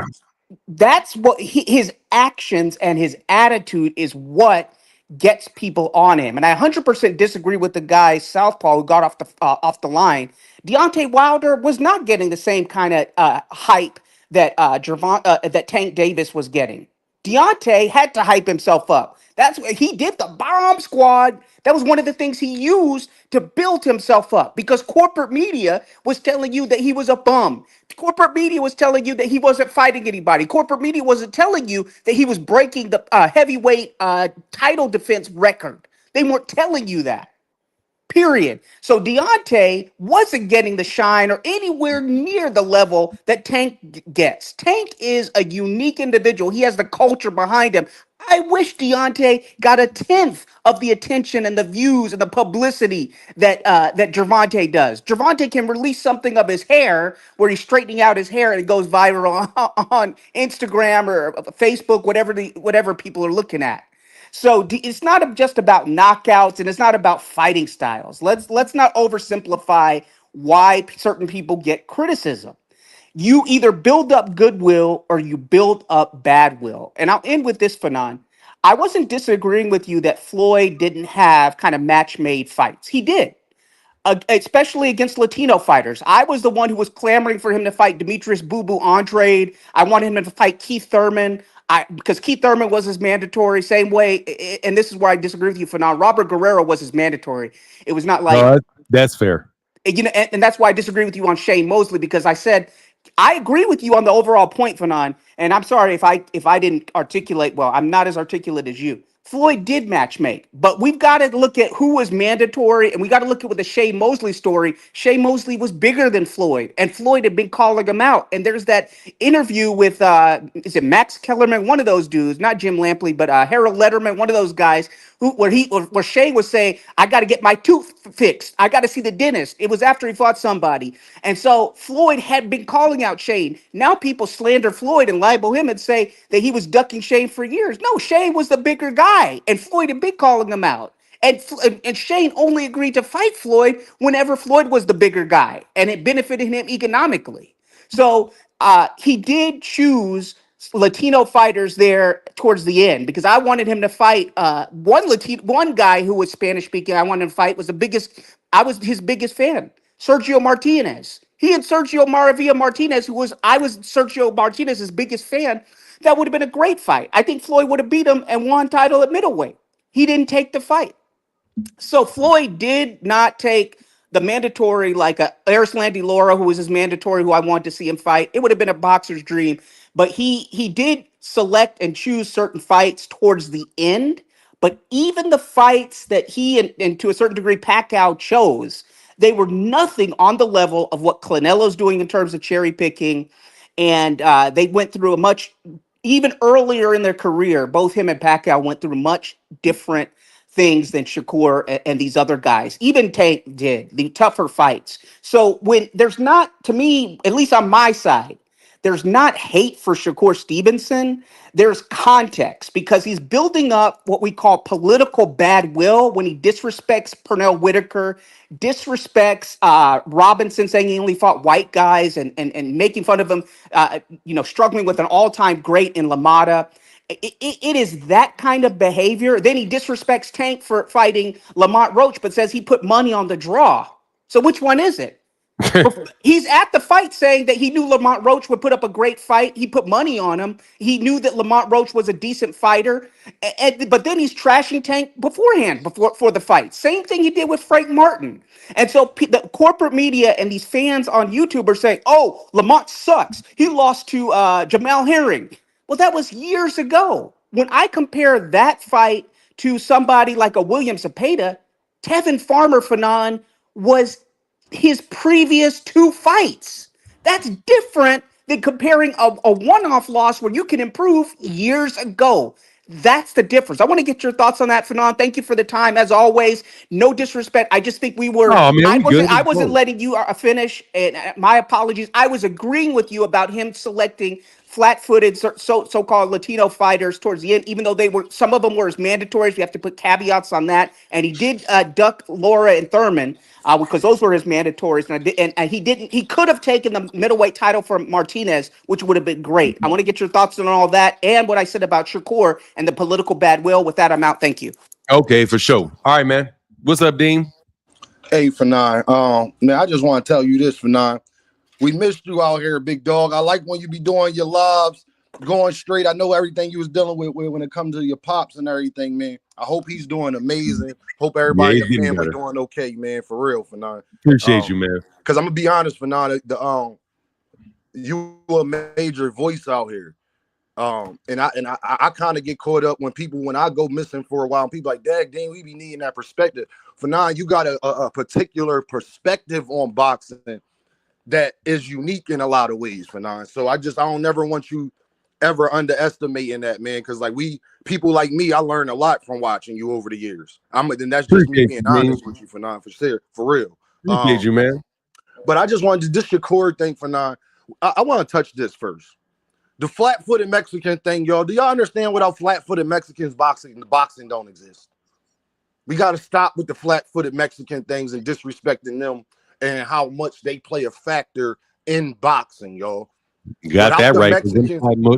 That's what his actions and his attitude is what gets people on him. And I 100% disagree with the guy Southpaw who got off the line. Deontay Wilder was not getting the same kind of hype that that Tank Davis was getting. Deontay had to hype himself up. That's what he did. The bomb squad. That was one of the things he used to build himself up because corporate media was telling you that he was a bum. Corporate media was telling you that he wasn't fighting anybody. Corporate media wasn't telling you that he was breaking the heavyweight title defense record. They weren't telling you that. Period. So Deontay wasn't getting the shine or anywhere near the level that Tank gets. Tank is a unique individual. He has the culture behind him. I wish Deontay got a tenth of the attention and the views and the publicity that Gervonta does. Gervonta can release something of his hair where he's straightening out his hair and it goes viral on Instagram or Facebook, whatever people are looking at. So it's not just about knockouts and it's not about fighting styles. Let's not oversimplify why certain people get criticism. You either build up goodwill or you build up bad will. And I'll end with this, Fanon. I wasn't disagreeing with you that Floyd didn't have kind of match made fights. He did, especially against Latino fighters. I was the one who was clamoring for him to fight Demetrius Boo Boo Andrade. I wanted him to fight Keith Thurman. Because Keith Thurman was his mandatory, same way, and this is where I disagree with you for now. Robert Guerrero was his mandatory. It was not like, No, that's fair. and that's why I disagree with you on Shane Mosley, because I said I agree with you on the overall point, Fanon, and I'm sorry if I didn't articulate well. I'm not as articulate as you. Floyd did match make, but we've got to look at who was mandatory, and we got to look at with the Shane Mosley story. Shane Mosley was bigger than Floyd, and Floyd had been calling him out. And there's that interview with is it Max Kellerman, one of those dudes, not Jim Lampley, but Harold Letterman, one of those guys, where Shane was saying, "I got to get my tooth fixed. I got to see the dentist." It was after he fought somebody, and so Floyd had been calling out Shane. Now people slander Floyd and libel him and say that he was ducking Shane for years. No, Shane was the bigger guy, and Floyd had been calling him out. And Shane only agreed to fight Floyd whenever Floyd was the bigger guy, and it benefited him economically. So he did choose Latino fighters there towards the end because I wanted him to fight one guy who was Spanish speaking. I wanted him to fight was the biggest. I was his biggest fan, Sergio Martinez. He and Sergio Maravilla Martinez, I was Sergio Martinez's biggest fan. That would have been a great fight. I think Floyd would have beat him and won title at middleweight. He didn't take the fight. So Floyd did not take the mandatory like Eris Landy Laura, who was his mandatory, who I wanted to see him fight. It would have been a boxer's dream, but he did select and choose certain fights towards the end. But even the fights that he and to a certain degree Pacquiao chose, they were nothing on the level of what Canelo's doing in terms of cherry picking, and they went through a much even earlier in their career. Both him and Pacquiao went through much different things than Shakur and these other guys. Even Tank did the tougher fights. So when there's not, to me, at least on my side, there's not hate for Shakur Stevenson. There's context because he's building up what we call political bad will when he disrespects Pernell Whitaker, disrespects Robinson, saying he only fought white guys and making fun of him, struggling with an all-time great in LaMotta. It is that kind of behavior. Then he disrespects Tank for fighting Lamont Roach, but says he put money on the draw. So which one is it? He's at the fight saying that he knew Lamont Roach would put up a great fight. He put money on him. He knew that Lamont Roach was a decent fighter. But then he's trashing Tank beforehand, before the fight. Same thing he did with Frank Martin. And so the corporate media and these fans on YouTube are saying, "Oh, Lamont sucks. He lost to Jamal Herring." Well, that was years ago. When I compare that fight to somebody like a William Zepeda, Tevin Farmer Fanon was his previous two fights. That's different than comparing a one-off loss where you can improve years ago. That's the difference. I want to get your thoughts on that, Fanon. Thank you for the time, as always. No disrespect. I just think we were. Oh man, we good. I We wasn't close. letting you finish, and my apologies. I was agreeing with you about him selecting flat-footed, so-called Latino fighters towards the end, even though some of them were as mandatories. We have to put caveats on that. And he did duck Laura and Thurman because those were his mandatories. And he didn't. He could have taken the middleweight title from Martinez, which would have been great. I want to get your thoughts on all that and what I said about Shakur and the political bad will. With that, I'm out. Thank you. Okay, for sure. All right, man. What's up, Dean? Hey, Fanon. Man, I just want to tell you this, Fanon. We missed you out here, big dog. I like when you be doing your lives, going straight. I know everything you was dealing with when it comes to your pops and everything, man. I hope he's doing amazing. Hope everybody in the family doing okay, man. For real, Fanon. Appreciate you, man. Because I'm gonna be honest, Fanon, you a major voice out here. And I kind of get caught up when I go missing for a while, and people like, Dad, Dean, we be needing that perspective. Fanon, you got a particular perspective on boxing that is unique in a lot of ways, Fanon. So I don't never want you ever underestimating that, man. Because like people like me, I learned a lot from watching you over the years. And that's just me being honest with you, Fanon, for real. Appreciate you, man. But I just wanted to this Shakur thing, Fanon. I want to touch this first. The flat-footed Mexican thing, y'all. Do y'all understand without flat-footed Mexicans, boxing don't exist? We got to stop with the flat-footed Mexican things and disrespecting them and how much they play a factor in boxing, y'all. You got that right.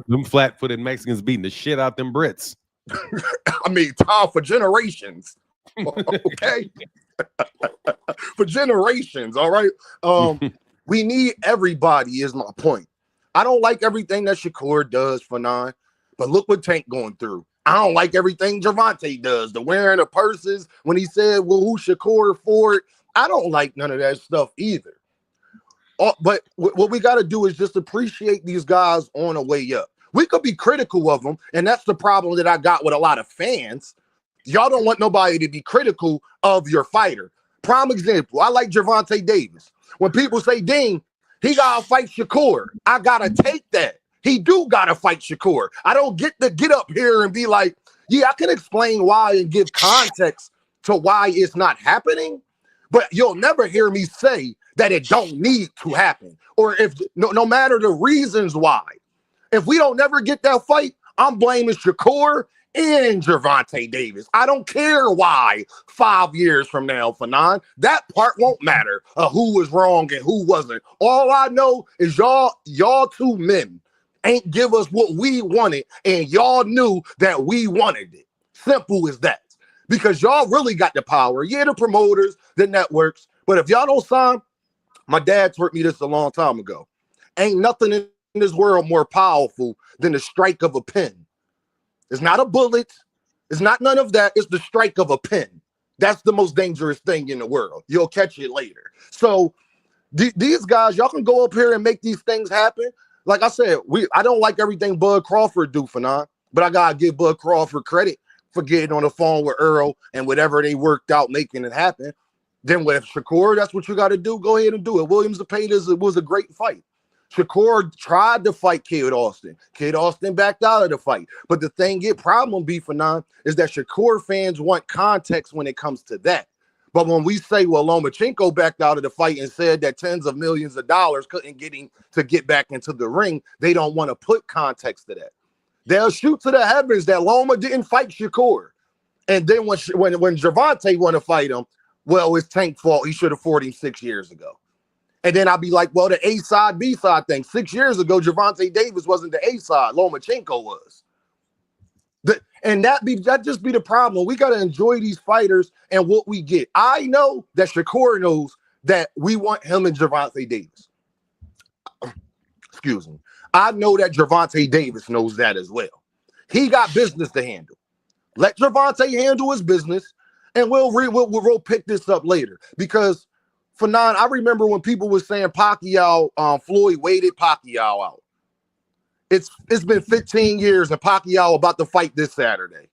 Them flat-footed Mexicans beating the shit out them Brits. I mean, time for generations. Okay? For generations, all right? We need everybody is my point. I don't like everything that Shakur does, Fanon, but look what Tank going through. I don't like everything Gervonta does. The wearing of purses when he said, well, who Shakur for it? I don't like none of that stuff either. But what we got to do is just appreciate these guys on the way up. We could be critical of them, and that's the problem that I got with a lot of fans. Y'all don't want nobody to be critical of your fighter. Prime example, I like Gervonta Davis. When people say, Dean, he got to fight Shakur, I got to take that. He do got to fight Shakur. I don't get to get up here and be like, yeah, I can explain why and give context to why it's not happening. But you'll never hear me say that it don't need to happen, or if no matter the reasons why. If we don't never get that fight, I'm blaming Shakur and Gervonta Davis. I don't care why 5 years from now, Fanon. That part won't matter who was wrong and who wasn't. All I know is y'all two men ain't give us what we wanted, and y'all knew that we wanted it. Simple as that. Because y'all really got the power. Yeah, the promoters, the networks. But if y'all don't sign, my dad taught me this a long time ago. Ain't nothing in this world more powerful than the strike of a pen. It's not a bullet. It's not none of that. It's the strike of a pen. That's the most dangerous thing in the world. You'll catch it later. So these guys, y'all can go up here and make these things happen. Like I said, I don't like everything Bud Crawford do, Fanon, but I got to give Bud Crawford credit for getting on the phone with Earl and whatever they worked out, making it happen. Then with Shakur, that's what you got to do. Go ahead and do it. Williams Zepeda, it was a great fight. Shakur tried to fight Kid Austin. Kid Austin backed out of the fight. But the problem be for now is that Shakur fans want context when it comes to that. But when we say, well, Lomachenko backed out of the fight and said that tens of millions of dollars couldn't get him to get back into the ring, they don't want to put context to that. They'll shoot to the heavens that Loma didn't fight Shakur. And then when Gervonta want to fight him, well, it's Tank's fault. He should have fought him 6 years ago. And then I'll be like, well, the A-side, B-side thing. 6 years ago, Gervonta Davis wasn't the A-side. Lomachenko was. That just be the problem. We got to enjoy these fighters and what we get. I know that Shakur knows that we want him and Gervonta Davis. Excuse me. I know that Gervonta Davis knows that as well. He got business to handle. Let Gervonta handle his business, and we'll pick this up later. Because, Fanon, I remember when people were saying Pacquiao, Floyd waited Pacquiao out. It's been 15 years, and Pacquiao about to fight this Saturday.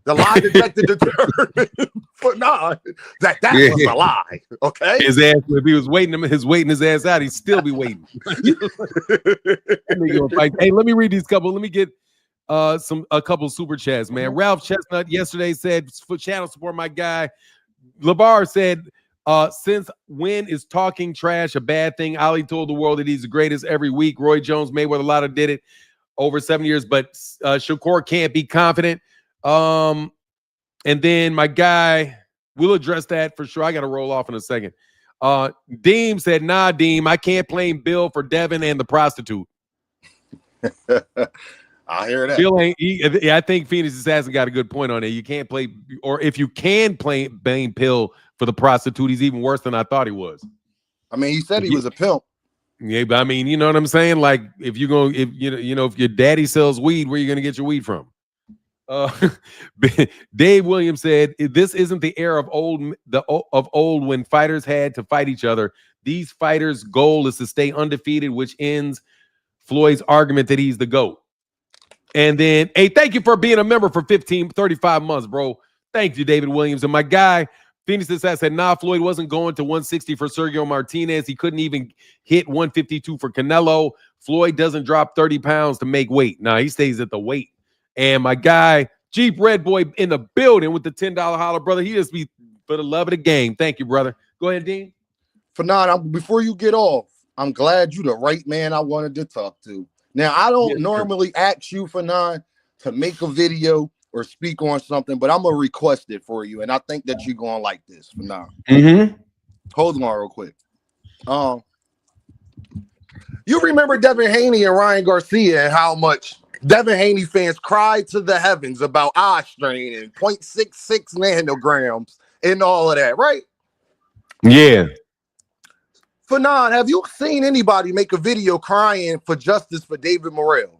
The lie detector determined, Fanon, that was a lie. Okay, his ass. If he was waiting his ass out, he'd still be waiting. Hey, let me read these couple. Let me get a couple super chats, man. Ralph Chestnut yesterday said for channel support, my guy. Labar said, since when is talking trash a bad thing? Ali told the world that he's the greatest every week. Roy Jones, Mayweather, a lot of did it over 7 years, but Shakur can't be confident. And then my guy, we'll address that for sure. I got to roll off in a second. Deem said, nah, Deem, I can't blame Bill for Devin and the prostitute. I hear that. Bill ain't. I think Phoenix Assassin got a good point on it. You can't play, or if you can blame Bill for the prostitute, he's even worse than I thought he was. I mean, he said he was a pimp. Yeah, but I mean, you know what I'm saying? Like, if you're going, if if your daddy sells weed, where are you going to get your weed from? Dave Williams said, "This isn't the era of old when fighters had to fight each other. These fighters' goal is to stay undefeated, which ends Floyd's argument that he's the GOAT." And then, hey, thank you for being a member for 35 months, bro. Thank you, David Williams. And my guy, Phoenix Assassin, said, nah, Floyd wasn't going to 160 for Sergio Martinez. He couldn't even hit 152 for Canelo. Floyd doesn't drop 30 pounds to make weight. Nah, he stays at the weight. And my guy, Jeep Red Boy in the building with the $10 holler, brother. He just be for the love of the game. Thank you, brother. Go ahead, Dean. Fanon, before you get off, I'm glad you're the right man I wanted to talk to. Now, I don't normally ask you, Fanon, to make a video or speak on something, but I'm going to request it for you, and I think that you're going to like this, Fanon. Mm-hmm. Hold on real quick. You remember Devin Haney and Ryan Garcia and how much Devin Haney fans cried to the heavens about eye strain and 0.66 nanograms and all of that, right? Yeah. Fanon, have you seen anybody make a video crying for justice for David Morrell?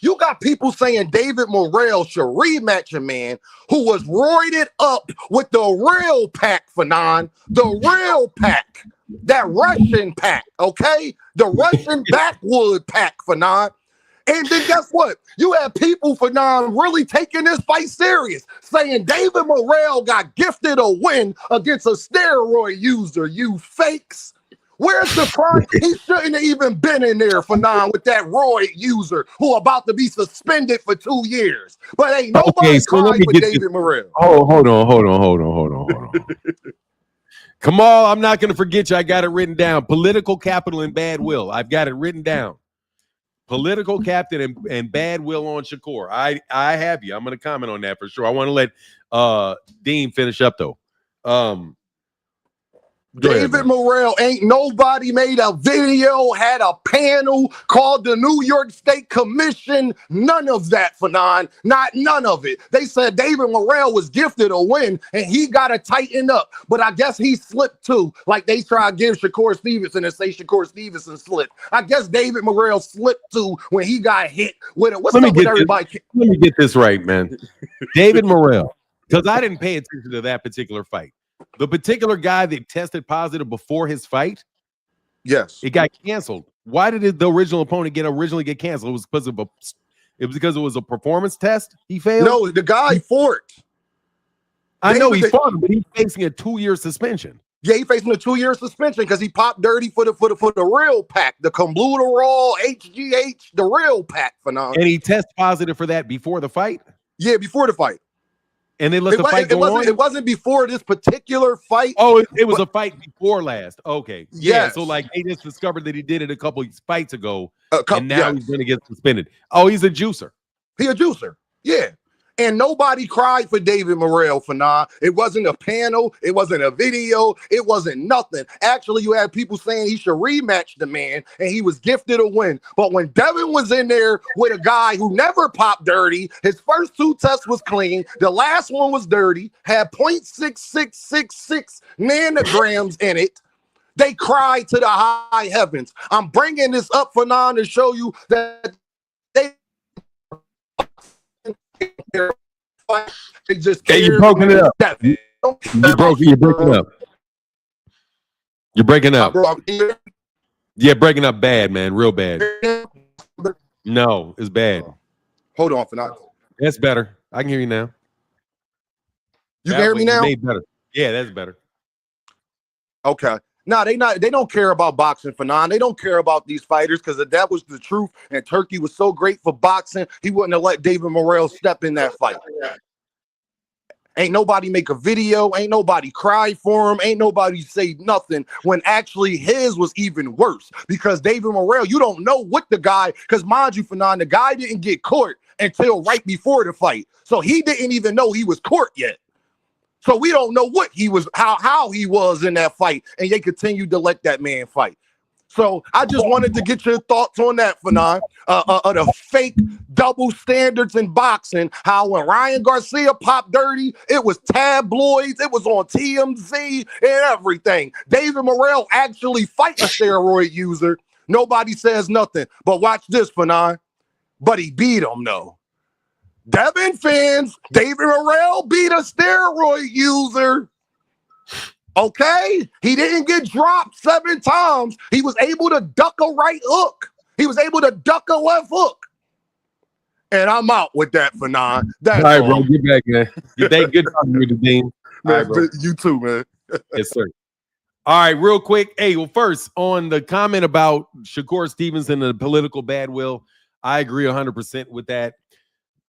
You got people saying David Morrell should rematch a man who was roided up with the real pack, Fanon. The real pack. That Russian pack, okay? The Russian backwood pack, Fanon. And then guess what? You have people, Fanon, really taking this fight serious, saying David Morrell got gifted a win against a steroid user, you fakes. Where's the pride? He shouldn't have even been in there, Fanon, with that roid user who about to be suspended for 2 years. But ain't nobody crying for David Morrell. Oh, hold on. Kamal, I'm not going to forget you. I got it written down. Political capital and bad will. I've got it written down. Political captain and bad will on Shakur. I have you. I'm going to comment on that for sure. I want to let Dean finish up, though. David Morrell, ain't nobody made a video, had a panel, called the New York State Commission. None of that, Fanon. None of it. They said David Morrell was gifted a win and he got to tighten up. But I guess he slipped too. Like they try to give Shakur Stevenson and say Shakur Stevenson slipped. I guess David Morrell slipped too when he got hit with it. What's up with everybody? Let me get this right, man. David Morrell, because I didn't pay attention to that particular fight. The particular guy that tested positive before his fight, yes, it got canceled. Why did the original opponent originally get canceled? It was because it was a performance test. He failed. No, the guy fought. I know he fought him, but he's facing a 2-year suspension. Yeah, he's facing a 2-year suspension because he popped dirty for the real pack, the Cumbuterol, HGH, the real pack, Fanon. And he tested positive for that before the fight. Yeah, before the fight. And they let the fight go on? It wasn't before this particular fight. Oh, it was a fight before last. Okay. Yeah. Yes. So, like, they just discovered that he did it a couple of fights ago, and now he's going to get suspended. Oh, he's a juicer. He a juicer. Yeah. And nobody cried for David Morrell, Fanon. It wasn't a panel. It wasn't a video. It wasn't nothing. Actually, you had people saying he should rematch the man, and he was gifted a win. But when Devin was in there with a guy who never popped dirty, his first 2 tests was clean. The last one was dirty, had 0.6666 nanograms in it. They cried to the high heavens. I'm bringing this up, Fanon, to show you that they just you're broken it up. You're breaking up. You're breaking up. Yeah, breaking up bad, man. Real bad. No, it's bad. Hold on, Fanon. That's better. I can hear you now. You can hear me now? Made better. Yeah, that's better. Okay. No, they don't care about boxing, Fanon. They don't care about these fighters, because if that was the truth and Turkey was so great for boxing, he wouldn't have let David Morrell step in that fight. Ain't nobody make a video, ain't nobody cry for him, ain't nobody say nothing, when actually his was even worse. Because David Morrell, you don't know what the guy, because mind you, Fanon, the guy didn't get caught until right before the fight. So he didn't even know he was caught yet. So we don't know what he was, how he was in that fight, and they continued to let that man fight. So I just wanted to get your thoughts on that, Fanon, the fake double standards in boxing, how when Ryan Garcia popped dirty, it was tabloids, it was on TMZ and everything. David Morrell actually fight a steroid user. Nobody says nothing. But watch this, Fanon. But he beat him, though. Devin fans, David Morrell beat a steroid user. Okay? He didn't get dropped 7 times. He was able to duck a right hook. He was able to duck a left hook. And I'm out with that, Fanon. That's all right, bro. Get back, man. Good talking to you, Dean. Man, all right, bro. You too, man. Yes, sir. All right, real quick. Hey, well, first, on the comment about Shakur Stevenson and the political bad will, I agree 100% with that.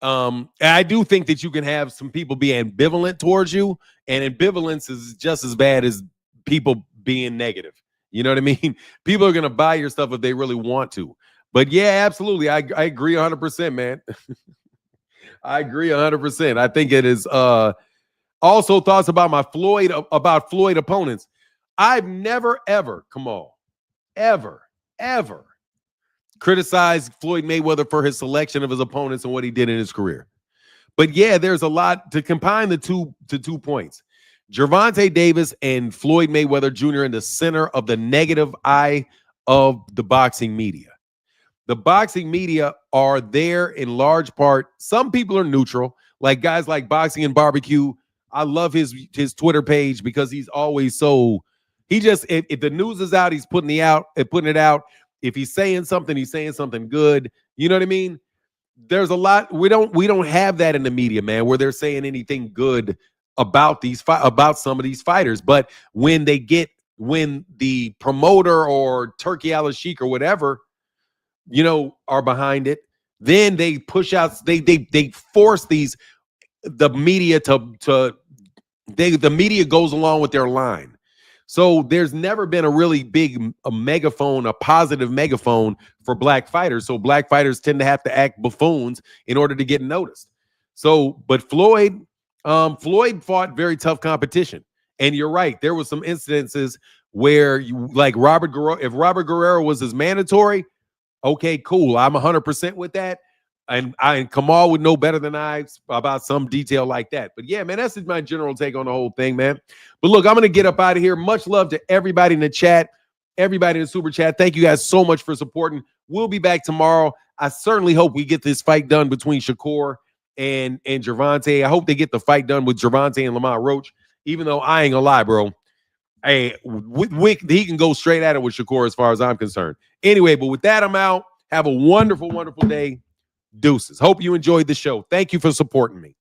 I do think that you can have some people be ambivalent towards you, and ambivalence is just as bad as people being negative. You know what I mean? People are going to buy your stuff if they really want to. But yeah, absolutely. I agree 100%, man. I agree 100%. I think it is also thoughts about Floyd opponents. I've never, ever, ever criticized Floyd Mayweather for his selection of his opponents and what he did in his career. But yeah, there's a lot to combine the two points. Gervonta Davis and Floyd Mayweather Jr. in the center of the negative eye of the boxing media. The boxing media are there in large part. Some people are neutral, like guys like Boxing and Barbecue. I love his Twitter page because he's always if the news is out, he's putting it out. If he's saying something good. You know what I mean? There's a lot. We don't have that in the media, man, where they're saying anything good about some of these fighters. But when the promoter or Turkey Al-Sheikh or whatever, are behind it, then they push out. They force the media the media goes along with their line. So there's never been a really big a positive megaphone for black fighters. So black fighters tend to have to act buffoons in order to get noticed. But Floyd fought very tough competition. And you're right. There was some incidences where if Robert Guerrero was his mandatory, okay, cool. I'm 100% with that. And Kamal would know better than I about some detail like that. But yeah, man, that's my general take on the whole thing, man. But look, I'm going to get up out of here. Much love to everybody in the chat, everybody in the super chat. Thank you guys so much for supporting. We'll be back tomorrow. I certainly hope we get this fight done between Shakur and Gervonta. I hope they get the fight done with Gervonta and Lamont Roach, even though I ain't going to lie, bro. Hey, he can go straight at it with Shakur as far as I'm concerned. Anyway, but with that, I'm out. Have a wonderful, wonderful day. Deuces. Hope you enjoyed the show. Thank you for supporting me.